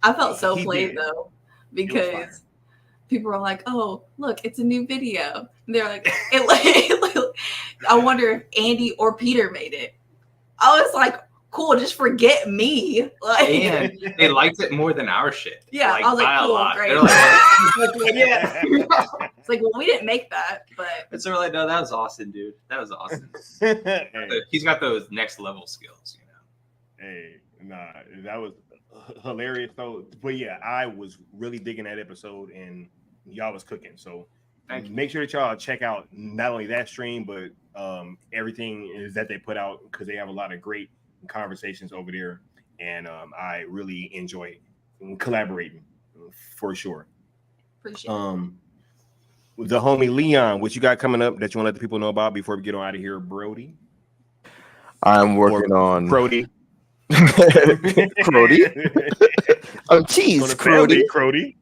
I felt so played though, because people were like, "Oh, look, it's a new video." And they're like, I wonder if Andy or Peter made it. I was like, "Cool, just forget me." Like, and they liked it more than our shit. Yeah, I was like, "Cool, great." They're like, It's like, well, we didn't make that, but it's really no, that was Austin, dude. That was Austin. He's got those next level skills, you know. Hey, nah, that was hilarious though. But yeah, I was really digging that episode, and y'all was cooking. So make sure that y'all check out not only that stream, but everything is that they put out, because they have a lot of great conversations over there, and I really enjoy collaborating for sure. Appreciate it. the homie Leon, what you got coming up that you want to let the people know about before we get on out of here, Brody? I'm working on Crody. Crody. I'm cheese, Crody. Crody.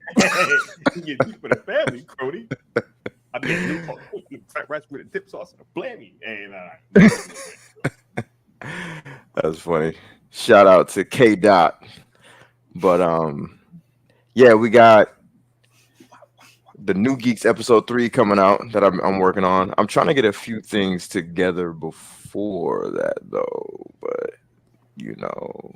You get for the family, Crody. I be at Newport, fried rice with a dip sauce and a blammy. And That's funny. Shout out to K Dot. But yeah, we got the New Geeks episode 3 coming out that I'm working on. I'm trying to get a few things together before that though, but you know.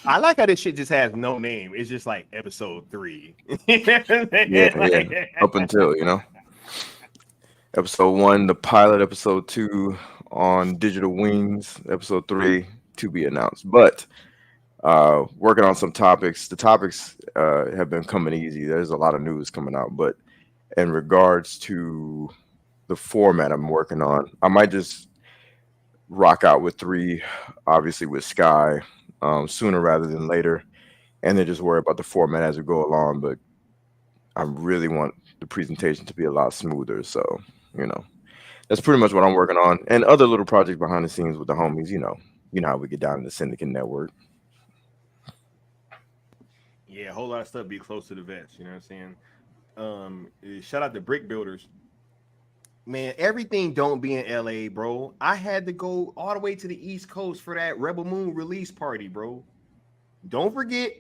I like how this shit just has no name. It's just like episode 3. Yeah. Up until, you know. Episode 1, the pilot, episode 2 on Digital Wings, episode 3 to be announced. But working on some topics. The topics have been coming easy. There's a lot of news coming out, but in regards to the format I'm working on, I might just rock out with 3, obviously with Sky, sooner rather than later, and then just worry about the format as we go along. But I really want the presentation to be a lot smoother, so you know, that's pretty much what I'm working on, and other little projects behind the scenes with the homies. You know how we get down in the Syndicate Network. Yeah, a whole lot of stuff be close to the vets, you know what I'm saying? Shout out to Brick Builders. Man, everything don't be in LA, bro. I had to go all the way to the East Coast for that Rebel Moon release party, bro. Don't forget,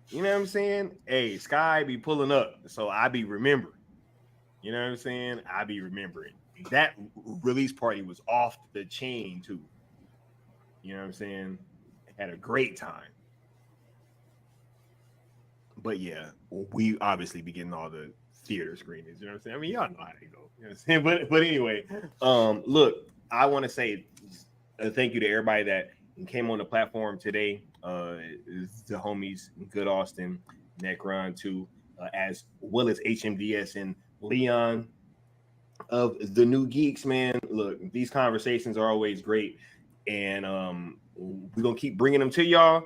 you know what I'm saying? Hey, Sky be pulling up, so I be remembering. You know what I'm saying? I be remembering. That release party was off the chain, too. You know what I'm saying? Had a great time. But yeah, we obviously be getting all the theater screenings. You know what I'm saying? I mean, y'all know how they go. You know what I'm saying? But anyway, look, I want to say thank you to everybody that came on the platform today. The homies, Good Austin, Necron too, as well as HMDs and Leon of the New Geeks, man. Look, these conversations are always great, and we're gonna keep bringing them to y'all.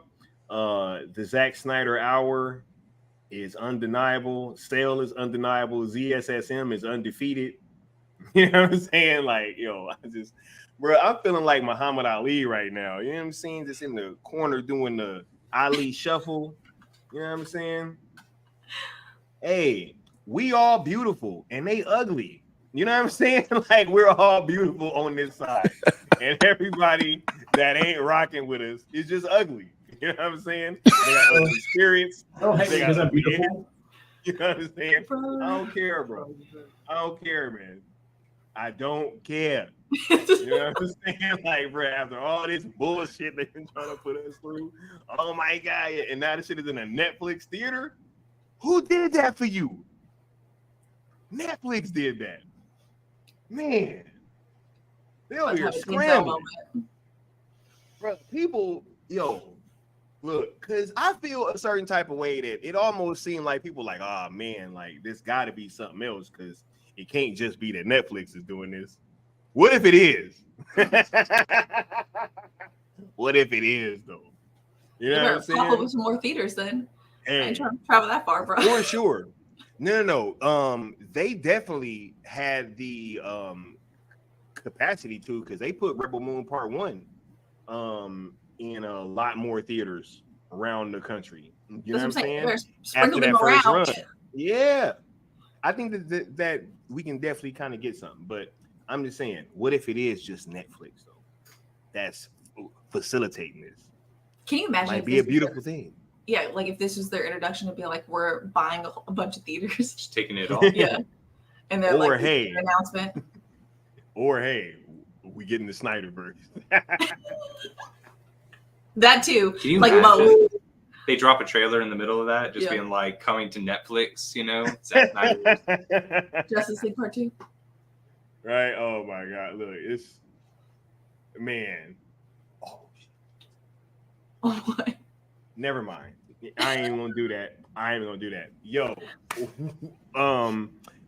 The Zack Snyder Hour is undeniable. Sale is undeniable. ZSSM is undefeated. You know what I'm saying? Like, yo, I'm feeling like Muhammad Ali right now. You know what I'm saying? Just in the corner doing the Ali shuffle. You know what I'm saying? Hey, we all beautiful and they ugly. You know what I'm saying? Like, we're all beautiful on this side. And everybody that ain't rocking with us is just ugly. You know what I'm saying? They got ugly spirits. They got ugly beautiful. You know what I'm saying? I don't care, bro. I don't care, man. I don't care. You know what I'm saying? Like, bro, after all this bullshit they've been trying to put us through, oh my God, and now this shit is in a Netflix theater? Who did that for you? Netflix did that. Man. They over here scrambling. Bro, people, yo, look, because I feel a certain type of way that it almost seemed like people like, oh man, like this got to be something else because it can't just be that Netflix is doing this. What if it is? What if it is, though? You know what I'm saying? Pop up with some more theaters then. Hey, I ain't trying to travel that far, bro. For sure. No. They definitely had the capacity to, because they put Rebel Moon Part 1 in a lot more theaters around the country. You know what I'm saying? After that first run. Yeah. I think that we can definitely kind of get something, but I'm just saying, what if it is just Netflix though? That's facilitating this. Can you imagine? Might be a beautiful thing. Yeah, like if this was their introduction, it'd be like we're buying a bunch of theaters, just taking it all. Yeah, and then like hey, announcement. Or hey, we getting the Snyder Verse. That too. Can you like imagine? They drop a trailer in the middle of that, just being like coming to Netflix, you know? Zack Snyder. Justice League Part 2. Right? Oh my God! Look, it's man. Oh what? Never mind. I ain't even gonna do that. Yo,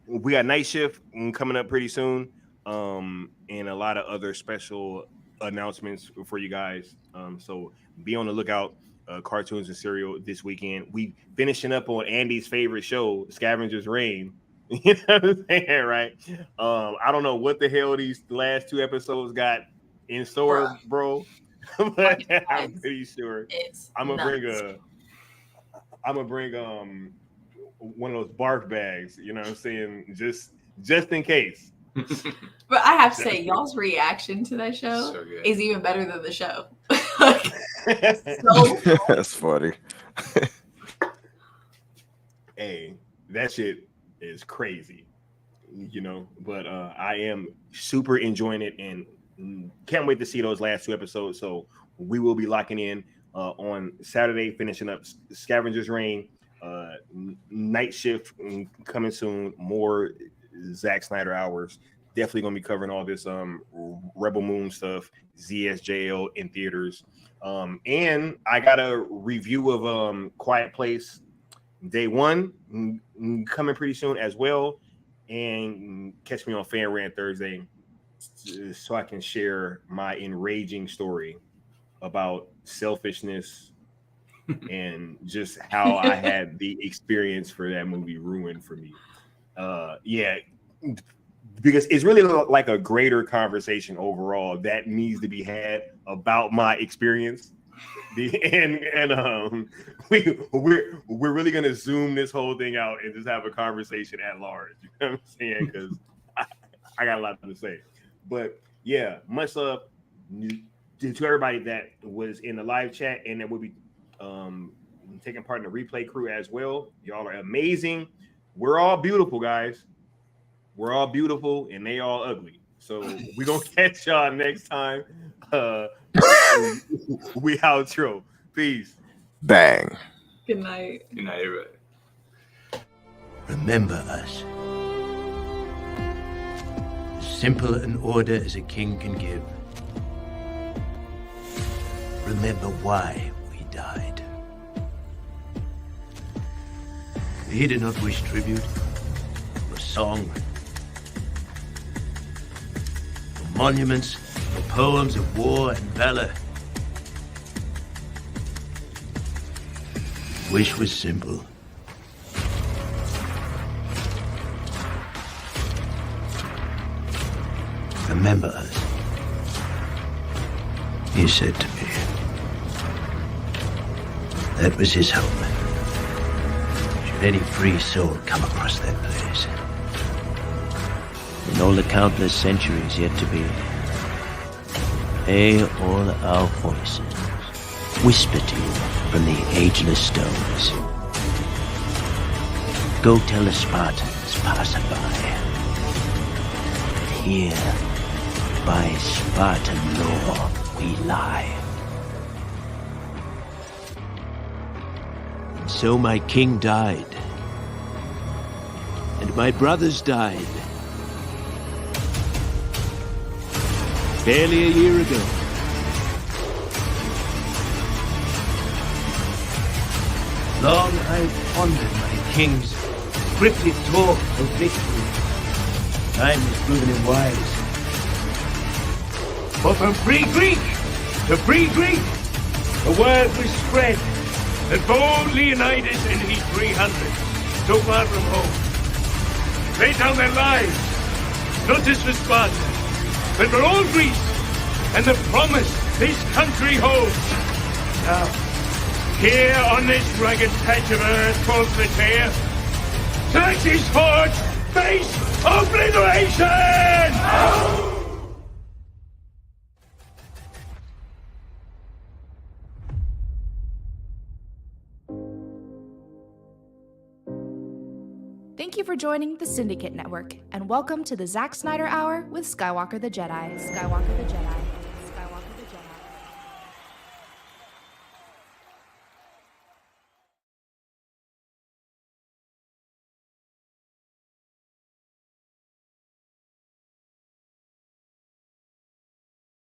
we got Night Shift coming up pretty soon, and a lot of other special announcements for you guys. So be on the lookout. Cartoons and cereal this weekend. We finishing up on Andy's favorite show, Scavenger's Reign. You know what I'm saying, right? I don't know what the hell these last 2 episodes got in store, bro. But I'm pretty sure I'm gonna bring one of those barf bags. You know what I'm saying? Just in case. But I have to say, y'all's reaction to that show is even better than the show. That's funny. Hey, that shit is crazy, you know. But I am super enjoying it and can't wait to see those last 2 episodes. So we will be locking in on Saturday, finishing up Scavenger's Reign. Night Shift coming soon. More Zack Snyder hours. Definitely gonna be covering all this Rebel Moon stuff, ZSJL in theaters. And I got a review of Quiet Place Day 1 coming pretty soon as well. And catch me on Fan Rant Thursday so I can share my enraging story about selfishness and just how I had the experience for that movie ruined for me. Yeah, because it's really like a greater conversation overall that needs to be had about my experience. And we're really gonna zoom this whole thing out and just have a conversation at large. You know what I'm saying? Because I got a lot to say. But yeah, much love to everybody that was in the live chat and that will be taking part in the replay crew as well. Y'all are amazing. We're all beautiful, guys. We're all beautiful and they all ugly. So we're gonna catch y'all next time. We outro. Peace. Bang. Good night. Good night, everybody. Remember us. Simple an order as a king can give. Remember why we died. We did not wish tribute, or song, or monuments, or poems of war and valor. Wish was simple. Remember us. He said to me. That was his hope. Should any free soul come across that place. In all the countless centuries yet to be, may all our voices whisper to you from the ageless stones. Go tell the Spartans passerby that here, by Spartan law, we lie. And so my king died, and my brothers died. Barely a year ago. Long I've pondered my king's cryptic talk of victory. Time has proven him wise. For from free Greek to free Greek, the word was spread that bold Leonidas and his 300 so far from home laid down their lives, not just for Sparta, but for all Greece and the promise this country holds. Now, here on this rugged patch of earth called Plataea, Xerxes forged face obliteration! Thank you for joining the Syndicate Network, and welcome to the Zack Snyder Hour with Skywalker the Jedi. Skywalker the Jedi.